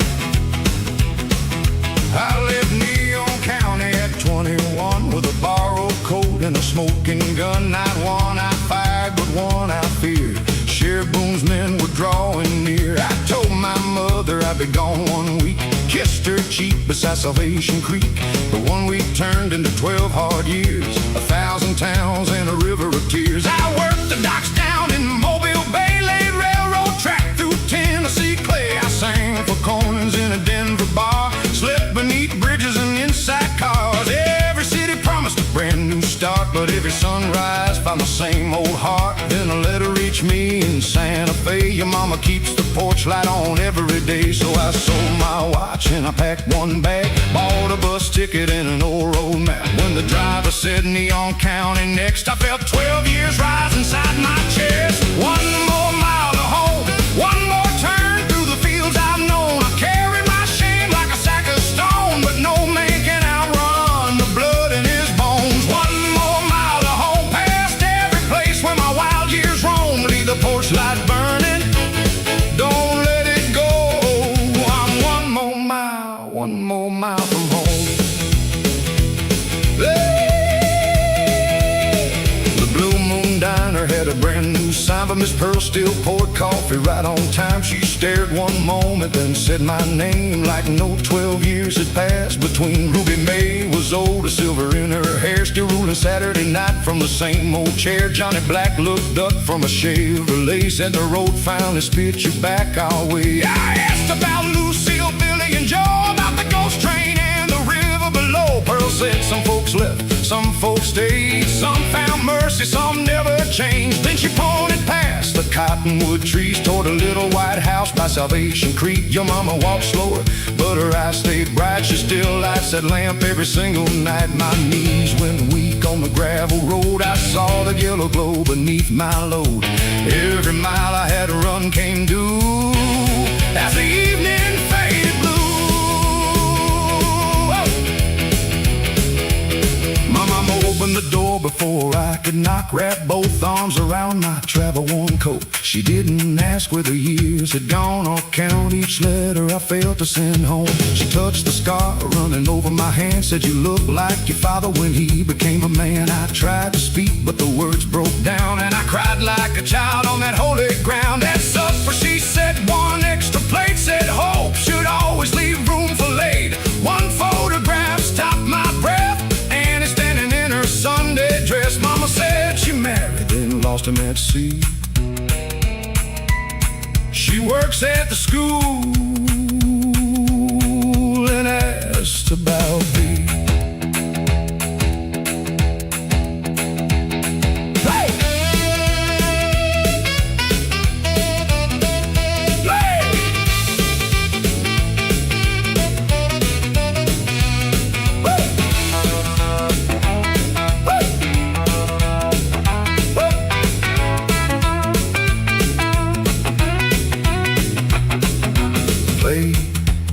I left Neon County at 21 with a borrowed coat and a smoking gun. Not one I fired, but one I feared. Sheriff Boone's men were drawing near. I told my mother I'd be gone 1 week. Kissed her cheek beside Salvation Creek. The 1 week turned into 12 hard years, 1,000 towns and a river of tears. I worked the docks down in Mobile Bay, laid railroad track through Tennessee clay. I sang for Conan's in a Denver bar, slept beneath bridges and inside cars. Every city promised a brand new start, but every sunrise found the same old heart. Then a letter reached me in Santa Fe. Your mama keeps the porch light on every day. So I sold my watch and I packed one bag, bought a bus ticket and an old road map. When the driver said Neon County next, I felt 12 years rise inside my chest. One more mile to home, one more turn through the fields I've known. I carry my shame like a sack of stone, but no man can outrun the blood in his bones. One more mile to home, past every place where my wild years roam. Leave the porch light burning, don't let it sign, but Miss Pearl still poured coffee right on time. She stared one moment, then said my name like no 12 years had passed between. Ruby May was old, a silver in her hair, still ruling Saturday night from the same old chair. Johnny Black looked up from a Chevrolet, said the road finally spit you back our way. I asked about Lucille, Billy, and Joe, about the ghost train and the river below. Pearl said some folks left, some folks stayed, some found mercy, some never changed. Then she pointed past the cottonwood trees toward a little white house by Salvation Creek. Your mama walked slower, but her eyes stayed bright. She still lights that lamp every single night. My knees went weak on the gravel road. I saw the yellow glow beneath my load. Every mile I had to run came due as the evening faded blue. My mama opened the door before I could knock, wrapped both arms around my travel-worn coat. She didn't ask where the years had gone or count each letter I failed to send home. She touched the scar running over my hand, said you look like your father when he became a man. I tried to speak, but the words broke down, and I cried like a child on that holy ground. At supper she said one extra plate, said hope should always leave room for late. One photograph stopped my breath, Sunday dress. Mama said she married, then lost him at sea. She works at the school and asked about me.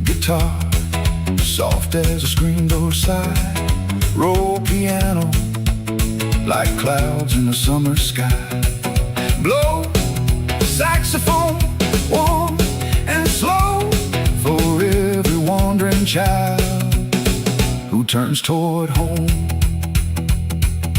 Guitar, soft as a screen door side, roll piano like clouds in the summer sky, blow saxophone warm and slow for every wandering child who turns toward home.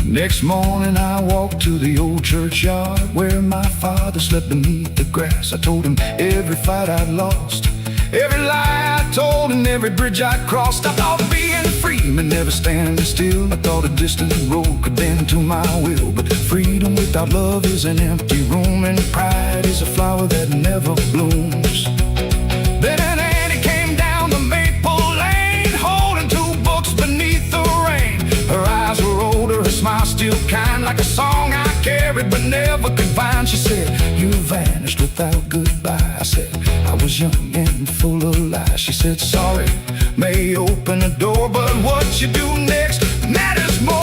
Next morning I walked to the old churchyard where my father slept beneath the grass. I told him every fight I'd lost, every lie I told, and every bridge I crossed. I thought being free meant never standing still. I thought a distant road could bend to my will, but freedom without love is an empty room, and pride is a flower that never blooms. Then an Annie came down the maple lane, holding two books beneath the rain. Her eyes were older, her smile still kind, like a song I carried but never could find. She said, you vanished without goodbye. I said, I was young and full of lies. She said, sorry may open a door, but what you do next matters more.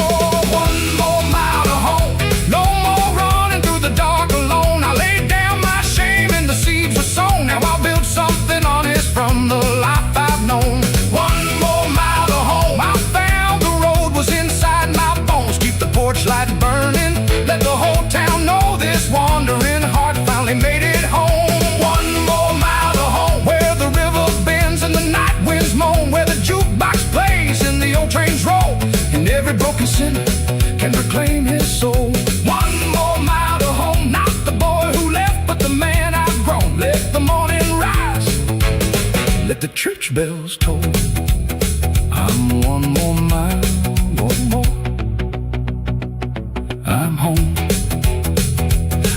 One more mile to home, no more running through the dark alone. I laid down my shame and the seeds were sown. Now I'll build something honest from the life I've known. One more mile to home, I found the road was inside my bones. Keep the porch light burning, let the whole town know this wandering heart finally made it home. One more mile to home, where the river bends and the night winds moan, where the jukebox plays and the old trains roll, and every broken sinner can reclaim his soul. One more mile to home, not the boy who left, but the man I've grown. Let the morning rise, let the church bells toll. I'm one more mile, one more, I'm home.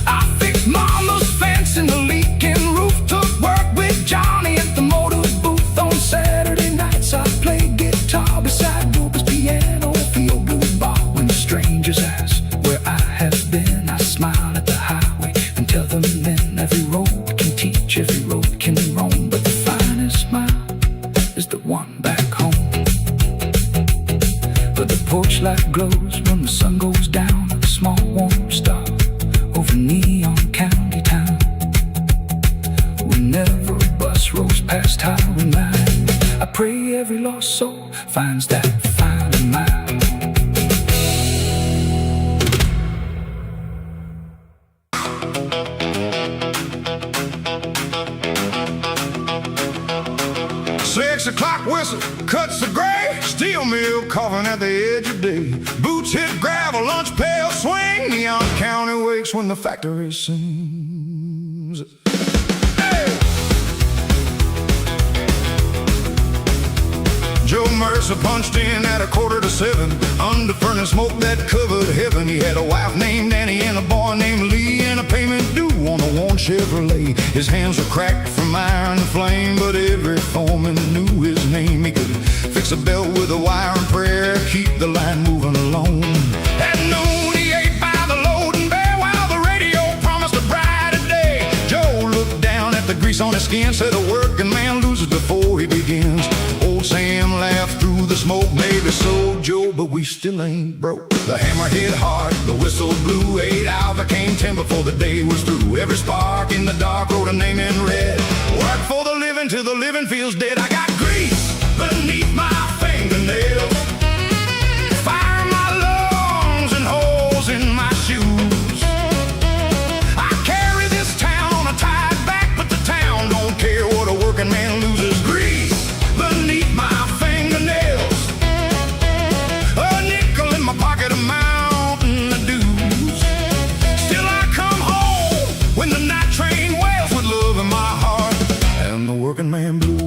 I fixed mama's fence and the leaking roof, took work with Johnny at the motor booth. On Saturday nights I played guitar beside Ruby's piano, feel blue bar. When strangers ask where I have been, I smile at the highway and tell them men every road can teach, every road can roam, but the finest smile is the one back home. But the porch light glows when the sun goes down, a small warm star over neon county town. Whenever a bus rolls past Highway 9, I pray every lost soul finds that final mile. 6 o'clock whistle cuts the gray, steel mill coughing at the edge of day. Boots hit gravel, lunch pail swing, neon county wakes place when the factory sings. Joe Mercer punched in at 6:45. Under furnace smoke that covered heaven. He had a wife named Annie and a boy named Lee, and a payment due on a worn Chevrolet. His hands were cracked from iron and flame, but every foreman knew his name. He could fix a belt with a wire and prayer, keep the line moving along. At noon he ate by the loading bay while the radio promised a brighter day. Joe looked down at the grease on his skin, said a working man loses before he begins. Old Sam laughed through the smoke, maybe so, Joe, but we still ain't broke. The hammer hit hard, the whistle blew. 8 hours became 10 before the day was through. Every spark in the dark wrote a name in red. Work for the living till the living feels dead. I got grease beneath my fingernails, fire in my lungs and holes in my shoes. I carry this town on a tied back, but the town don't care what a working man loses. Grease beneath my fingernails, a nickel in my pocket, a mountain of dues. Still I come home when the night train wails with love in my heart and the working man blues.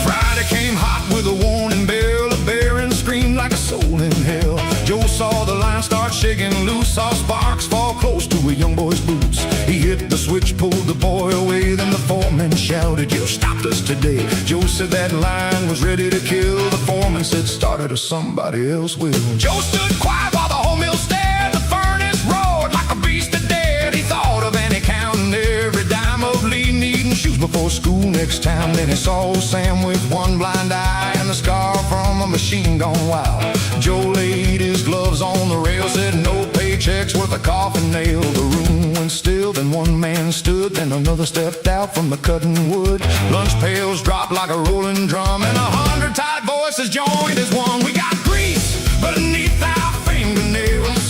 Friday came hot with a warning bell, a baron screamed like a soul in hell. Joe saw the line start shaking loose, saw sparks fall close to a young boy's boots. He hit the switch, pulled the boy away, then the foreman shouted, "You stopped us today." Joe said that line was ready to kill. The foreman said, "Start it or somebody else will." Joe stood quiet while the whole mill stared. The furnace roared like a beast of dead. He thought of Annie counting every dime of Lee needing shoes before school next time. Then he saw Sam with one blind eye and the scar from a machine gone wild. Joe laid his gloves on the rail, said no paychecks worth a coffin nail. The room went still, then one man stood, then another stepped out from the cutting wood. Lunch pails dropped like a rolling drum, and 100 tight voices joined as one. We got grease beneath our fingernails,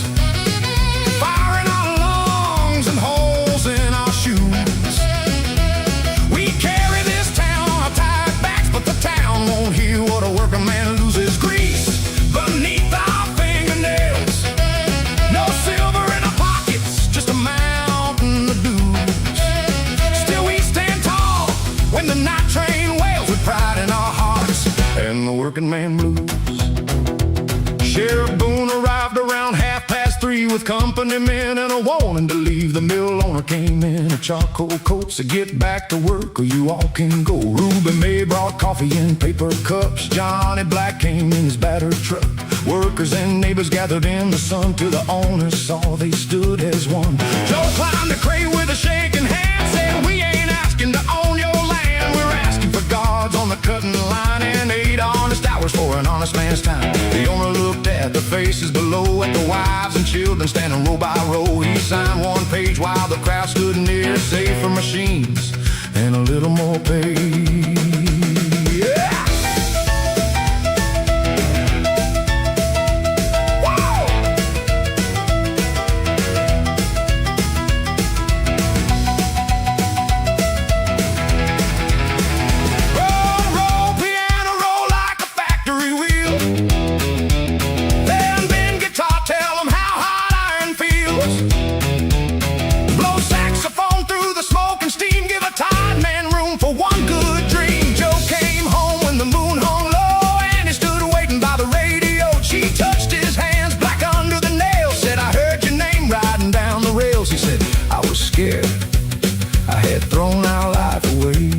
fire in our lungs and holes in our shoes. We carry this town on our tied backs, but the town won't hear what a working man loses. Grease beneath our fingernails, no silver in our pockets, just a mountain of dues. Still we stand tall when the night train wails with pride in our hearts and the working man blues. Sheriff Boone arrived around 3:30 with company men and a warning to leave. The mill owner came in a charcoal coat, so get back to work or you all can go. Ruby May brought coffee in paper cups. Johnny Black came in his battered truck. Workers and neighbors gathered in the sun till the owners saw they stood as one. Joe climbed the crane with a shaking hand, said, "We ain't asking to own your land. We're asking for guards on the cutting line and 8 honest hours for an honest man's time." The owner looked at the faces below, at the wives and children standing row by row. He signed one page while the crowd stood near, safer machines and a little more pay. Yeah! I had thrown our life away.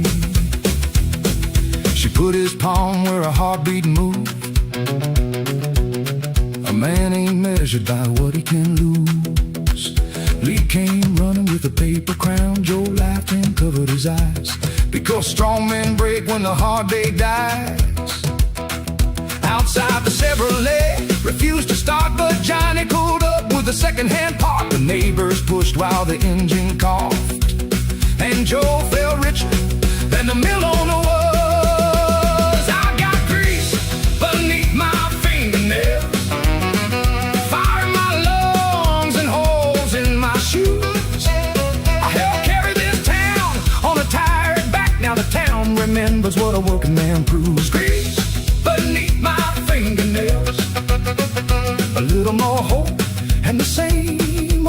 She put his palm where a heartbeat moved. A man ain't measured by what he can lose. Lee came running with a paper crown. Joe laughed and covered his eyes, because strong men break when the hard day dies. Outside the Chevrolet refused to start, but Johnny pulled up with a second-hand part. The neighbors pushed while the engine coughed, and Joe felt richer than the mill owner was. I got grease beneath my fingernails, fire in my lungs and holes in my shoes. I helped carry this town on a tired back. Now the town remembers what a working man proves. Grease beneath my fingernails, a little more hope and the same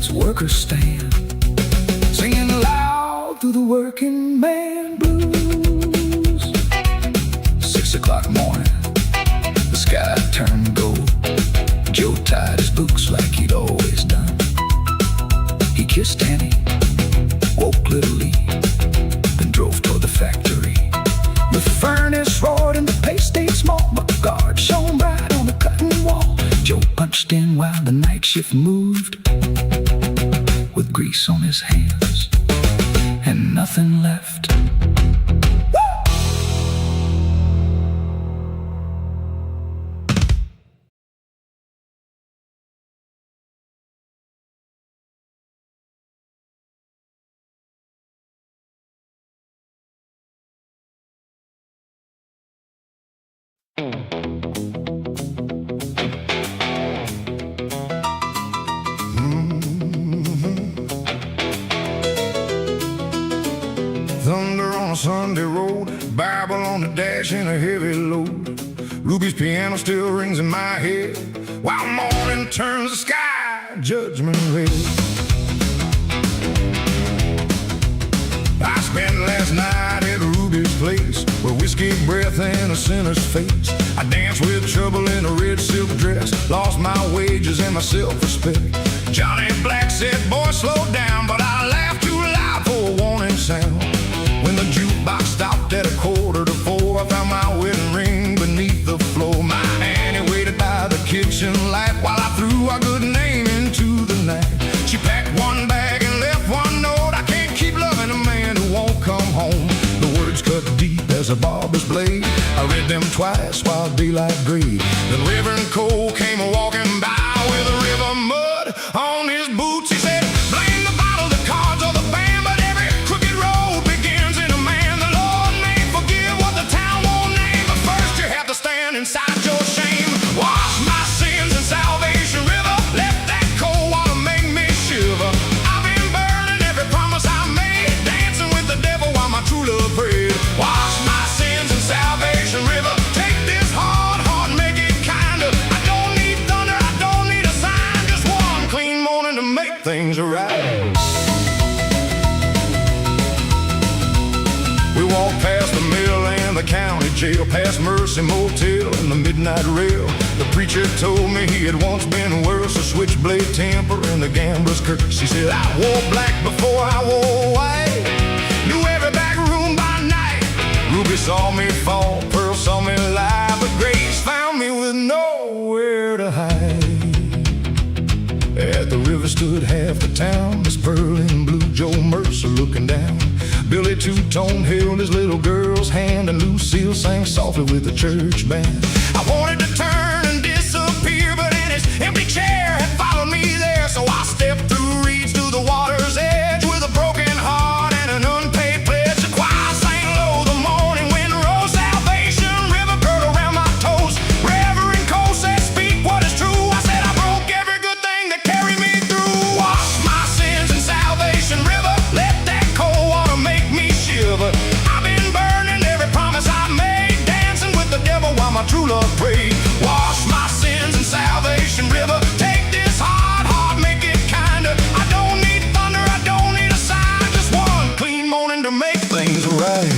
its workers stand, singing loud through the working man blues. 6 o'clock morning, the sky turned gold. Joe tied his boots like he'd always done. He kissed Annie, woke little Lee, then drove toward the factory. The furnace roared and the paste stayed small, but the guard shone bright on the cutting wall. Joe punched in while the night shift moved, with grease on his hands and nothing left. Thunder on a Sunday road, Bible on the dash and a heavy load. Ruby's piano still rings in my head, while morning turns the sky judgment red. I spent last night at Ruby's place, with whiskey breath and a sinner's face. I danced with trouble in a red silk dress, lost my wages and my self-respect. Johnny Black said, boy, slow down, but I laughed too loud for a warning sound. When the jukebox stopped at 3:45, I found my wedding ring beneath the floor. My Annie waited by the kitchen light while I threw our good name into the night. She packed one bag and left one note: I can't keep loving a man who won't come home. The words cut deep as a barber's blade. I read them twice while daylight grayed. Then Reverend Cole came walking by with a river mud on his boots. He said, blame the bottle, the cards, or the band, but every crooked road begins in a man. The Lord may forgive what the town won't name, but first you have to stand inside your shame. Wash my sins in Salvation River, let that cold water make me shiver. I've been burning every promise I made, dancing with the devil while my true love prayed. Wash my sins in Salvation River, take this hard heart, make it kinder. I don't need thunder, I don't need a sign, just one clean morning to make things right. We walked past the mill and the county jail, past Mercy Motel and the midnight rail. The preacher told me he had once been worse, a switchblade temper and the gambler's curse. He said, I wore black before I wore white, knew every back room by night. Ruby saw me fall, Pearl saw me lie, but Grace found me with nowhere to hide. At the river stood half the town, Miss Pearl in blue, Joe Mercer looking down. Billy Two-Tone held his little girl's hand, and Lucille sang softly with the church band. I wanted to turn and disappear, but in his empty chair had followed me there. So I stepped through reeds to the water's edge with a broken heart and an unpaid pledge. The choir sang low, the morning wind rose, Salvation River curled around my toes. Reverend Cole said, speak what is true. I said, I broke every good thing that carried me through. Wash my sins in Salvation River, let that cold water make me shiver. I've been burning every promise I made, dancing with the devil while my true love prayed. Wash my sins in Salvation River, take this hard heart, make it kinder. I don't need thunder, I don't need a sign, just one clean morning to make things right.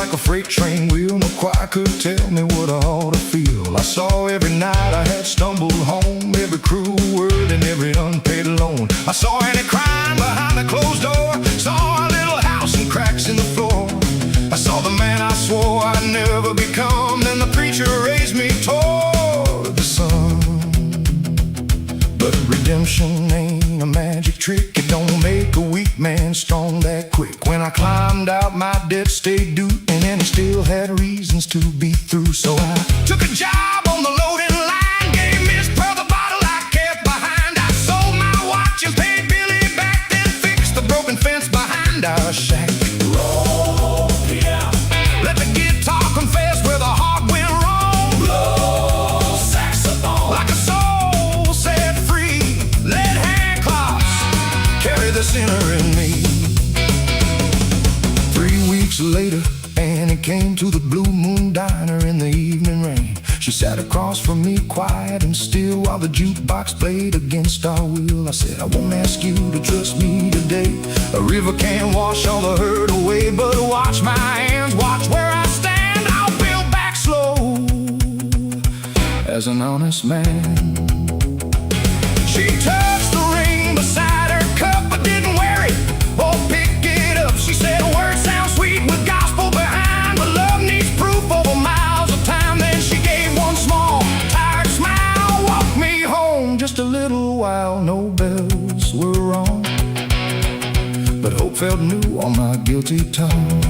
A freight train wheel, no choir could tell me what I ought to feel. I saw every night I had stumbled home, every cruel word and every unpaid loan. I saw Annie crying behind the closed door, saw a little house and cracks in the floor. I saw the man I swore I'd never become, then the preacher raised me toward the sun. But redemption ain't a magic trick, it don't make a weak man strong that quick. When I climbed out, my debt stayed due, and he still had reasons to be through. So I took a job on the loading line, gave Miss Pearl the bottle I kept behind. I sold my watch and paid Billy back, then fixed the broken fence behind our shack. Roll, yeah. Let the guitar confess where the heart went wrong. Blow saxophone like a soul set free. Let hand clap the sinner in me. 3 weeks later, Annie came to the Blue Moon Diner in the evening rain. She sat across from me, quiet and still, while the jukebox played against our will. I said, I won't ask you to trust me today. A river can't wash all the hurt away, but watch my hands, watch where I stand. I'll build back slow as an honest man. She touched the ring beside her cup, but didn't wear it or pick it up. She said, words sound sweet with gospel behind, but love needs proof over miles of time. Then she gave one small, tired smile, walked me home just a little while. No bells were wrong, but hope felt new on my guilty tongue.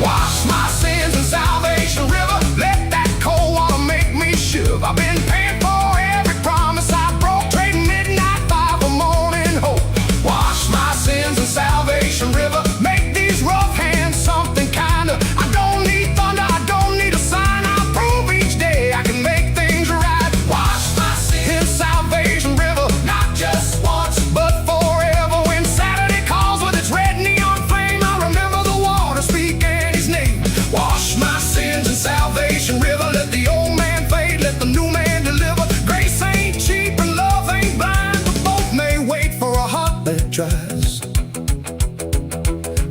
Wash my sins in Salvation River, let that cold water make me shiver. I've been paying for every promise I broke, trading midnight fire for morning hope. Wash my sins in Salvation River, make these rough hands something kinder. I don't need thunder, I don't need a sign. I'll prove each day I can make things right. Wash my sins in Salvation River, not just once, but forever. When Saturday calls with its red neon flame, I remember the water speak Annie's name. Wash my sins in Salvation River, let the old man fade, let the new man deliver. Grace ain't cheap and love ain't blind, but both may wait for a heart that tries.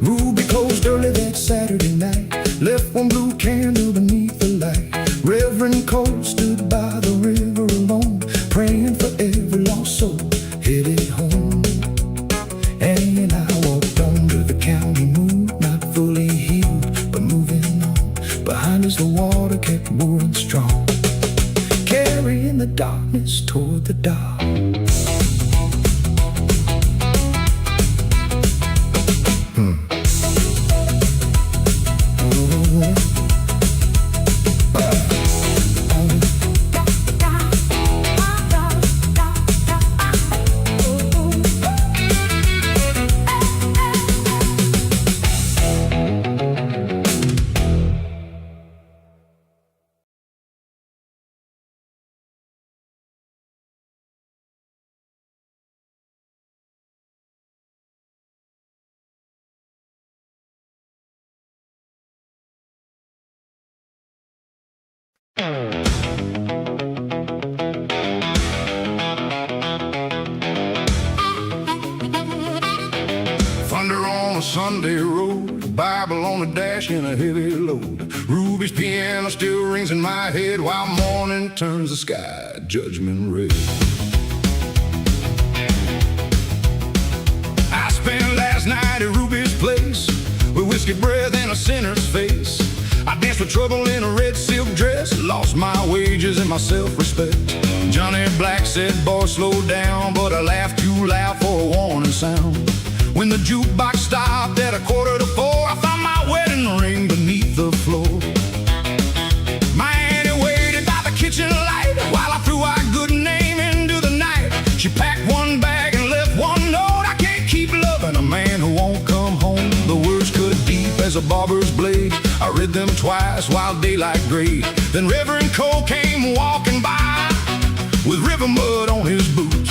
Ruby closed early that Saturday night, left one blue candle beneath the light. Reverend Cole stood by the river alone, praying for every lost soul headed home. Annie and I walked on to the county moon, not fully healed, but moving on. Behind us the water kept roaring strong, carrying the darkness toward the dark. Thunder on a Sunday road, Bible on the dash in a heavy load. Ruby's piano still rings in my head while morning turns the sky judgment red. I spent last night at Ruby's place with whiskey breath and a sinner's face. I danced with trouble in a red silk dress, lost my wages and my self-respect. Johnny Black said, boy, slow down, but I laughed too loud for a warning sound. When the jukebox stopped at 3:45, I found my wedding ring beneath the floor. My Annie waited by the kitchen light while I threw our good name into the night. She packed one bag and left one note. I can't keep loving a man who won't come home. The words cut deep as a barber's blade. I read them twice while daylight grayed. Then Reverend Cole came walking by with river mud on his boots.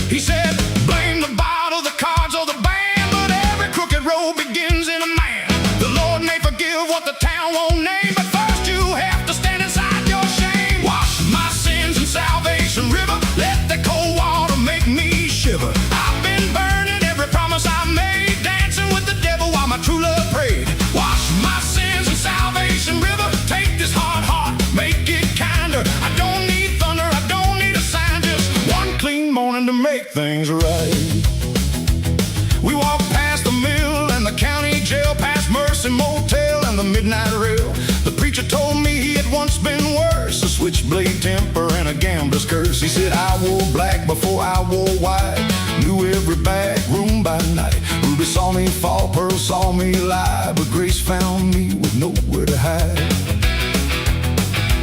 He said, blame the bottle, the cards, or the band, but every crooked road begins in a man. The Lord may forgive what the town won't name, but first you have to stand inside your shame. Wash my sins in Salvation River, let the cold water make me shiver. I've been burning every promise I made, dancing with the devil while my true love prayed. Wash my sins in Salvation River, take this hard heart, make it kinder. I don't need thunder, I don't need a sign, just one clean morning to make things right. We walked past the mill and the county jail, past Mercy Motel and the midnight rail. The preacher told me he had once been worse, a switchblade temper and a gambler's curse. He said, I wore black before I wore white, knew every back room by night. Ruby saw me fall, Pearl saw me lie, but Grace found me with nowhere to hide.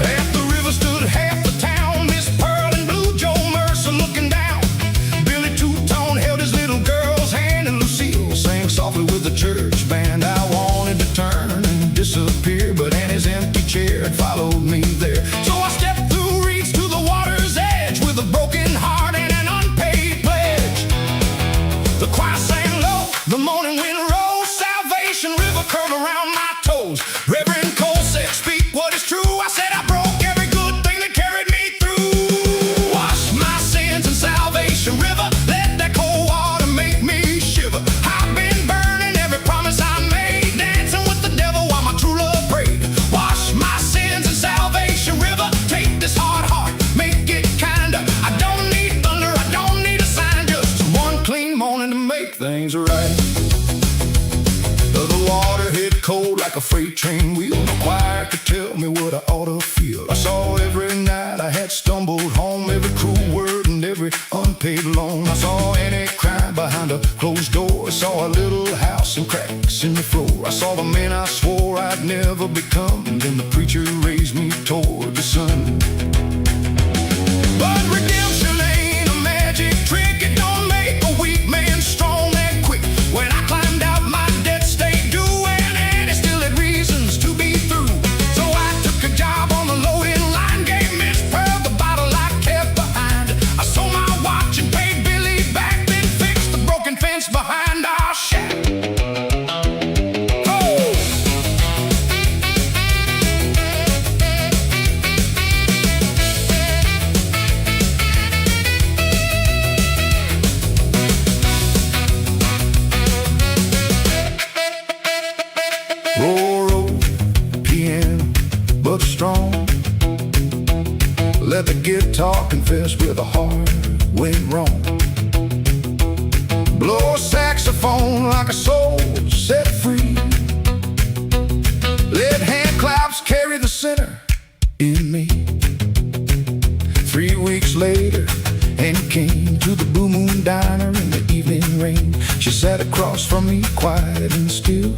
At the river stood half the town, Miss Pearl and Blue Joe Mercer looking down. Billy Two-Tone held his little girl's hand, and Lucille sang softly with the church band. I wanted to turn and disappear, but Annie's empty chair had followed me there. So I stepped through, reached to the water's edge with a broken heart and an unpaid pledge. like a freight train wheel. No choir could tell me what I ought to feel. I saw every night I had stumbled home, every cruel word and every unpaid loan. I saw any crime behind a closed door. I saw a little house and cracks in the floor. I saw the man I swore I'd never become, and then the preacher raised me toward the sun. But redemption ain't a magic trick. It don't make a weak man strong that quick. When I climbed out, my debt stayed due, and it still had reasons to be through. So I took a job on the loading line, gave Miss Pearl the bottle I kept behind. I sold my watch and paid Billy back, then fixed the broken fence behind our shack. But strong. Let the guitar confess where the heart went wrong. Blow a saxophone like a soul set free. Let hand claps carry the sinner in me. 3 weeks later, Annie came to the Blue Moon Diner in the evening rain. She sat across from me, quiet and still,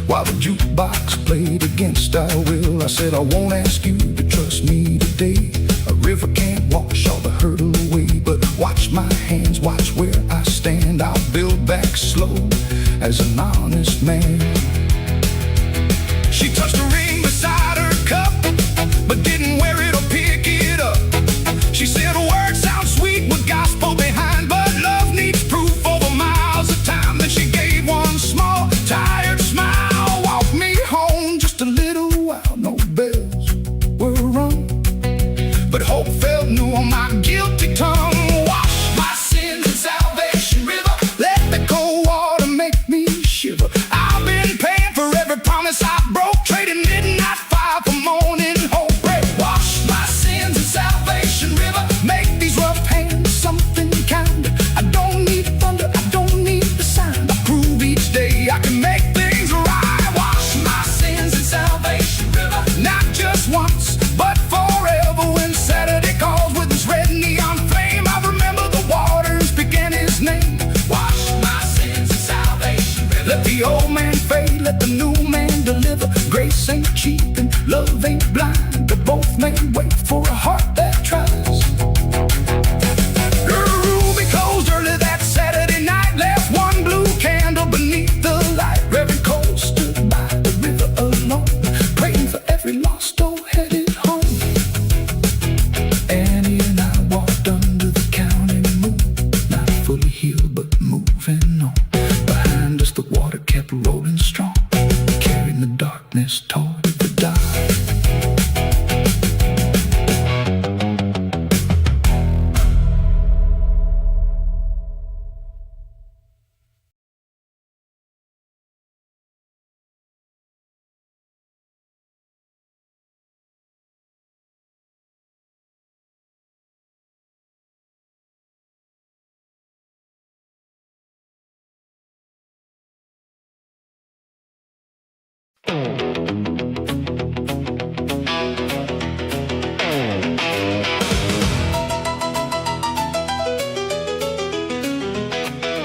while the jukebox played against our will. I said, I won't ask you to trust me today. A river can't wash all the hurt away. But watch my hands, watch where I stand. I'll build back slow as an honest man. She touched a ring beside her cup, but didn't wear it or pick it up. She said, words sound sweet with gospel behind, but love needs proof over miles of time. Then she gave one small, tired smile, walked me home just a little while. No bells were rung, but hope felt new on my guilty tongue. Wash my sins in Salvation River, let the cold water make me shiver. I've been paying for every promise I broke, trading midnight fire for morning hope. Pray. Wash my sins in Salvation River, make these rough hands something kind. I don't need thunder, I don't need the sign. I prove each day I can make things right. Wash my sins in Salvation River, not just once, but forever. When Saturday calls with his red neon flame, I remember the waters began his name. Wash my sins in Salvation River. Let the old man fade, let the new man deliver. Grace ain't cheap and love ain't blind, but both may wait for a heart that tries. Her ruby closed early that Saturday night, left one blue candle beneath the light. Reverend Cole stood by the river alone, praying for every lost soul headed home. Annie and I walked under the counting moon, not fully healed but moving on. Behind us the water kept rolling strong, carrying the darkness toward the dark.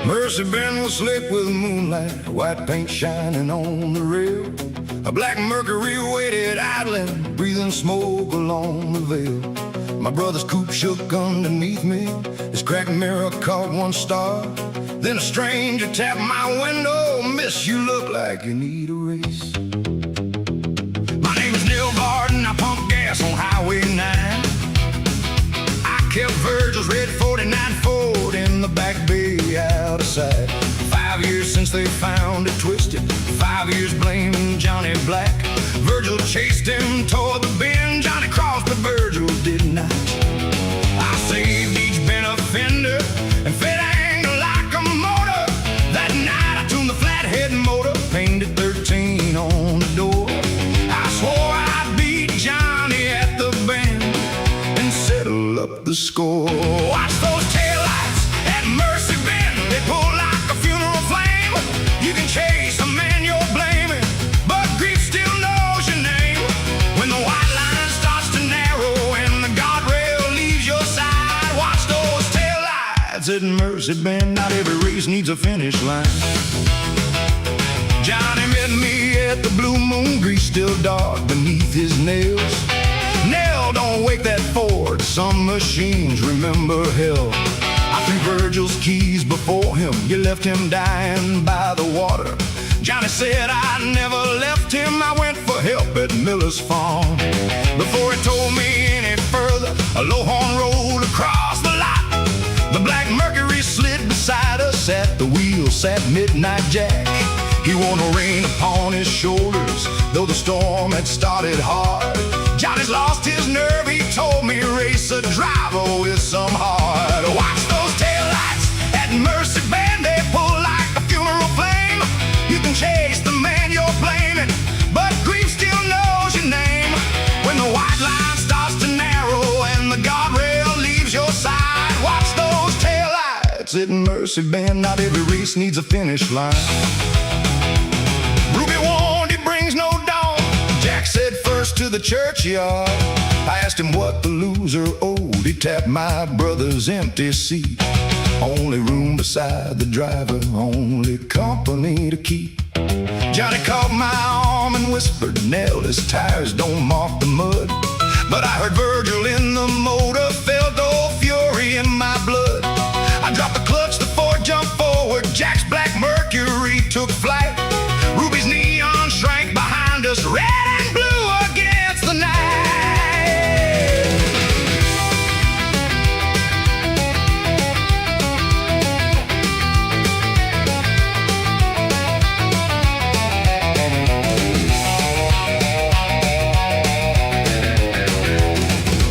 Mercy Bend was slick with moonlight, white paint shining on the rail. A black Mercury waited idling, breathing smoke along the veil. My brother's coupe shook underneath me, his cracked mirror caught one star. Then a stranger tapped my window, miss, you look like you need a race. My name is Neil Garden, I pump gas on Highway 9. I kept Virgil's red 49 Ford in the back bay out of sight. 5 years since they found it twisted, 5 years blaming Johnny Black. Virgil chased him toward the bend, Johnny crossed but Virgil did not. I saved each bent offender and fed anger like a motor. That night I tuned the flathead motor, painted 13 on the door. I swore I'd beat Johnny at the bend and settle up the score. Watch those taillights at Mercy Bend, they pull like a funeral flame. You can chase a man you're blaming, but grief still taillights at Mercy Bend. Not every race needs a finish line. Johnny met me at the Blue Moon, grease still dark beneath his nails. Nell, don't wake that Ford, some machines remember hell. I threw Virgil's keys before him, you left him dying by the water. Johnny said I never left him, I went for help at Miller's farm. Before he told me any further, a low horn rolled across the lot. The black Mercury slid beside us, at the wheel sat Midnight Jack. He wore no rain upon his shoulders, though the storm had started hard. Johnny's lost his nerve, he told me, race a driver with some heart. Watch those taillights at Mercy Bend, they pull like a funeral flame. You can chase the man you're blaming, but grief still knows your name. When the white line starts to narrow and the guardrail leaves your side, watch those taillights at Mercy Bend. Not every race needs a finish line. Ruby warned he brings no dawn. Jack said first to the churchyard. I asked him what the loser owed. He tapped my brother's empty seat. Only room beside the driver, only company to keep. Johnny caught my arm and whispered, Nell, his tires don't mark the mud. But I heard Virgil in the motor, felt old fury in my blood. I dropped the clutch, the Ford jumped forward, Jack's black Mercury took flight. Ruby's neon shrank behind us, red and blue against the night.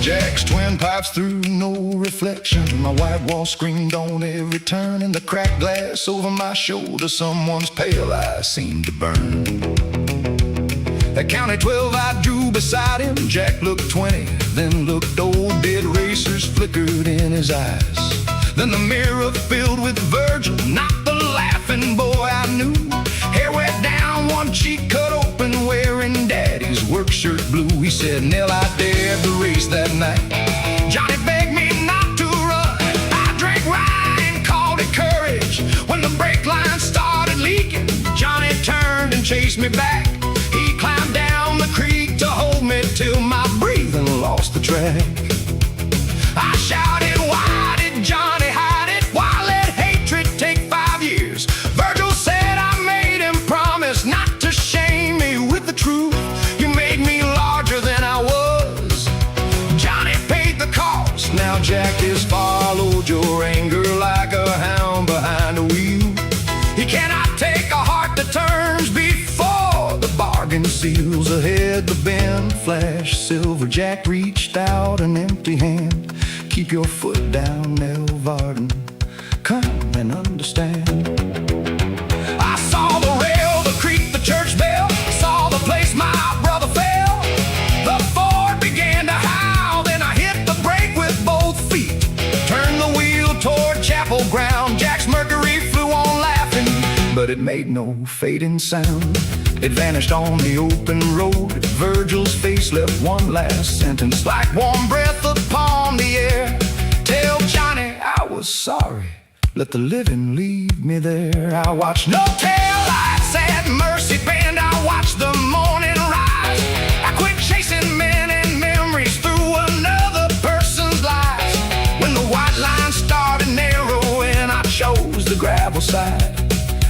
Jack's twin pipes through no reflection. My white wall screamed on every turn. In the cracked glass over my shoulder, someone's pale eyes seemed to burn. At County 12 I drew beside him. Jack looked 20, then looked old. Dead racers flickered in his eyes. Then the mirror filled with Virgil, not the laughing boy I knew. Hair wet down, one cheek cut open, wearing daddy's work shirt blue. He said, Nell, I dared the race that night. Johnny begged me not to run. I drank wine, called it courage. When the brake line started leaking, Johnny turned and chased me back. He climbed down the creek to hold me till my breathing lost the track. I shouted, why did Johnny hide it? Why let hatred take 5 years? Virgil said I made him promise not to shame me with the truth. You made me larger than I was. Johnny paid the cost. Now Jack has followed your anger like a hound behind a wheel. He cannot take a heart that turns before the bargain seals. Ahead the bend flashed silver. Jack reached out an empty hand. Keep your foot down, Nell Varden. Come and understand. I saw the rail, the creek, the church bell. Saw the place my brother fell. The Ford began to howl. Then I hit the brake with both feet. Turned the wheel toward chapel ground. Jack's Mercury flew on laughing, but it made no fading sound. It vanished on the open road. Virgil's face left one last sentence, like warm breath upon the air. Tell Johnny I was sorry, let the living leave me there. I watched no taillights at Mercy Bend. I watched the morning rise. I quit chasing men and memories through another person's lives. When the white line started narrowing, I chose the gravel side.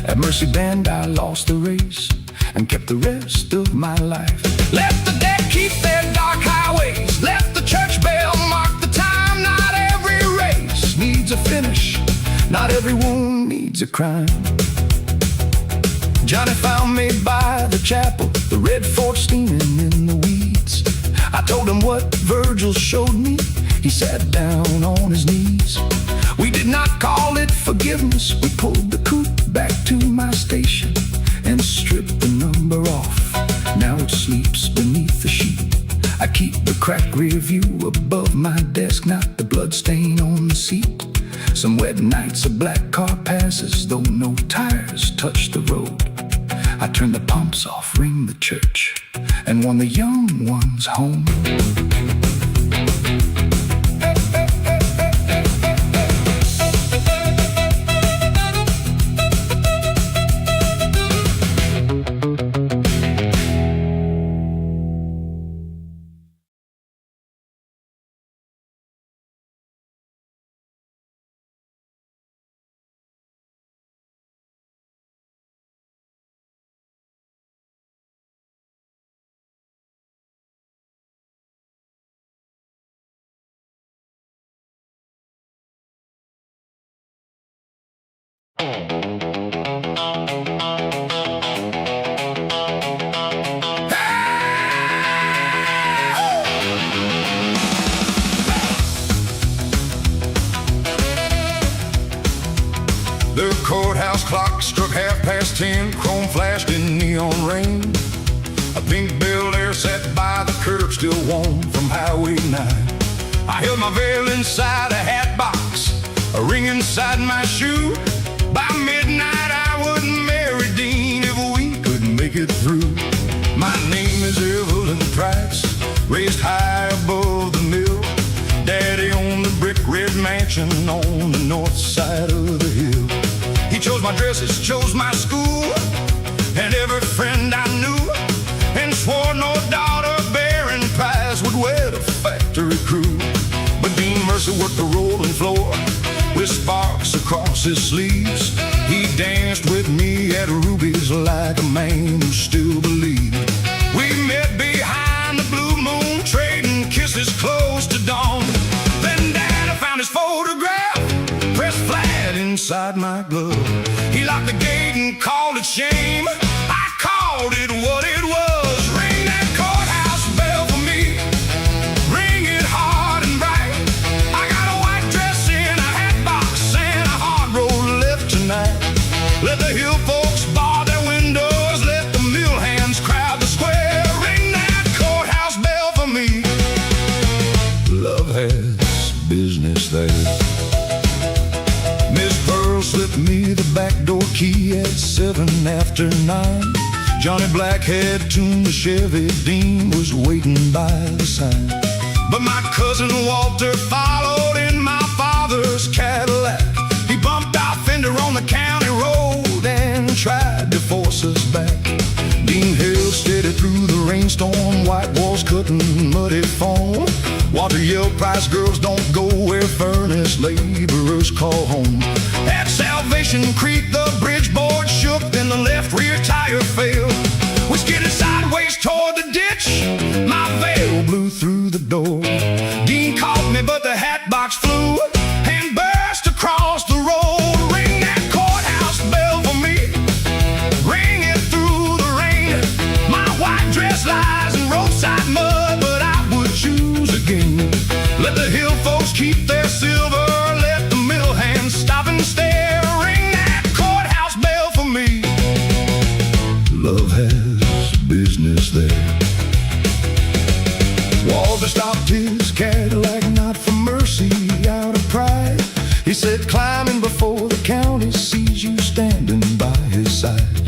At Mercy Bend I lost the race and kept the rest of my life. Let the dead keep their dark highways. Let the church bell mark the time. Not every race needs a finish. Not every wound needs a crime. Johnny found me by the chapel, the red Ford steaming in the weeds. I told him what Virgil showed me. He sat down on his knees. We did not call it forgiveness. We pulled the coupe back to my station and stripped the number off. Now it sleeps beneath the sheet. I keep the cracked rear view above my desk, not the blood stain on the seat. Some wet nights a black car passes, though no tires touch the road. I turn the pumps off, ring the church, and won the young ones home. The courthouse clock struck 10:30, chrome flashed in neon rain. A pink Bel Air sat by the curb, still warm from Highway 9. I held my veil inside a hat box, a ring inside my shoe. By midnight I would marry Dean if we could make it through. My name is Evelyn Price, raised high above the mill. Daddy owned the brick red mansion on the north side of the hill. He chose my dresses, chose my school, and every friend I knew, and swore no daughter bearing Price would wed a factory crew. But Dean Mercer worked the rolling floor with sparks across his sleeves. He danced with me at Ruby's like a man who still believed. We met behind the blue moon, trading kisses close to dawn. Then Dad found his photograph pressed flat inside my glove. He locked the gate and called it shame. I called it what it was. Ring that courthouse bell for me, ring it hard and bright. I got a white dress in a hat box and a hard road left tonight. Let the hill folks bar their windows, let the mill hands crowd the square. Ring that courthouse bell for me. Love has business there. Miss Pearl slipped me the back door key at 9:07. Johnny Blackhead tuned the Chevy, Dean was waiting by the sign. But my cousin Walter followed in my father's Cadillac. He bumped our fender on the county road and tried to force us back. Dean held steady through the rainstorm, white walls cutting muddy foam. Walter yelled, Price girls don't go where furnace laborers call home. At Salvation Creek the bridge board shook, then the left rear tire failed. We skidded sideways toward the ditch, my veil blew through the door. Dean caught me but the hat box flew and burst across the road. Ring that courthouse bell for me, ring it through the rain. My white dress lies in roadside mud, but I would choose again. Let the hill folks keep their silver, let the mill hands stop and stare. Ring that courthouse bell for me. Love has business there. Walter stopped his Cadillac, not for mercy, out of pride. He said, climbing before the county sees you standing by his side.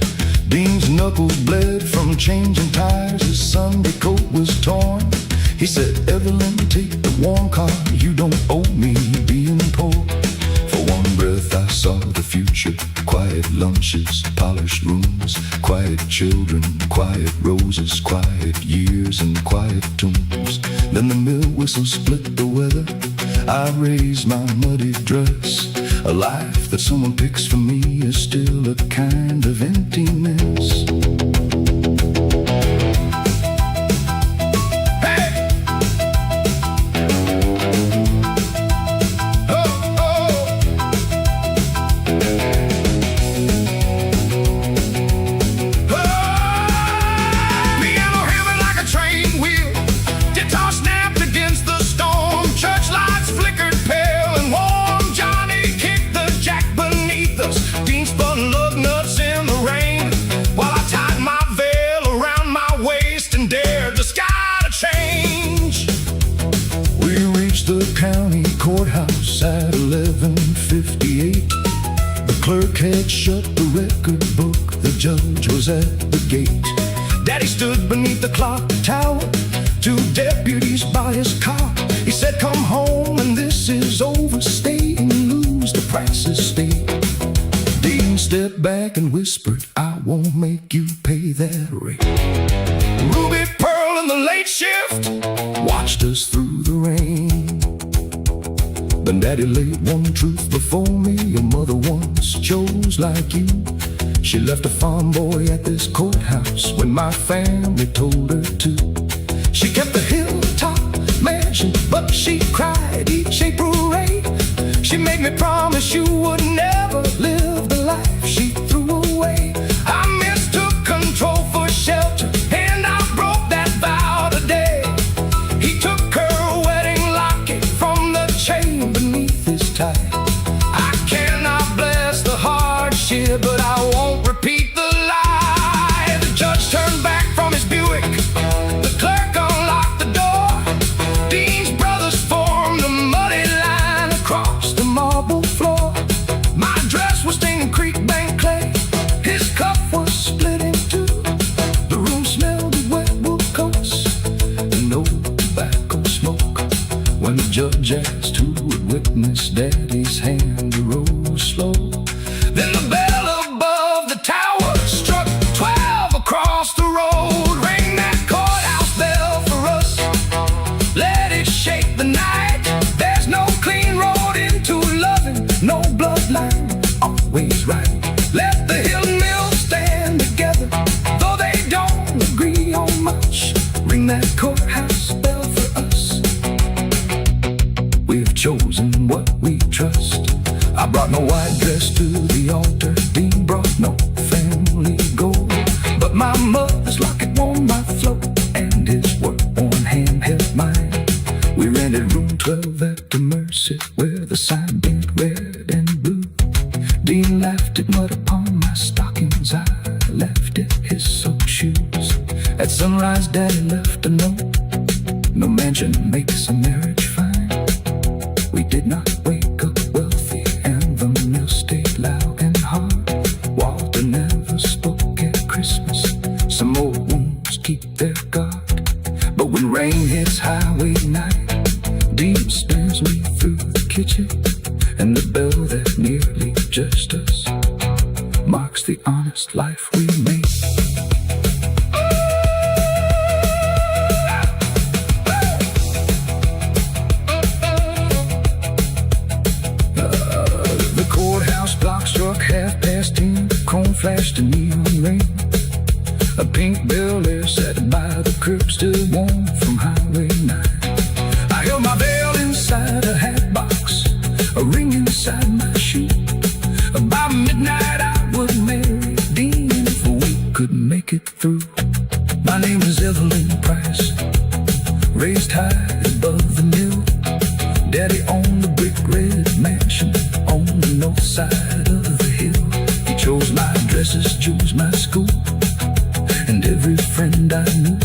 Dean's knuckles bled from changing tires, his Sunday coat was torn. He said, Evelyn, take the warm car, you don't owe me being poor. For one breath I saw the future, quiet lunches, polished rooms, quiet children, quiet roses, quiet years and quiet tunes. Then the mill whistle split the weather, I raised my muddy dress. A life that someone picks for me is still a kind of emptiness. County courthouse at 11:58. The clerk had shut the record book, the judge was at the gate. Daddy stood beneath the clock tower, 2 deputies by his car. He said, come home and this is over, stay and lose the Price estate. Dean stepped back and whispered, I won't make you pay that rate. Ruby, Pearl and the late shift watched us through the rain. Then Daddy laid one truth before me, your mother once chose like you. She left a farm boy at this courthouse when my family told her to. She kept the hilltop mansion, but she cried each April rain. She made me promise you would never live the always right. Let the hill and mill stand together, though they don't agree on much. Ring that courthouse bell for us. We've chosen what we trust. I brought no white dress to the altar. Dean brought no family gold, but my mother's locket warmed my float, and his work-worn hand held mine. We rented room 12 at the Mercy, where the sign blinked red and blue. Dean laughed at mud upon my stockings. I left at his soaked shoes. At sunrise, Daddy left a note. No mansion makes a marriage fine. We did not wake up wealthy, and the mill stayed loud and hard. Walter never spoke at Christmas. Some old wounds keep their guard. But when rain hits highway night, Dean spins me through the kitchen, and the bell that nearly judged us marks the honest life we made. The courthouse clock struck 10:30. Chrome flashed a neon ring. A pink bel air sat by the curb, still warm from Highway 9. I held my veil inside a hat box, a ring inside my shoe. By midnight I would marry Dean if we could make it through. My name is Evelyn Price, raised high above the mill. Daddy owned the brick red mansion on the north side of the hill. He chose my dresses, chose my school, and every friend I knew.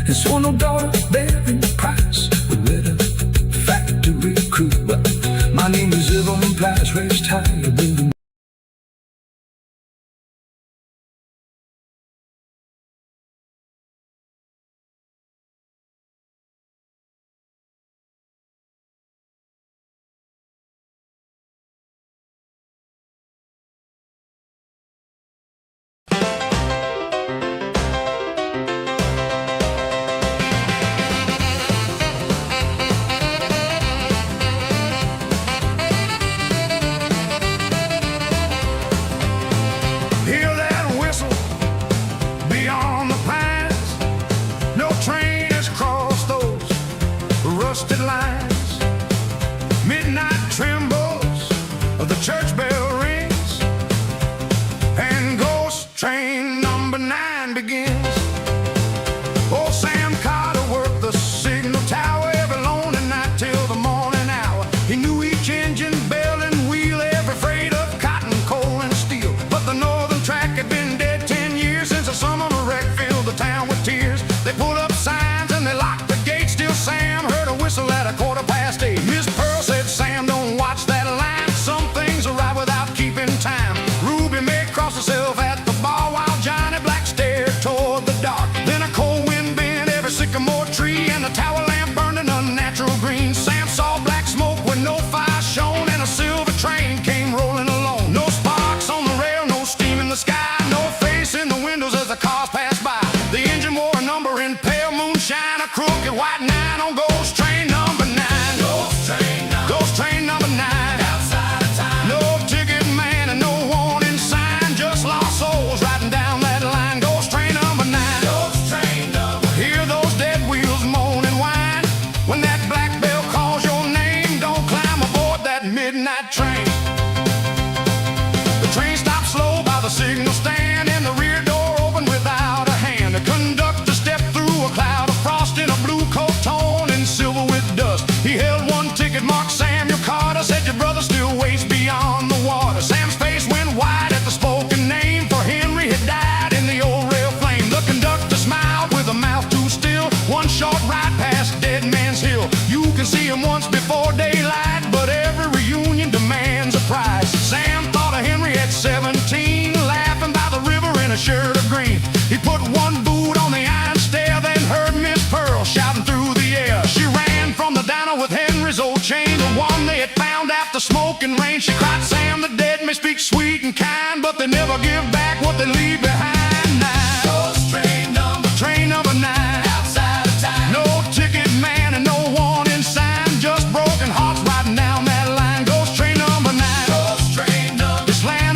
And swore no daughter bearing Price would let a factory crew. But my name is Evelyn Price, raised high above the mill. Hear that whistle beyond the pines. No train has crossed those rusted lines. Midnight trembles, the church bell rings, and ghost train number 9 begins. Old Sam Carter worked the signal tower every lonely night till the morning hour. He knew each engine, bell, and wheel, every freight of cotton, coal, and steel. But the northern track had been dead 10 years since a summer wreck filled the town with tears. They put up signs and they locked the gate. Still Sam heard a whistle at 8:15. Miss Pearl said, Sam, don't watch that line. Some things are right without keeping time. Ruby May crossed herself at the bar while Johnny Black stared toward the dark. Then a cold wind bent every sycamore tree, and the tower lamp burned an unnatural green. Sam saw black smoke where no fire shone, and a silver train came rolling along. No sparks on the rail, no steam in the sky, no face in the windows as the cars passed by. The engine wore a number in pale moonshine, a crooked white 9 on Ghost Train number 9. Ghost Train number 9. Outside of time. No ticket man and no warning sign, just lost souls riding down that line. Ghost Train number 9. Ghost Train number. Hear those dead wheels moan and whine. When that black bell calls your name, don't climb aboard that midnight train. The train stopped slow by the signal stand, and the rear door opened without a hand. The conductor stepped through a cloud of frost in a blue coat torn and silver with dust. He held one ticket marked Samuel Carter, said your brother still waits beyond the water. Sam's face went wide at the spoken name, for Henry had died in the old rail flame. The conductor smiled with a mouth too still. One short ride past Dead Man's Hill. You can see him once before daylight, but every reunion demands a price. Sam thought of Henry at 17, laughing by the river in a shirt of green. He put one boot on the iron stair, then heard Miss Pearl shouting through the air. She ran from the diner with Henry's old chain, the one they had found after smoke and rain. She cried, Sam, the dead may speak sweet and kind, but they never give back what they leave behind. Ghost Train number 9. Outside of time. No ticket man and no warning sign, just broken hearts riding down that line. Ghost Train number 9. Ghost Train number. This land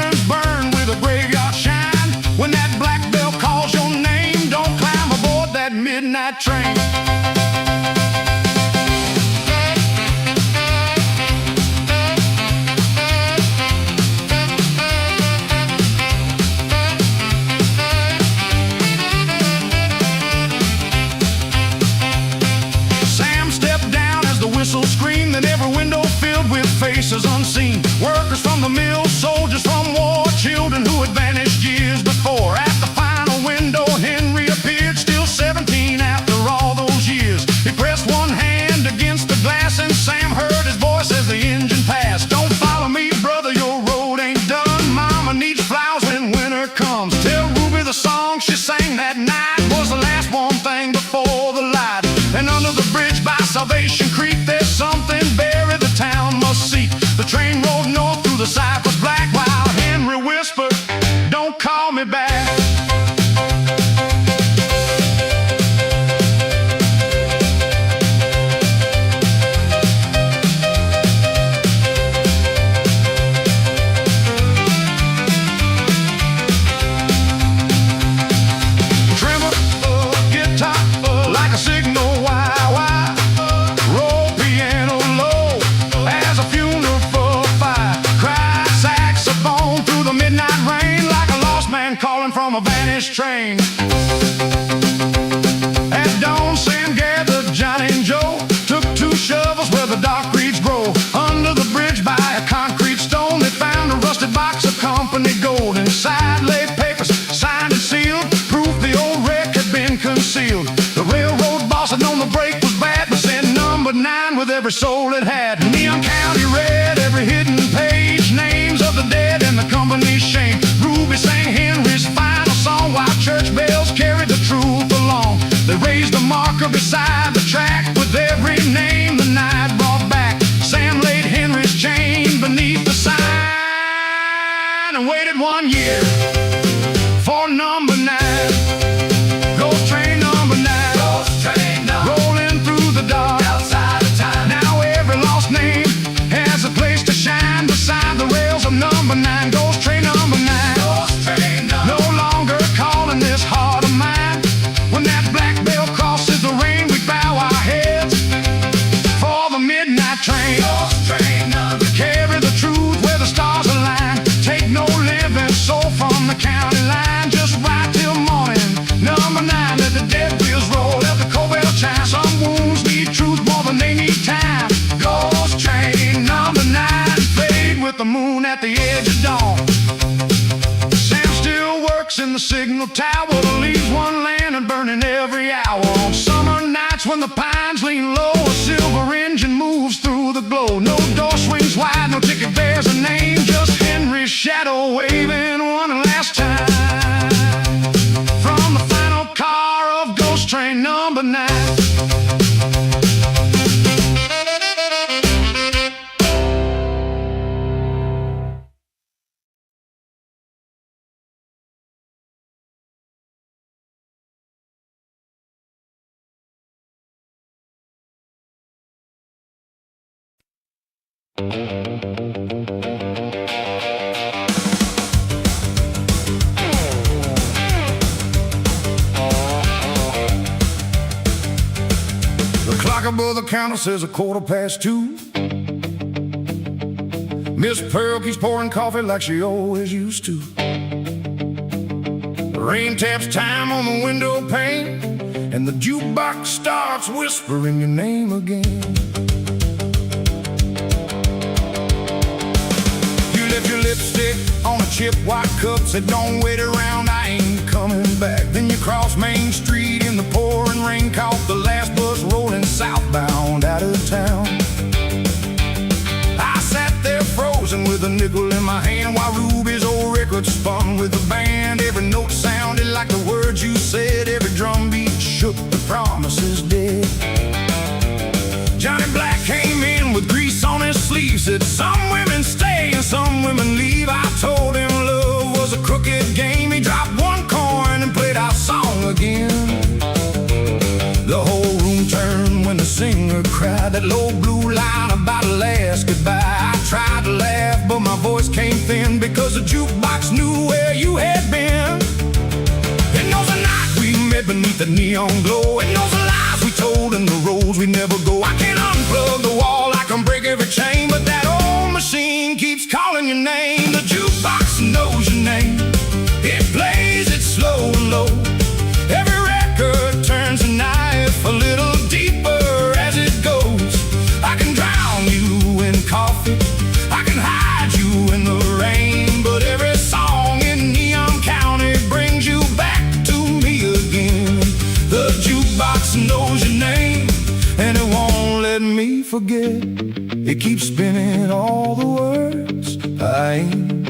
Miners from the mill, soldiers from war, children who had vanished years before. At the final window, Henry appeared, still 17 after all those years. He pressed one hand against the glass and Sam heard his voice as the engine passed. Don't follow me, brother, your road ain't done. Mama needs flowers when winter comes. Tell Ruby the song she sang that night was the last one thing before the light. And under the bridge by Salvation Creek, there's something buried the town must seek. The train rolled north through the cypress black while Henry whispered, don't call me back. Tremor, guitar, like a signal wah-wah. Roll piano low as a funeral for fire. Cry saxophone through the midnight rain like a lost man calling from a vanished train. At dawn, Sam gathered Johnny and Joe, took 2 shovels where the dark reeds grow. Under the bridge by a concrete stone, they found a rusted box of company gold. Inside lay papers, signed and sealed, proof the old wreck had been concealed. The railroad boss had known the break was bad, but sent number 9 with every soul it had. Neon County read every hidden page, names of the dead and the company's shame. Ruby sang Henry's final song while church bells carried the truth along. They raised a marker beside the track with every name the night brought back. Sam laid Henry's chain beneath the sign and waited 1 year for number 9. Ghost train number 9, rolling through the dark outside of time. Now every lost name has a place to shine beside the rails of number 9. Ghost train number 9, no longer calling this heart of mine. When that black bell crosses the rain, we bow our heads for the midnight train. Carry the truth where the stars align. Take no living soul from the county line. Just ride till morning. Number 9, let the dead wheels roll, let the coal bell chime. Some wounds need truth more than they need time. Ghost train number 9, fade with the moon at the edge of dawn. Sam still works in the signal tower, leaves one lantern burning every hour. On summer nights when the pines lean low, a silver engine moves through the glow. No door swings wide, no ticket bears a name, just Henry's shadow waving one last time from the final car of Ghost Train number 9. The clock above the counter says 2:15. Miss Pearl keeps pouring coffee like she always used to. The rain taps time on the window pane, and the jukebox starts whispering your name again. You left your lipstick on a chip white cup, said don't wait around, I ain't coming back. Then you crossed Main Street in the pouring rain, caught the last bus rolling southbound out of town. I sat there frozen with a nickel in my hand while Ruby's old record spun with the band. Every note sounded like the words you said, every drum beat shook the promises dead. Johnny Black came in with grease on his sleeve, said some women stay and some women leave. I told him love was a crooked game. He dropped 1 coin and played our song again. The whole room turned when the singer cried that low blue line about a last goodbye. I tried to laugh, but my voice came thin because the jukebox knew where you had been. It knows the night we met beneath the neon glow. It knows the lies we told and the roads we never go. I can't unplug the wall, I can break every chain, but that old machine keeps calling your name. The jukebox knows your name. It plays it slow and low. Every record turns a knife a little deeper as it goes. I can drown you in coffee, I can hide you in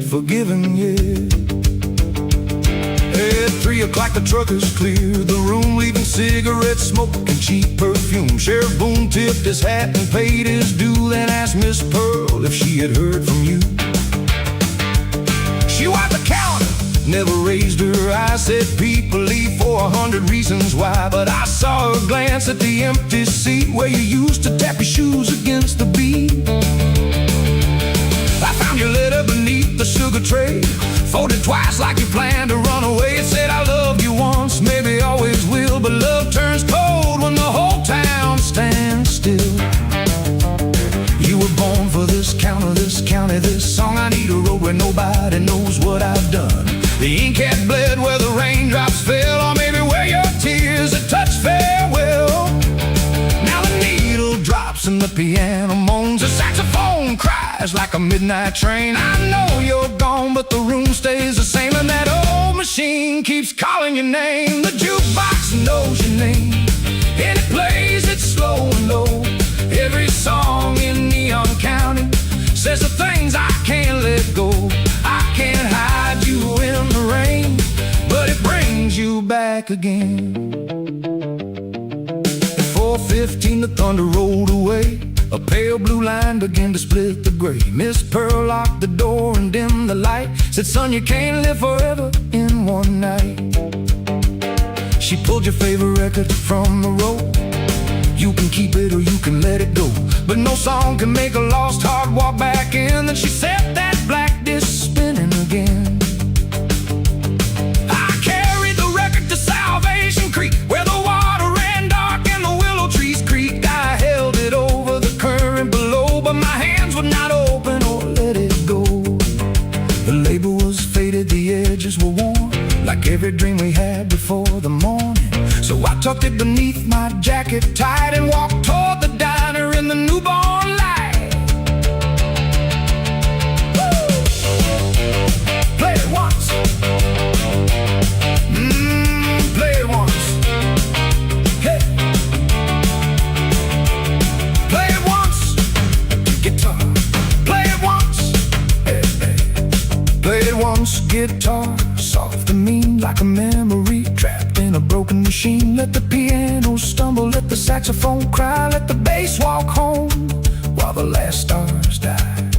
forgiven yet. At 3 o'clock the truckers cleared the room, leaving cigarette smoke and cheap perfume. Sheriff Boone tipped his hat and paid his due, then asked Miss Pearl if she had heard from you. She wiped the counter, never raised her eyes, said people leave for 100 reasons why. But I saw her glance at the empty seat where you used to tap your shoes against the beat. I found your letter beneath the sugar tray, folded twice like you planned to run away. It said, I loved you once, maybe always will, but love turns cold when the whole town stands still. You were born for this county, this song. I need a road where nobody knows what I've done. The ink had bled where the raindrops fell, or maybe where your tears had touched farewell. Now the needle drops and the piano moans, the saxophone cries like a midnight train. I know you're gone, but the room stays the same, and that old machine keeps calling your name. The jukebox knows your name, and it plays it slow and low. Every song in Neon County says the things I can't let go. I can't hide you in the rain, but it brings you back again. At 4:15 the thunder rolled away, a pale blue line began to split the gray. Miss Pearl locked the door and dimmed the light, said, son, you can't live forever in one night. She pulled your favorite record from the road. You can keep it or you can let it go, but no song can make a lost heart walk back in. Then she set that black disc spinning again. I carried the record to Salvation Creek, where the water ran dark and the willow trees creaked. I held it over the current below, but my hands would not open or let it go. The label was faded, the edges were worn, like every dream we had before the morning. So I tucked it beneath my jacket tight and walked toward the diner in the newborn light. Woo! Play it once. Play it once. Hey. Play it once. Guitar. Play it once. Hey, hey. Play it once. Guitar. Soft and mean like a memory trapped in a broken machine. Let the piano stumble, let the saxophone cry, let the bass walk home while the last stars die.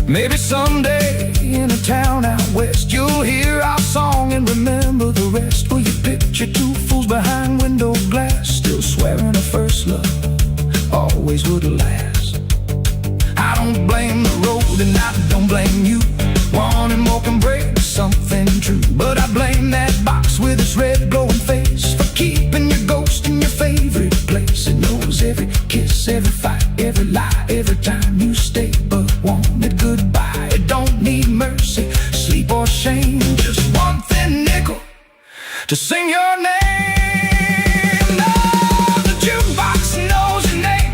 Maybe someday in a town out west you'll hear our song and remember the rest. Will you picture two fools behind window glass, still swearing a first love always would last? I don't blame the road and I don't blame you. Wanting more can break something true, but I blame that box with its red glowing face for keeping your ghost in your favorite place. It knows every kiss, every fight, every lie, every time you stay, but wanted goodbye. It don't need mercy, sleep or shame, just one thin nickel to sing your name. No, the jukebox knows your name,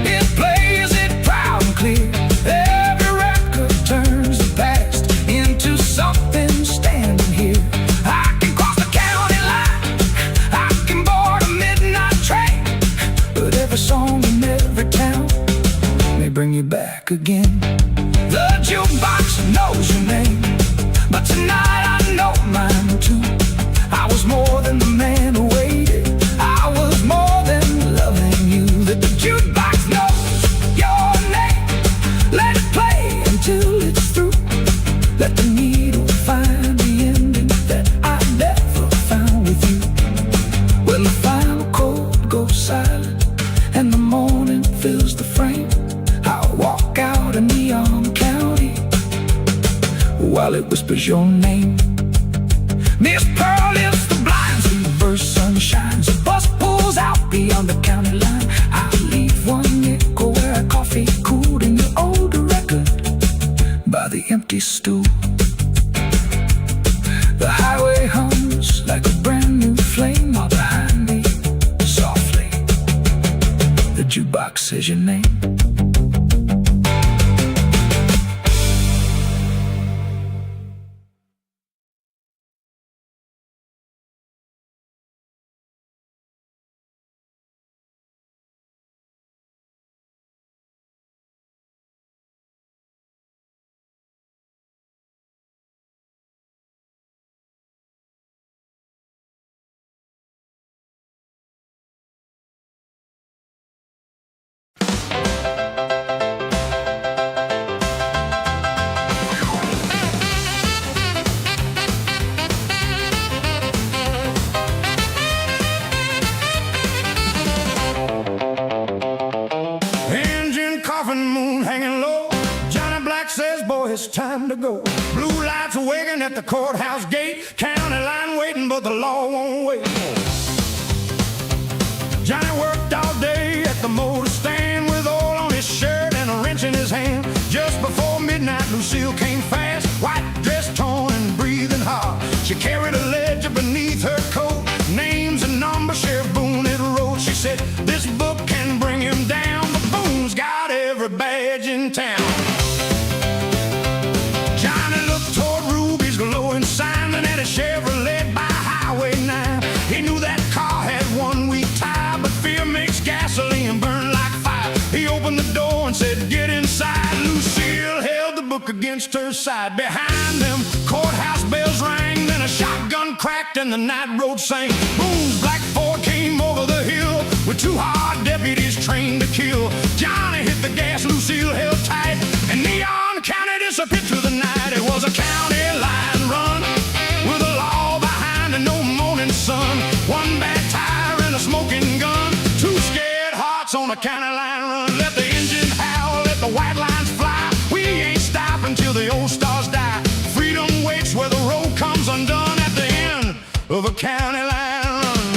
it plays it proud and clear. Every record turns the past into something standing here. I can cross the county line, I can board a midnight train, but every song in every town may bring you back again. The jukebox knows your name, but tonight I know mine too. I was more than the man who waited, I was more than loving you. That the jukebox knows your name, let it play until it's through. Let the needle find the ending that I never found with you. When the final chord goes silent and the morning fills the frame, I'll walk out of Neon County while it whispers your name. Miss Pearl lifts the blinds and the first sun shines. The bus pulls out beyond the county line. I'll leave one nickel where a coffee cooled in your older record by the empty stool. The highway hums like a brand new flame all behind me. Softly, the jukebox says your name. boy, it's time to go. Blue lights awaken at the courthouse gate. County line waiting, but the law won't wait. Johnny worked all day at the motor stand with oil on his shirt and a wrench in his hand. Just before midnight, Lucille came fast, white dress torn and breathing hard. She carried a ledger beneath her coat, names and numbers, Sheriff Boone it wrote. She said, this book can bring him down, but Boone's got every badge in town. Johnny looked toward Ruby's glowing sign and had a Chevrolet by Highway 9. He knew that car had 1 week tire, but fear makes gasoline burn like fire. He opened the door and said, get inside. Lucille held the book against her side. Behind them, courthouse bells rang, then a shotgun cracked and the night road sang. Boone's black Ford came over the hill with 2 hard deputies trained to kill. Johnny hit the gas, Lucille held tight, and Neon County disappeared through the night. It was a county line run with a law behind and no morning sun. 1 bad tire and a smoking gun, 2 scared hearts on a county line run. Let the engine howl, let the white lines fly. We ain't stopping till the old stars die. Freedom waits where the road comes undone at the end of a county line run.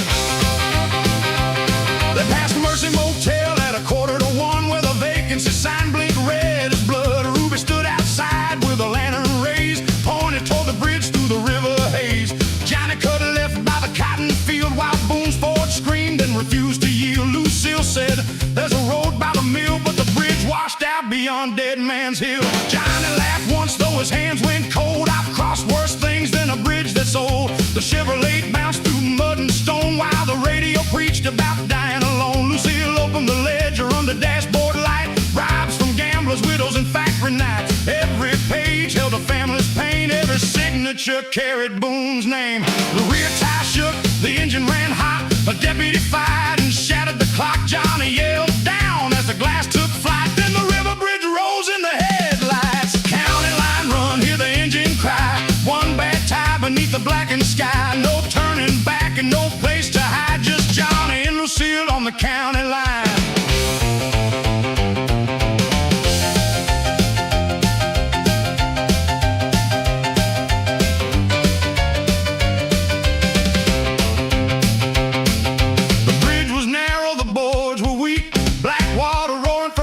They passed Mercy Motel at 1:45 with a vacancy sign blinked red as blood. Ruby stood outside with a lantern raised, pointed toward the bridge through the river haze. Johnny cut left by the cotton field while Boone's Ford screamed and refused to yield. Lucille said, there's a road by the mill, but the bridge washed out beyond Dead Man's Hill. Johnny laughed once, though his hands went cold. I've crossed worse things than a bridge that's old. The Chevrolet bounced through mud and stone while the radio preached about dying alone. Lucille opened the ledger under dashboard light, bribes from gamblers, widows, and factory nights. Every page held a family's pain, every signature carried Boone's name. The rear tire shook, the engine ran hot, a deputy fired and shattered the clock. Johnny yelled down as the glass took flight, then the river bridge rose in the headlights. County line run, hear the engine cry, 1 bad tire beneath the blackened sky. No turning back and no place to hide, just Johnny and Lucille on the county line.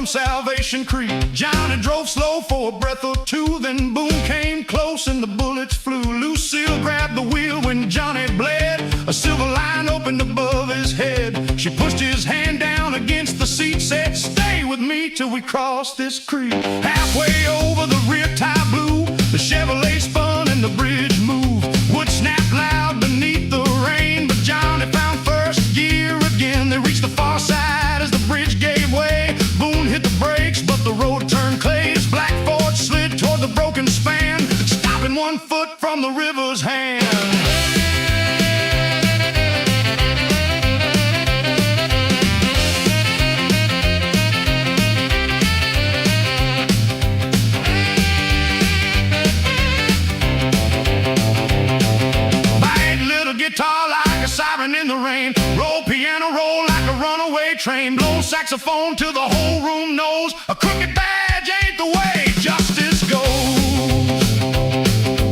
Salvation Creek. Johnny drove slow for a breath or two, then Boone came close and the bullets flew. Lucille grabbed the wheel when Johnny bled, a silver line opened above his head. She pushed his hand down against the seat, said, stay with me till we cross this creek. Halfway over, the rear tire blew, the Chevrolet spun and the bridge moved. Wood snapped loud beneath the rain, but Johnny found first gear again. They reached the far side as the bridge gave way. Boone hit the brakes, but the road turned clay. His black Ford slid toward the broken span, stopping 1 foot from the river's hand. Bang, little guitar like a siren in the rain. Roll piano, roll like a runaway train. Blow saxophone till the whole room knows a crooked badge ain't the way justice goes.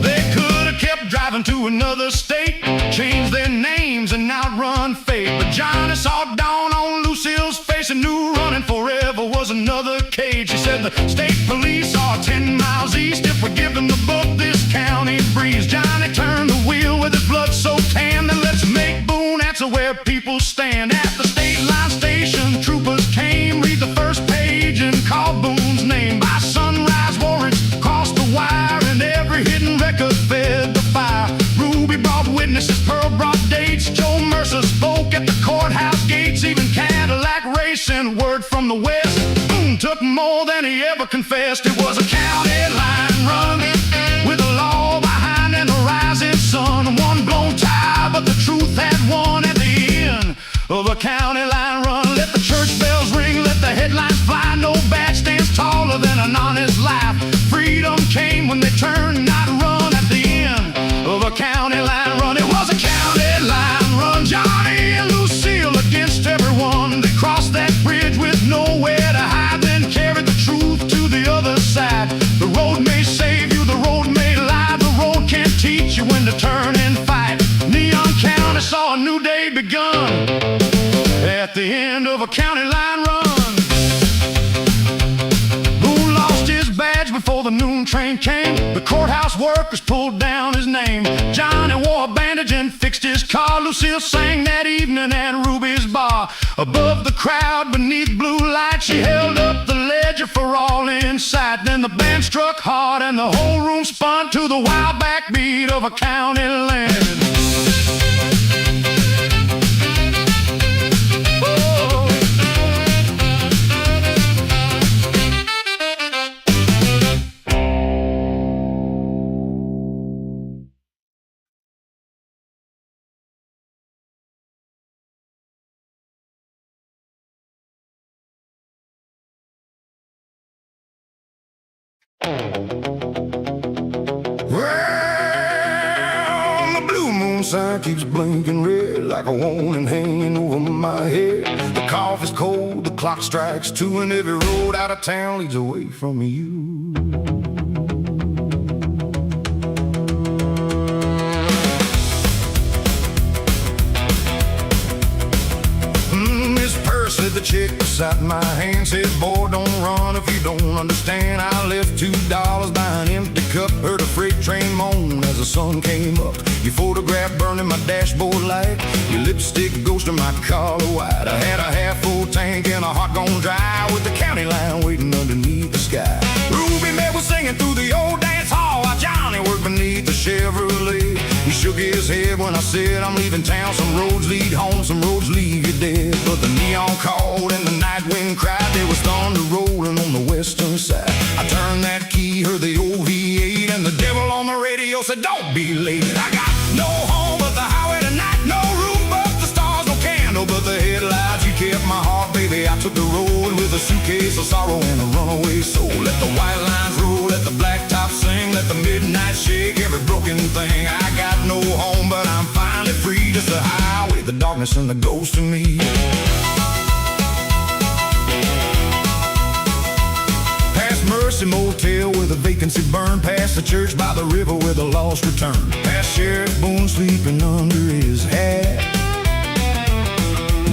They could have kept driving to another state, changed their names and outrun fate. But Johnny saw dawn on Lucille's face and knew running forever was another cage. She said the state police are 10 miles east. If we give them the book, this county breeze. Johnny turned the wheel with his blood-soaked hand, then let's make Boone answer where people stand. At the state line station, troopers came, read the first page and call Boone's name. By sunrise, warrants crossed the wire and every hidden record fed the fire. Ruby brought witnesses, Pearl brought dates, Joe Mercer spoke at the courthouse gates. Even Cadillac Ray sent word from the west. Boone took more than he ever confessed. It was a county line run with the law behind and the rising sun. 1 blown tire, but the truth had won at the end of a county line run. Let the church bells ring, let the headlines fly. No badge stands taller than an honest life. Freedom came when they turned, not run, at the end of a county line run. It was a county line run. Johnny and Lucille against everyone. They crossed that bridge with nowhere to hide, then carried the truth to the other side. The road may say The courthouse workers pulled down his name. Johnny wore a bandage and fixed his car. Lucille sang that evening at Ruby's bar. Above the crowd, beneath blue light, she held up the ledger for all in sight. Then the band struck hard and the whole room spun to the wild backbeat of a county land. Well, the blue moon sign keeps blinking red like a warning hanging over my head. The coffee's cold, the clock strikes 2, and every road out of town leads away from you. The chick beside my hand said, boy, don't run if you don't understand. I left $2 by an empty cup, heard a freight train moan as the sun came up. Your photograph burning my dashboard light, your lipstick ghosting my collar white. I had a half-full tank and a heart gone dry, with the county line waiting underneath the sky. Ruby May was singing through the old dance hall while Johnny worked beneath the Chevrolet. He shook his head when I said, I'm leaving town. Some roads lead home, some roads leave you dead. But the neon called and the night wind cried. There was thunder rolling on the western side. I turned that key, heard the old V8, and the devil on the radio said, don't be late. I got no home but the highway tonight, no roof but the stars, no candle but the headlights. You kept my heart, baby. I took the road with a suitcase of sorrow and a runaway soul. Let the white lines roll, let the blacktop sing, let the midnight shake every broken thing. I got no home, but I'm finally free. Just the highway, the darkness, and the ghost of me. Past Mercy Motel where the vacancy burned, past the church by the river where the lost return, past Sheriff Boone sleeping under his hat.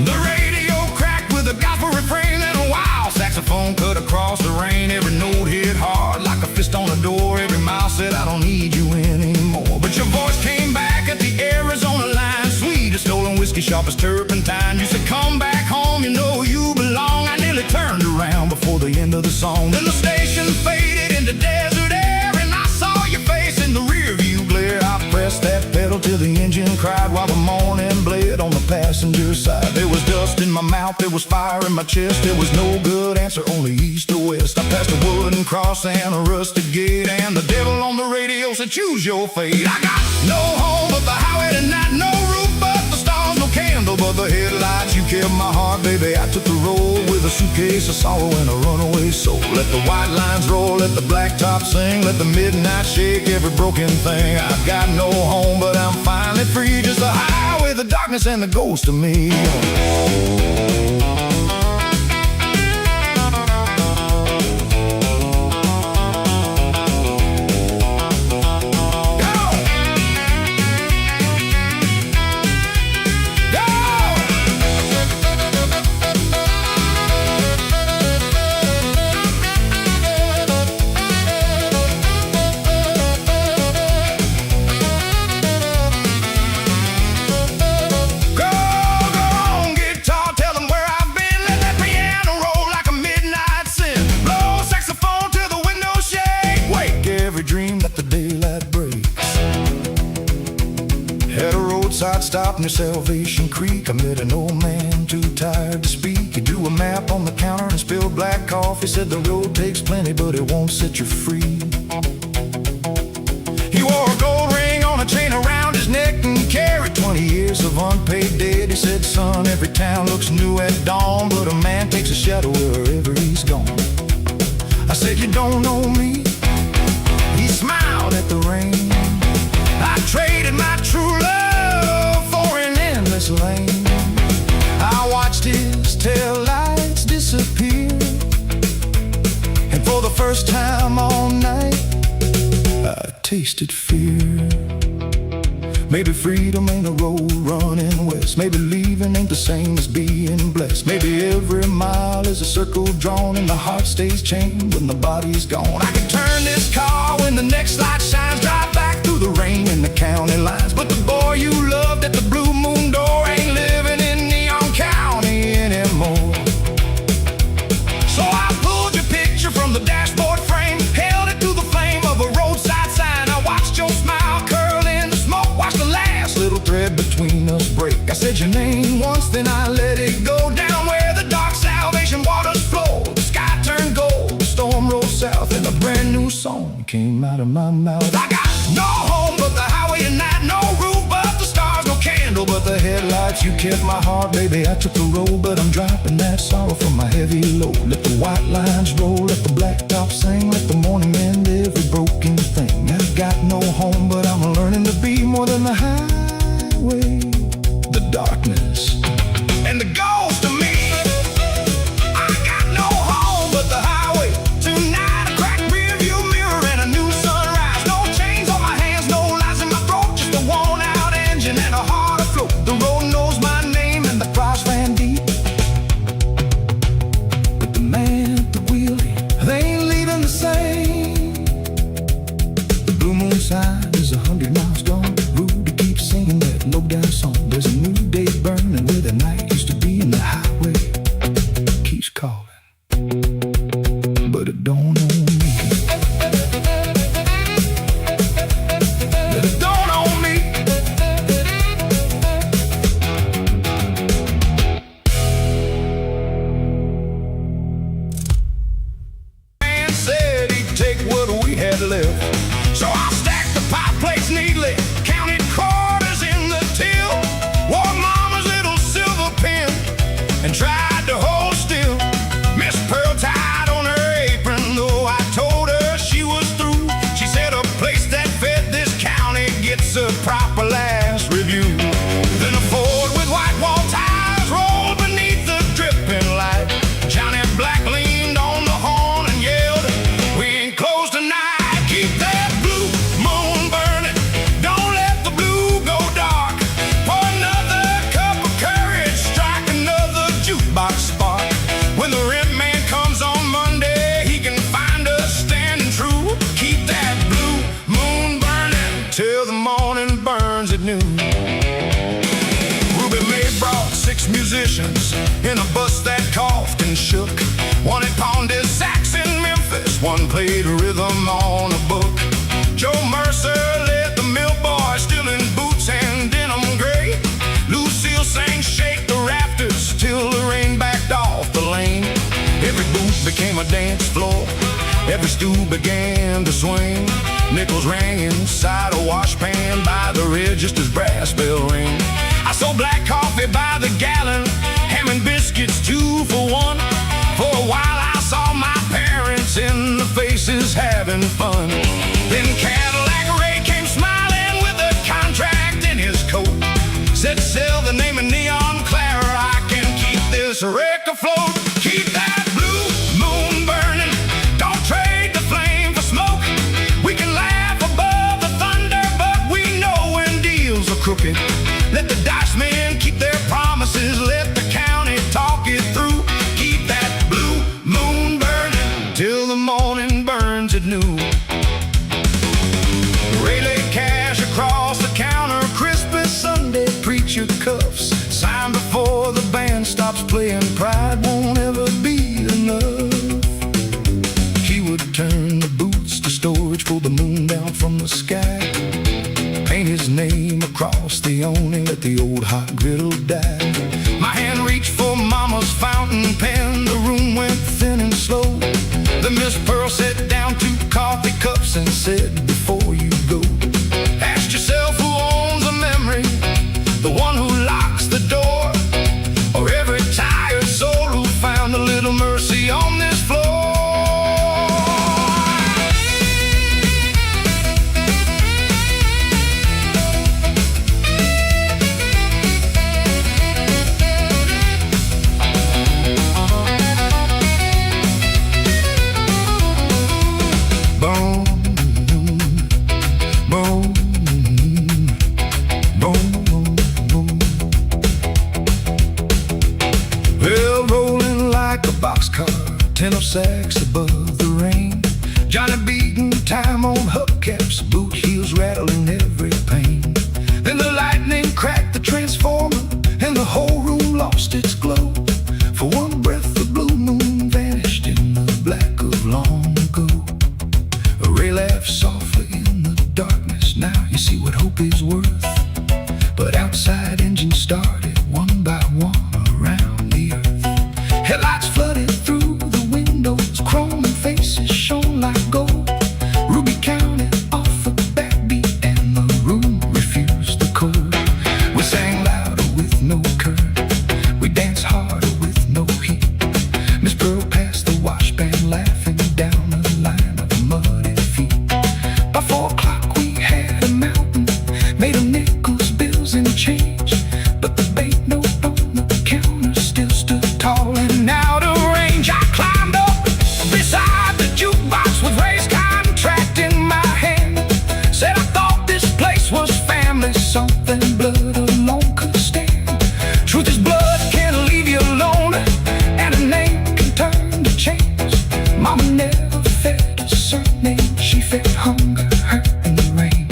The radio cracked with a gospel refrain, and a wild saxophone cut across the rain. Every note hit hard like a fist on a door. Every mile said, I don't need you anymore. But your voice came back at the Arizona line, sweet as stolen whiskey, sharp as turpentine. You said, come back home, you know you belong. I nearly turned around before the end of the song. Then the station faded into desert air, and I saw your face in the rear view glare. I pressed that pedal till the engine cried while the morning bled on the passenger side. There was dust in my mouth, there was fire in my chest. There was no good answer, only east or west. I passed a wooden cross and a rusted gate, and the devil on the radio said, choose your fate. I got no home but the highway tonight, no roof but the stars, no candle but the headlights. You kept my heart, baby. I took the road with a suitcase of sorrow and a runaway soul. Let the white lines roll, let the blacktop sing, let the midnight shake every broken thing. I've got no home, but I'm finally free. Just the highway, the darkness, and the ghost of me. Stop near Salvation Creek. I met an old man too tired to speak. He drew a map on the counter and spilled black coffee. Said the road takes plenty, but it won't set you free. He wore a gold ring on a chain around his neck and carried 20 years of unpaid debt. He said, son, every town looks new at dawn, but a man takes a shadow wherever he's gone. I said, you don't know me. He smiled at the rain. I traded my true love for an endless lane. I watched his taillights disappear, and for the first time all night I tasted fear. Maybe freedom ain't a road running west. Maybe leaving ain't the same as being blessed. Maybe every mile is a circle drawn and the heart stays chained when the body's gone. I can turn this car when the next light shines, drive back through the rain in the county lines. But the boy you loved at the Blue Moon door ain't living in Neon County anymore. So I pulled your picture from the dashboard frame, held it to the flame of a roadside sign. I watched your smile curl in the smoke, watched the last little thread between us break. I said your name once, then I let it go down where the dark salvation waters flow. The sky turned gold, the storm rolled south, and a brand new song came out of my mouth. I got no home but the highway at night, no roof but the stars, no candle but the headlights. You kept my heart, baby, I took the road, but I'm dropping that sorrow from my heavy load. Let the white lines roll, let the blacktop sing, let the morning mend every broken thing. I've got no home, but I'm learning to be more than the highway, the darkness, and the ghost of me. I got no home but the highway. Tonight a cracked rearview mirror and a new sunrise. No chains on my hands, no lies in my throat, just a worn out engine and a heart afloat. The road knows my name and the cross ran deep, but the man at the wheel, they ain't leaving the same. The Blue Moon sign is 100 miles gone. Rude to keep singing that low down song. There's a new day burning where the night used to be, and the highway keeps calling, but it don't own me. But it don't own me. Man said he'd take what we had left, so I stacked the pie plates neatly, counted quarters in the till, wore mama's little silver pin, and tried to hold still. Miss Pearl tied on her apron, though I told her she was through. She said a place that fed this county gets a proper last review. Then a Ford with white wall tires rolled beneath the dripping light. Johnny Black leaned on the horn and yelled, "We ain't closed tonight. Keep that blue moon burning. Don't let the blue go dark. Pour another cup of courage, strike another jukebox spark. When the rent man comes on Monday, he can find us standing true. Keep that blue moon burning till the morning burns at noon." Ruby May brought 6 musicians in a bus that coughed and shook. One had pawned his sax in Memphis, one played rhythm on a book. Joe Mercer led the mill boy, still in boots and denim gray. Lucille sang "Shake the Rafters" till the rain backed off the lane. Every booth became a dance floor, every stool began to swing. Nickels rang inside a wash pan by the register's brass bell ring. I sold black coffee by the gallon, ham and biscuits 2 for 1. For a while I saw my parents in the faces having fun. Then Cadillac Ray came smiling with a contract in his coat. Said, "Sell the name of Neon Clara, I can keep this wreck afloat." Keep that blue moon burning, don't trade the flame for smoke. We can laugh above the thunder, but we know when deals are crooked. Let the dice men keep their promises, let the county talk it through. Keep that blue moon burning till the morning burns at noon. Ray laid cash across the counter, crispy Sunday preacher cuffs. Sign before the band stops playing, pride won't ever be enough. He would turn the boots to storage, pull the moon down from the sky, paint his name across the awning, let the old hot griddle die. My hand reached for mama's fountain pen, the room went thin and slow. The Miss Pearl set down 2 coffee cups and said, "Before you go, ask yourself who owns a memory, the one who locks the door, or every tired soul who found a little mercy on this floor." Boxcar, tenor sax above the rain. Johnny beating time on hubcaps, boot heels rattling every pane. Then the lightning cracked the transformer, and the whole room lost its glow. For one breath the blue moon vanished in the black of long ago. A ray laughed softly in the darkness. Now you see what hope is worth. But outside engines started one by one around the earth. Headlights flooded through the windows, chrome and faces shone like gold. Ruby counted off a backbeat and the room refused the cold. We sang louder with no current, we danced harder with no heat. Miss Pearl passed the washband laughing down a line of muddy feet. By 4 o'clock we had a mountain made of nickels, bills and change, but the banknote on the counter still stood tall. And out of range I climbed up beside the jukebox with Ray's contract in my hand. Said I thought this place was family, something blood alone could stand. Truth is blood can leave you alone, and a name can turn to chains. Mama never fed a surname, she fed hunger, hurt and rain.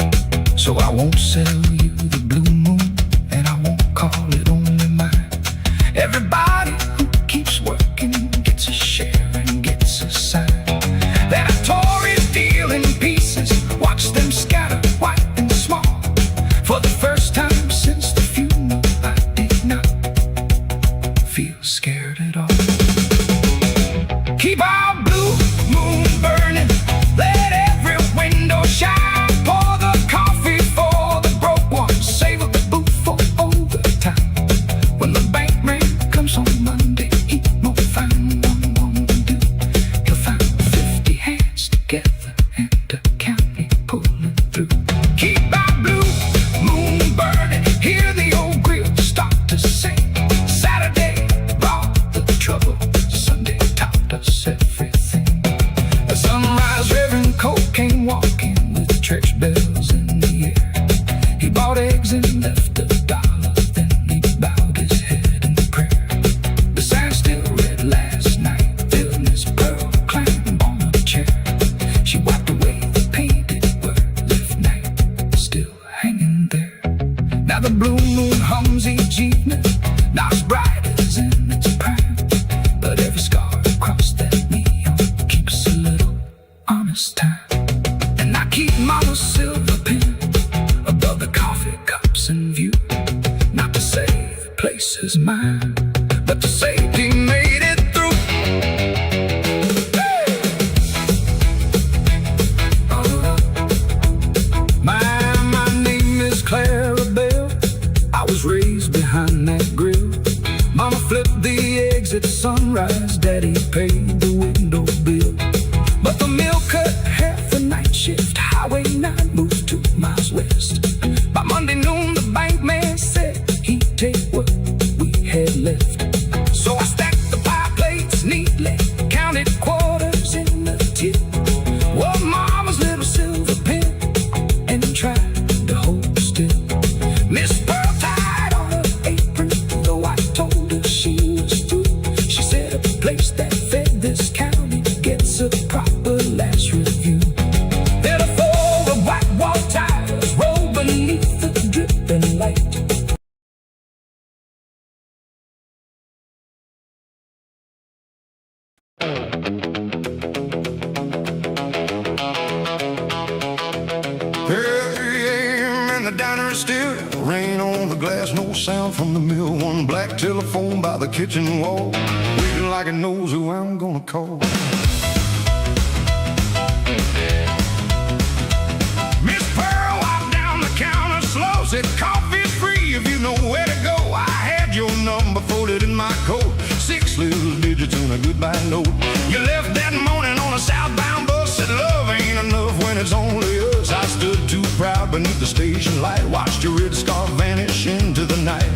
So I won't sell you the blue moon, and I won't call it only mine. Everybody who keeps working gets a share and gets a sign. That I tore his deal in pieces, watch them scatter white and small. For the first time since the funeral I did not feel scared at all. Keep our blue moon burning, let every window shine. Pour the coffee for the broke ones, save up the booth for overtime. When the bank man comes on Monday, he won't find one woman to do. He'll find 50 hands together and a county pulling through. Keep our blue moon burning, hear the old grill start to sing. Saturday brought the trouble, Sunday taught us everything. At sunrise, Reverend Cole came walking with church bells in the air. He bought eggs and left $1, then he bowed his head in prayer. The sign still read last night, till Miss Pearl climbed on a chair. She wiped away the painted word, left night still hanging there. Now the blue moon hums each evening, not as bright as in its prime, but every scar across that neon keeps a little honest time. And I keep Mama's silver pen above the coffee cups in view, not to say the place is mine, but to say he made it through. Hey! My name is Clara Bell. I was raised behind that grill. Mama flipped the eggs at sunrise, Daddy paid the window bill. But the mill cut half the night shift, Highway 9 moved 2 miles west. By Monday noon the bank man said he'd take what we had left. So I stacked the pie plates neatly, counted quarters in the tip, wore Mama's little silver pen, and tried to hold still. Miss Pearl tied on her apron, though I told her she was through. She said a place that fed this county gets a proper last review. Then a 4 of white wall tires roll beneath the dripping light. And the diner is still, rain on the glass, no sound from the mill. One black telephone by the kitchen wall, waiting like it knows who I'm gonna call. Miss Pearl, walked down the counter slow, said coffee's free if you know where to go. I had your number folded in my coat, 6 little digits on a goodbye note. You left that morning on a southbound bus, said love ain't enough when it's only us. I stood too proud beneath the station light, watched your red scarf vanish into the night.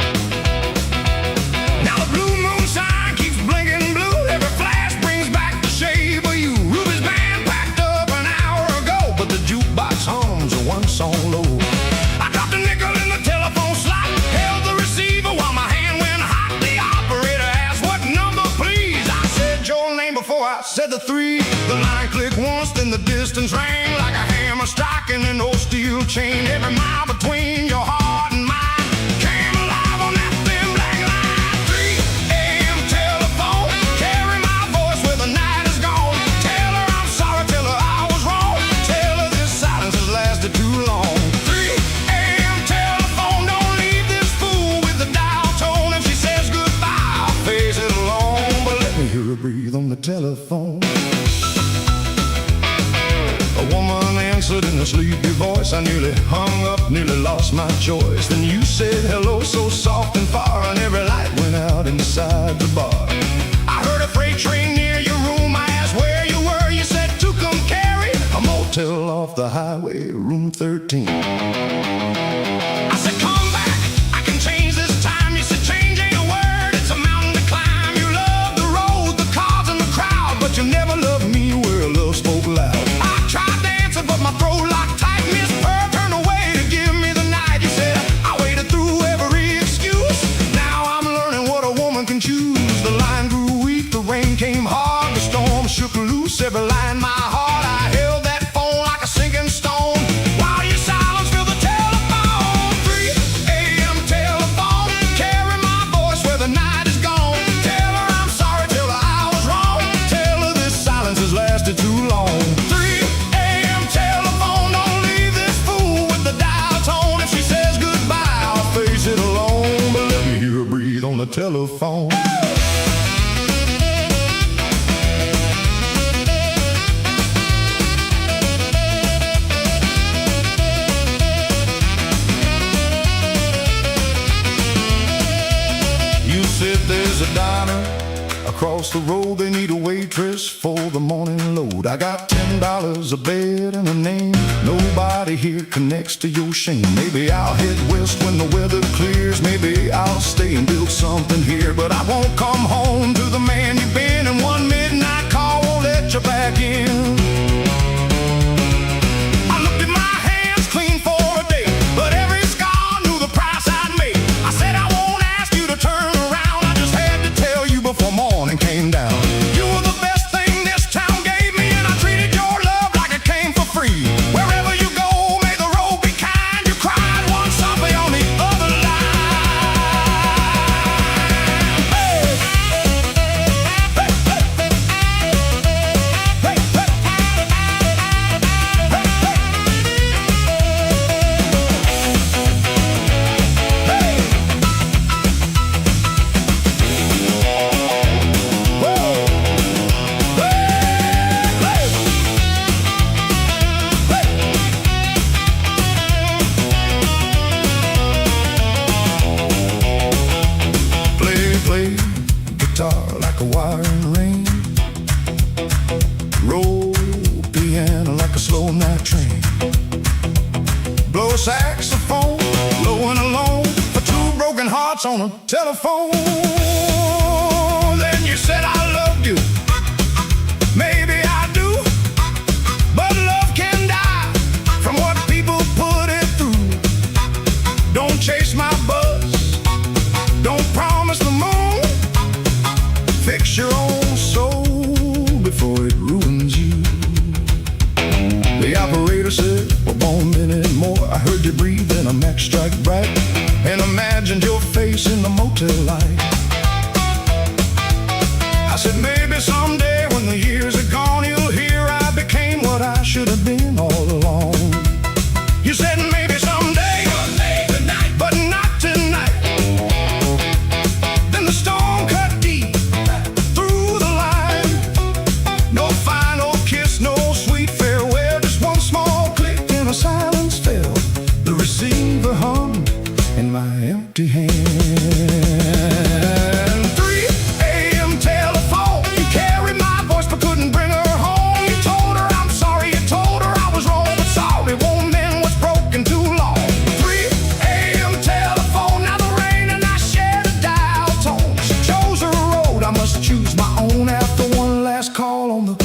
Now the blue moon sign keeps blinking blue, every flash brings back the shape of you. Ruby's band packed up an hour ago, but the jukebox hums a 1 song low. I dropped a nickel in the telephone slot, held the receiver while my hand went hot. The operator asked, what number please? I said your name before I said the 3. The line clicked once, then the distance rang like a telephone. A woman answered in a sleepy voice. I nearly hung up, nearly lost my choice. Then you said hello so soft and far, and every light went out inside the bar. I heard a freight train near your room. I asked where you were. You said Tucumcari, a motel off the highway, room 13. I said come back, I can change this time. You said change ain't a word, it's a mountain to climb. You love the road, the cars and the crowd, but you never loved me where love spoke loud. I tried dancing but my throat locked tight. Miss Pearl turned away to give me the night. You said I waited through every excuse. Now I'm learning what a woman can choose. The line grew weak, the rain came hard, the storm shook loose every line my heart. I held that phone like a sinking stone while your silence filled the telephone. 3 a.m. telephone, carry my voice where the night is gone. Tell her I'm sorry, tell her I was wrong, tell her this silence has lasted too long. 3 a.m. telephone, don't leave this fool with the dial tone. If she says goodbye, I'll face it alone, but let me hear her breathe on the telephone. You said there's a diner across the road, they need a waitress for the morning load. I got $10, a bed, and a name. Nobody here connects to your shame. Maybe I'll head west when the weather clears. Maybe I'll stay and build something here, but I won't come home to the man you've been, and one midnight call won't let you back in. I looked at my hands clean for a day, but every scar knew the price I'd made. I said I won't ask you to turn around, I just had to tell you before morning came down. You were the best thing this town gave me, and I treated your love like it came for free. Wherever you go, may the road be kind. You cried once, I'll be on the other line. Hey! Hey, hey! Hey, hey! Play guitar like a wire in the rain. Roll piano like a slow night train. Blow saxophone, low and alone, for 2 broken hearts on a telephone. Then you said I loved you. Maybe I do, but love can die from what people put it through. Don't chase my buzz, don't promise the moon. Fix your own soul before it ruins you. The operator said, well, 1 minute more. I heard you breathe in a match strike bright, and imagined your face in the motel light. I said maybe someday when the years are gone, you'll hear I became what I should have been all along. You said maybe someday, but not tonight. Then the storm cut deep through the line. No final kiss, no sweet farewell, just one small click and a silence fell. The receiver hummed in my empty hand. 3 a.m. telephone, you carried my voice but couldn't bring her home. You told her I'm sorry, you told her I was wrong, but sorry won't mend what's broken too long. 3 a.m. telephone, now the rain and I share the dial tone. She chose her road, I must choose my own after one last call on the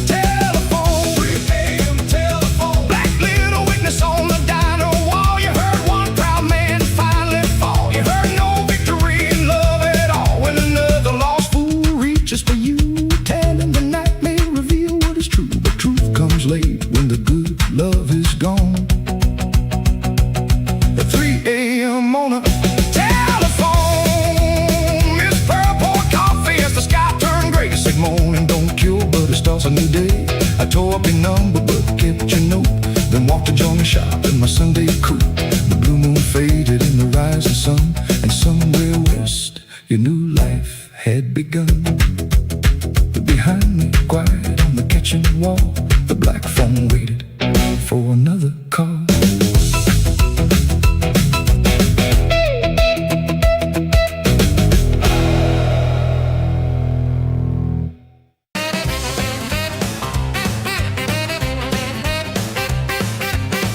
telephone. 3 a.m. telephone, black little witness on the diner wall. You heard one proud man finally fall. You heard no victory in love at all, when another lost fool reaches for you, telling the night may reveal what is true, but truth comes late when the good love is gone. At 3 a.m. on a telephone, Miss Pearl poured coffee as the sky turned gray. Said morning don't cure, but it starts a new day. I tore up your number but kept your note, then walked to join the shop in my Sunday coupe. The blue moon faded in the rising sun, and somewhere west your new life had begun. But behind me wall. The black phone waited for another call.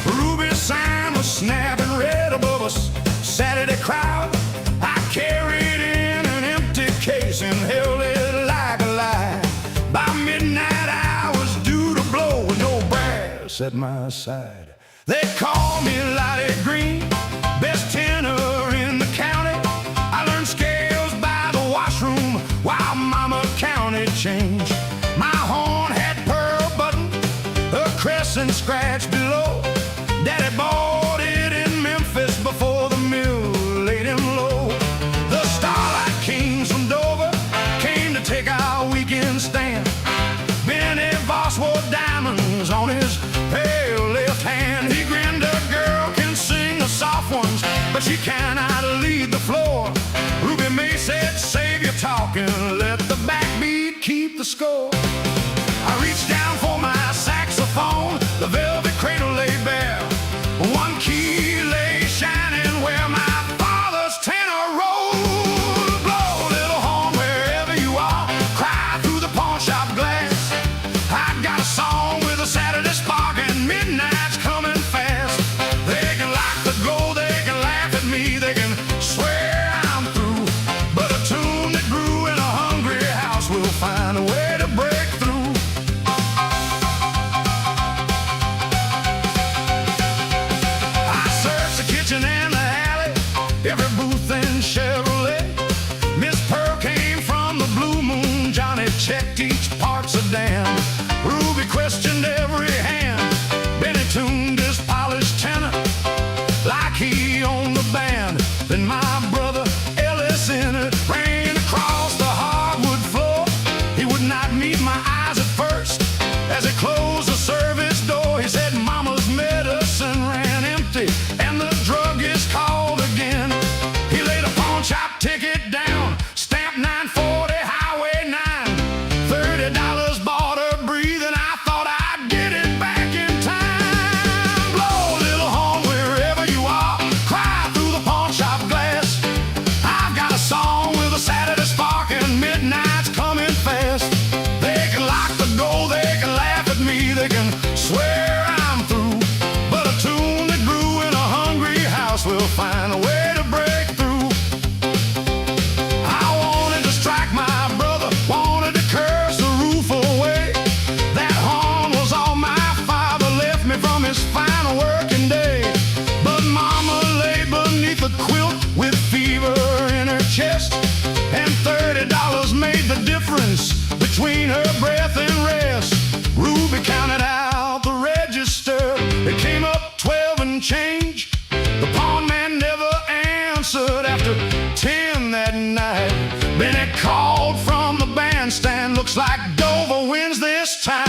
Ruby's sign was snapping red above us. Saturday crowd, I carried in an empty case and held it like a lie. By midnight I was due to blow with no brass at my side. They call me Lottie Green, best tenor in the county. I learned scales by the washroom while Mama counted change. My horn had pearl button, a crescent scratch below. Daddy bought it in Memphis before the mill laid him low. The Starlight Kings from Dover came to take our weekend stand. Benny Voss wore diamonds on his pale left hand. He grinned, a girl can sing the soft ones, but she cannot lead the floor. Ruby May said, save your talking, let the backbeat keep the score. I reached down for my saxophone, the velvet cradle lay bare. One key lay shining where my father's tenor rolled. Blow, little horn, wherever you are, cry through the pawn shop glass. I got a song with a Saturday spark and midnight's coming fast. They can lock the goal, they can laugh at me, they can swear I'm through, but a tune that grew in a hungry house will find a way to break through. And the alley, every booth in Chevrolet. Miss Pearl came from the Blue Moon, Johnny checked each part sedan. Ruby questioned every hand, Benny tuned his polished tenor like he owned the band. Then my brother Ellis in it ran across the hardwood floor. He would not meet my eyes at first. As he closed the service door, he said, Mama's medicine ran empty and the druggist called again. He laid a pawn shop ticket down, stamped 940 Highway 9. $30 bought her breathing, I thought I'd get it back in time. Blow, little horn, wherever you are, cry through the pawn shop glass. I've got a song with a Saturday spark and midnight's coming fast. They can lock the door, they can laugh at me, they can swear I'm through, but a tune that grew in a hungry house will find a way to break through. I wanted to strike my brother, wanted to curse the roof away. That horn was all my father left me from his final working day. But Mama lay beneath a quilt with fever in her chest, and $30 made the difference between her breath and rest. Ruby counted out the register, it came up 12 and change. The pawn man never answered after 10 that night. Benny called from the bandstand, looks like Dover wins this time.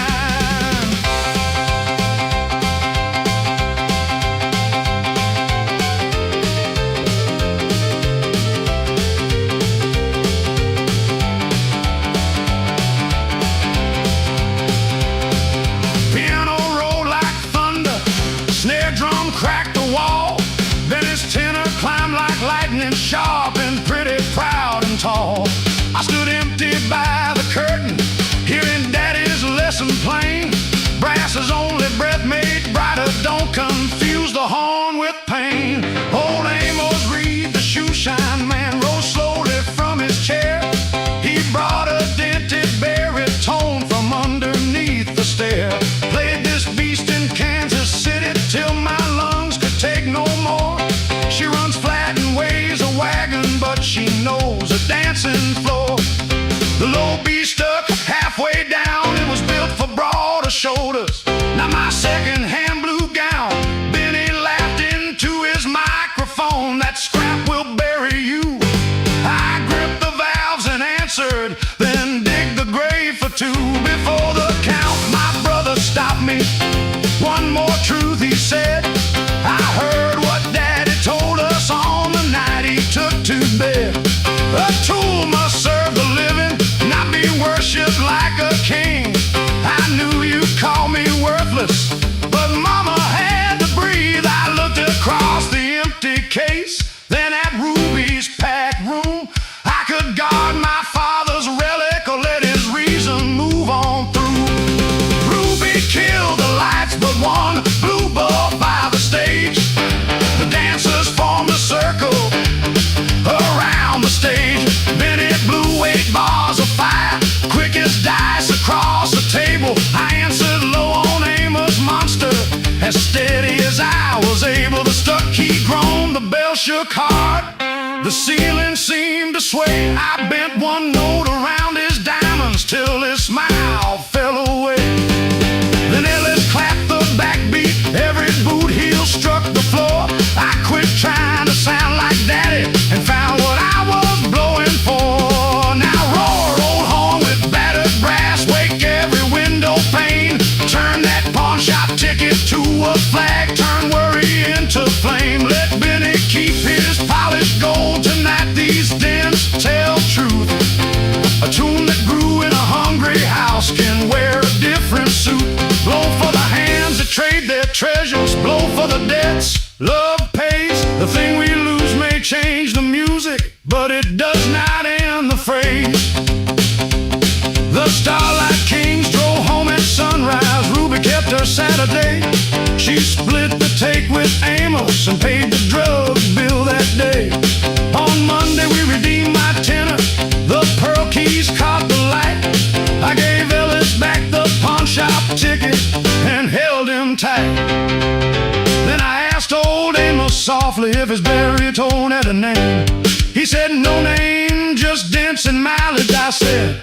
Cracked the wall, then his tenor climbed like lightning, sharp and pretty proud and tall. I stood empty by the curtain, hearing Daddy's lesson plain. Brass's only breath made brighter, don't confuse the horn with pain. Old Amos Reed, the shoe shine man, rose slowly from his chair. He brought a dented baritone from underneath the stair. Played this beast in Kansas City till my lungs could take no more. She runs flat and weighs a wagon case. Then at Ruby's packed room, I could guard my father's relic or let his reason move on through. Ruby killed the lights, but one blue bulb by the stage. The dancers formed a circle around the stage. Bennett blew 8 bars of fire, quick as dice across the table. I answered low on Amos Monster, as steady as I was able. The stuck he groaned, the bell shook hard, the ceiling seemed to sway. I bent one note around his diamonds till his smile fell away. Then Ellis clapped the backbeat, every boot heel struck the floor. I quit trying to sound like Daddy and found what I was blowing for. Now roar, old horn with battered brass, wake every window pane. Turn that pawn shop ticket to a flag, turn worry into flame. Let Benny keep his polished gold. Tonight these dents tell truth. A tune that grew in a hungry house can wear a different suit. Blow for the hands that trade their treasures, blow for the debts love pays. The thing we lose may change the music, but it does not end the phrase. The Starlight Kings drove home at sunrise. Ruby kept her Saturday. She split the take with Amos and paid the drug bill that day. On Monday we redeemed my tenner. The pearl keys caught the light. I gave Ellis back the pawn shop ticket and held him tight. Then I asked old Amos softly if his baritone had a name. He said no name, just dents and mileage. I said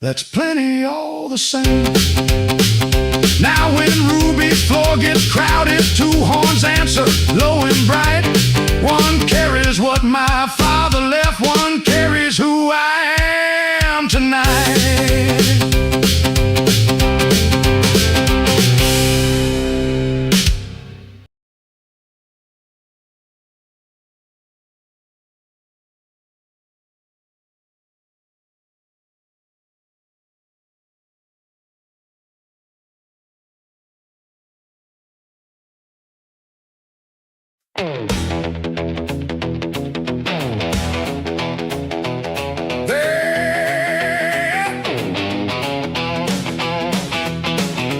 that's plenty all the same. Now when Ruby's floor gets crowded, 2 horns answer low and bright. One carries what my father left, one carries who I am tonight.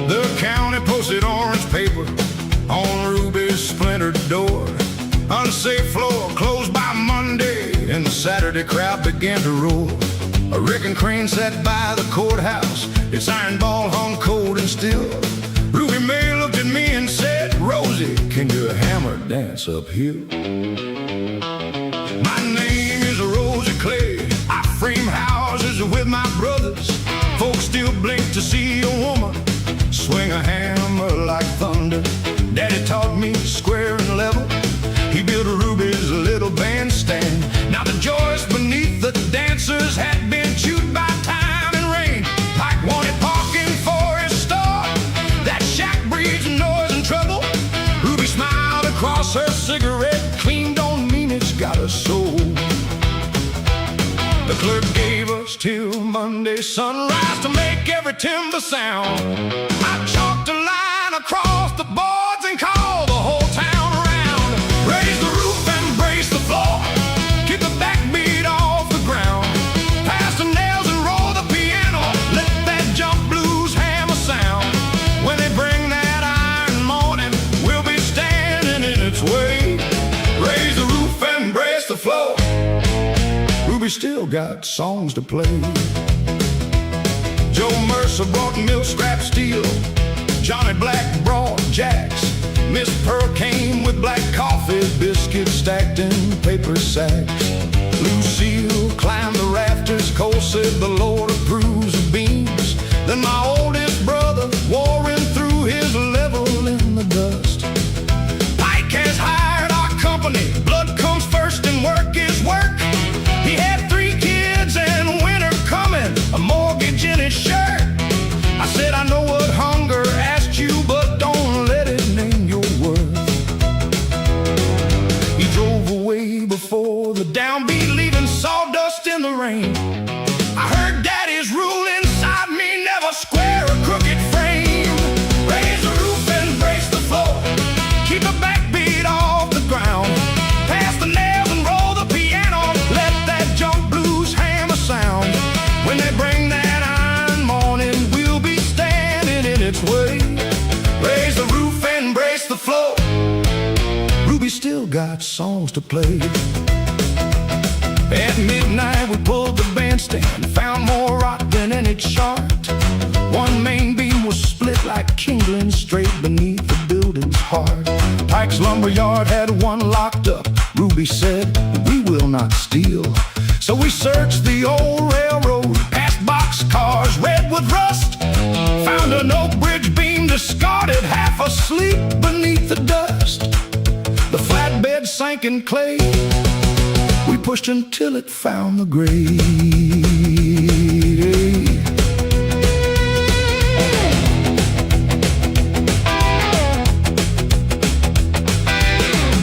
The county posted orange paper on Ruby's splintered door. Unsafe floor closed by Monday, and the Saturday crowd began to roar. A wrecking crane sat by the courthouse, its iron ball hung cold and still. Ruby May looked at me and said, Rosie, can you hammer dance uphill? My name is Rosie Clay. I frame houses with my brothers. Folks still blink to see a woman swing a hammer like thunder. Daddy taught me square and level. He built Ruby's little bandstand. Now the joists beneath the dancers had been chewed by time and rain. Pike wanted parking for his store. That shack breeds noise and trouble. Ruby smiled across her cigarette. Clean don't mean it's got a soul. The clerk gave us till Monday sunrise to make every timber sound. I chalked a line across the boards and called the whole town around. Raise the roof and brace the floor. Keep the backbeat off the ground. Pass the nails and roll the piano. Let that jump blues hammer sound. When they bring that iron morning, we'll be standing in its way. Raise the roof and brace the floor. We still got songs to play. Joe Mercer brought milk scrap steel. Johnny Black brought jacks. Miss Pearl came with black coffee, biscuits stacked in paper sacks. Lucille climbed the rafters. Cole said the Lord approves of beams. Then my oldest brother warring through his level in the dust. Pike has hired our company. Blood comes first and work is work. He had 3 kids and winter coming, a mortgage in his shirt. I said, I know what hunger asked you, but don't let it name your worth. He drove away before the downbeat, leaving sawdust in the rain. I heard Daddy's rule inside me, never square a crooked frame. Raise the roof and brace the floor. Keep the backbeat off the ground. Pass Ruby still got songs to play. At midnight we pulled the bandstand, found more rock than any chart. One main beam was split like kindling straight beneath the building's heart. Pike's lumberyard had one locked up. Ruby said, "We will not steal." So we searched the old railroad, past boxcars, redwood rust, found an oak bridge beam discarded, half asleep beneath the dust. The flatbed sank in clay. We pushed until it found the grave.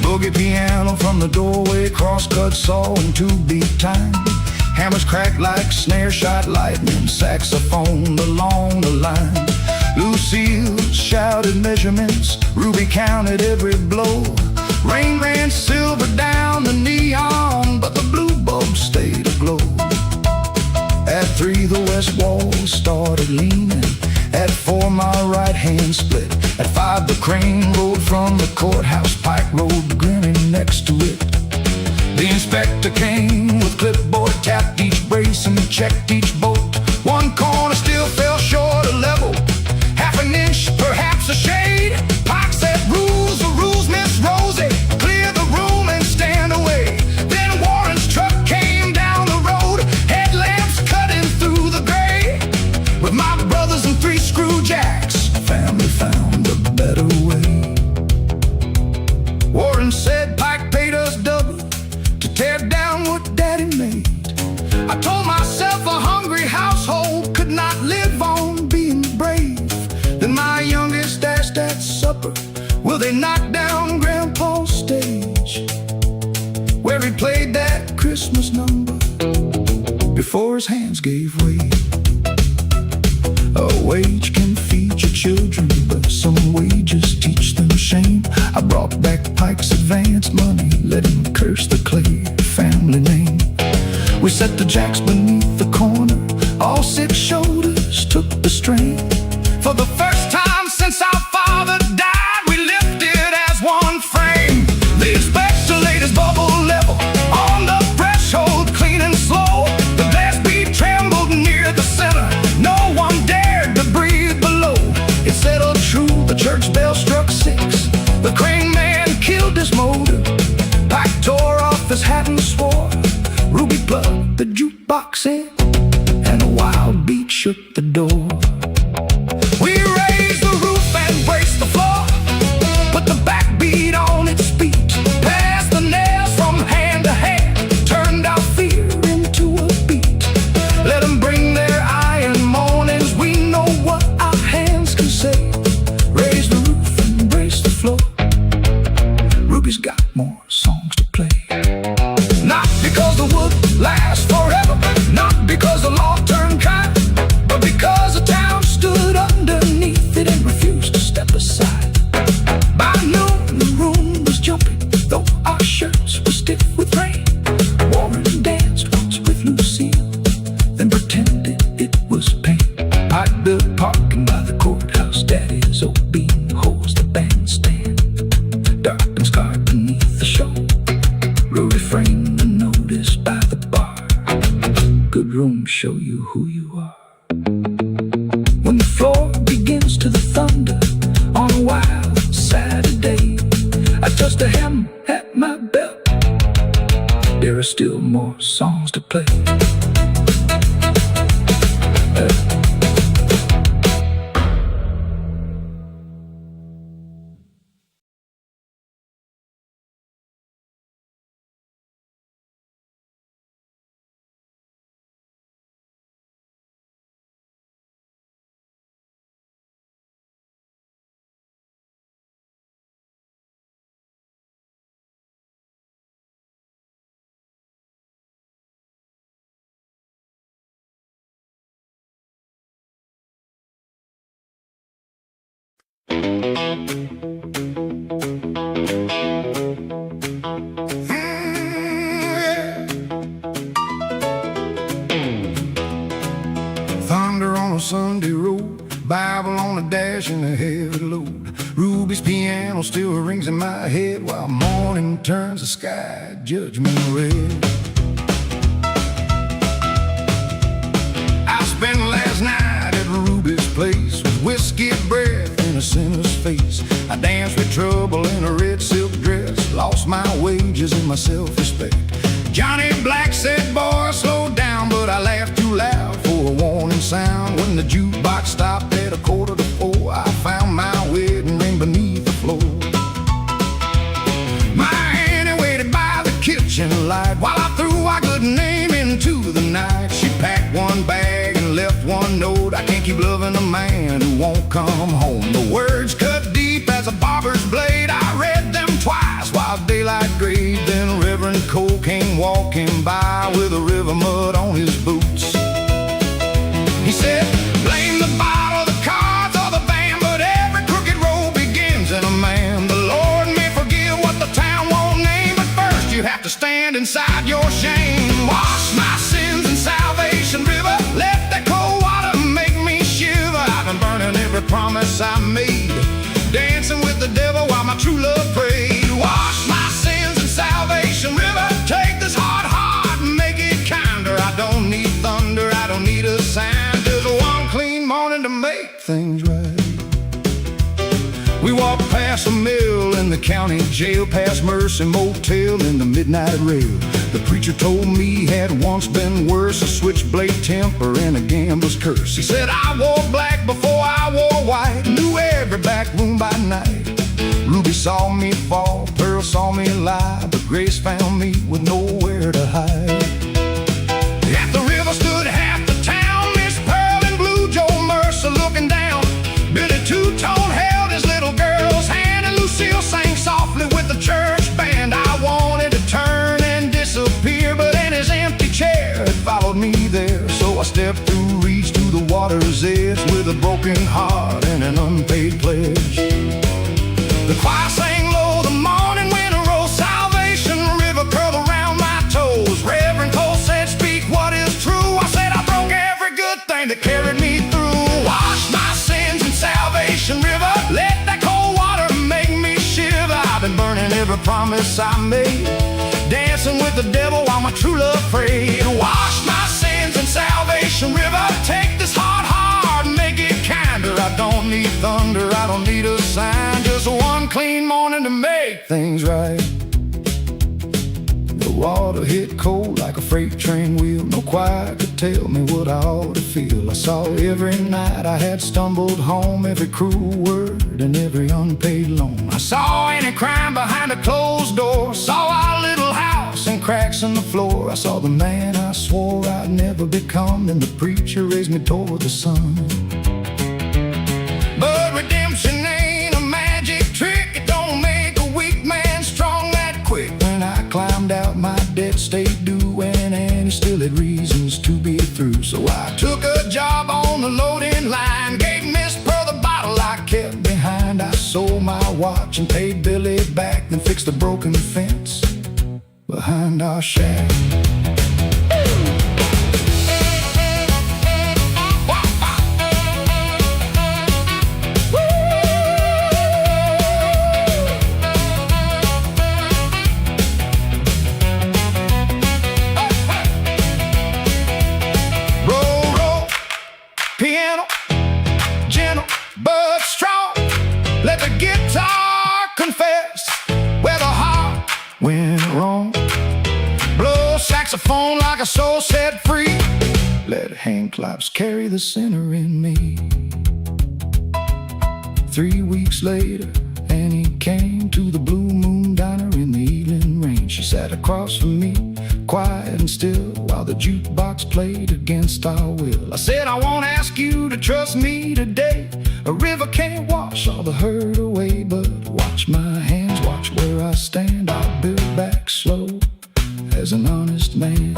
Boogie piano from the doorway, crosscut saw in 2-beat time. Hammers cracked like snare shot lightning, saxophone along the line. Lucille shouted measurements, Ruby counted every blow. Rain ran silver down the neon, but the blue bulb stayed aglow. At 3 the west wall started leaning. At 4 my right hand split. At 5 the crane rolled from the courthouse, Pike rolled grinning next to it. The inspector came with clipboard, tapped each brace and checked each bolt. One corner still fell short of level, half an inch, perhaps a shade. Pike said, "Rules, the rules, Miss Rosie, clear the room and stand away." Then Warren's truck came down the road, headlamps cutting through the gray. With my brothers and 3 screw jacks, family found a better way. Warren said Pike paid us double to tear down what Daddy made. I told myself a hungry household could not live on being brave. Then my youngest asked at supper, will they knock down Grandpa's stage, where he played that Christmas number before his hands gave way. A wage can feed your children, but some wages teach them shame. I brought back Pike's advance money, let him curse the Clay family name. We set the jacks beneath the corner, all 6 shoulders took the strain. For the first time since our father died, we lifted as one frame. The inspector laid his bubble level on the threshold, clean and slow. The glass bead trembled near the center, no one dared to breathe below. It settled true, the church bell struck 6. The crane man killed his motor. Pike tore off his hat and swore. Ruby plugged the jukebox in, and a wild beat shook the door. We raised the roof and braced the floor, put the backbeat on its feet, passed the nails from hand to hand, turned our fear into a beat. Let them bring their iron mornings, we know what our hands can say. Raise the roof and brace the floor. Ruby's got more songs to play. Not because the wood lasts forever, not because the law turned kind, but because the town stood underneath it and refused to step aside. By noon the room was jumping, though our shirts were stiff with rain. Warren danced once with Lucille, then pretended it was pain. Pike built parking by the courthouse, Daddy's old beam holds the bandstand. Dark and scarred beneath the show, Ruby framed the notice by the bar. Good rooms show you who you are. When the floor begins to the thunder on a wild Saturday, I touched a hem at my belt. There are still more songs to play. Thunder on a Sunday road, Bible on a dash and a heavy load. Ruby Ruby's piano still rings in my head while morning turns the sky judgment red. I spent last night at Ruby's place with whiskey breath in a sinner's face. I danced with trouble in a red silk dress, lost my wages and my self-respect. Johnny Black said, boy, slow down, but I laughed too loud for a warning sound. When the jukebox stopped at 3:45, I found my wedding ring beneath the floor. My Annie waited by the kitchen light while I threw our good name into the night. She packed one bag and left one note: I can't keep loving a man who won't come home. The words cut deep as a barber's blade. I read them twice while daylight grayed. Then Reverend Cole came walking by with a river mud on his boots. He said, blame the bottle, the cards, or the band, but every crooked road begins in a man. The Lord may forgive what the town won't name, but first you have to stand inside your shame. Wash my sins in Salvation River, let that cold water make me shiver. I've been burning every promise I made, dancing with the devil while my true love prayed. Wash my sins in Salvation River, take this hard heart and make it kinder. I don't need thunder, I don't need a sign, just one clean morning to make things right. We walked past a mill in the county jail, past Mercy Motel in the midnight rail. The preacher told me he had once been worse, a switchblade temper and a gambler's curse. He said I wore black before I wore white, knew every back room by night. Ruby saw me fall, Pearl saw me lie, but Grace found me with nowhere to hide. At the river stood half the town, Miss Pearl and Blue Joe Mercer looking down. Billy Two-Tone held his little girl's hand, and Lucille sang softly with the church band. I wanted to turn and disappear, but in his empty chair had followed me there. So I stepped through, reached to the water's edge with a broken heart and an unpaid pledge. The choir sang low, the morning wind arose, Salvation River curled around my toes. Reverend Cole said, speak what is true. I said I broke every good thing that carried me through. Wash my sins in Salvation River, let that cold water make me shiver. I've been burning every promise I made, dancing with the devil while my true love prayed. Wash my sins in Salvation River, take this hard heart and make it kinder. I don't need thunder, I don't need a sign, just one clean morning to make things right. The water hit cold like a freight train wheel, no choir could tell me what I ought to feel. I saw every night I had stumbled home, every cruel word and every unpaid loan. I saw any crime behind a closed door, saw our little house and cracks in the floor. I saw the man I swore I'd never become, and the preacher raised me toward the sun. But redemption ain't a magic trick, it don't make a weak man strong that quick. When I climbed out, my debt stayed due, and Annie still had reasons to be through. So I took a job on the loading line, gave Miss Pearl the bottle I kept behind. I sold my watch and paid Billy back, then fixed the broken fence behind our shack. Piano, gentle but strong, let the guitar confess where the heart went wrong. Blow saxophone like a soul set free, let hand claps carry the sinner in me. 3 weeks later, Annie came to the Blue Moon Diner in the evening rain. She sat across from me, quiet and still, while the jukebox played against our will. I said, I won't ask you to trust me today, a river can't wash all the hurt away, but watch my hands, watch where I stand, I'll build back slow as an honest man.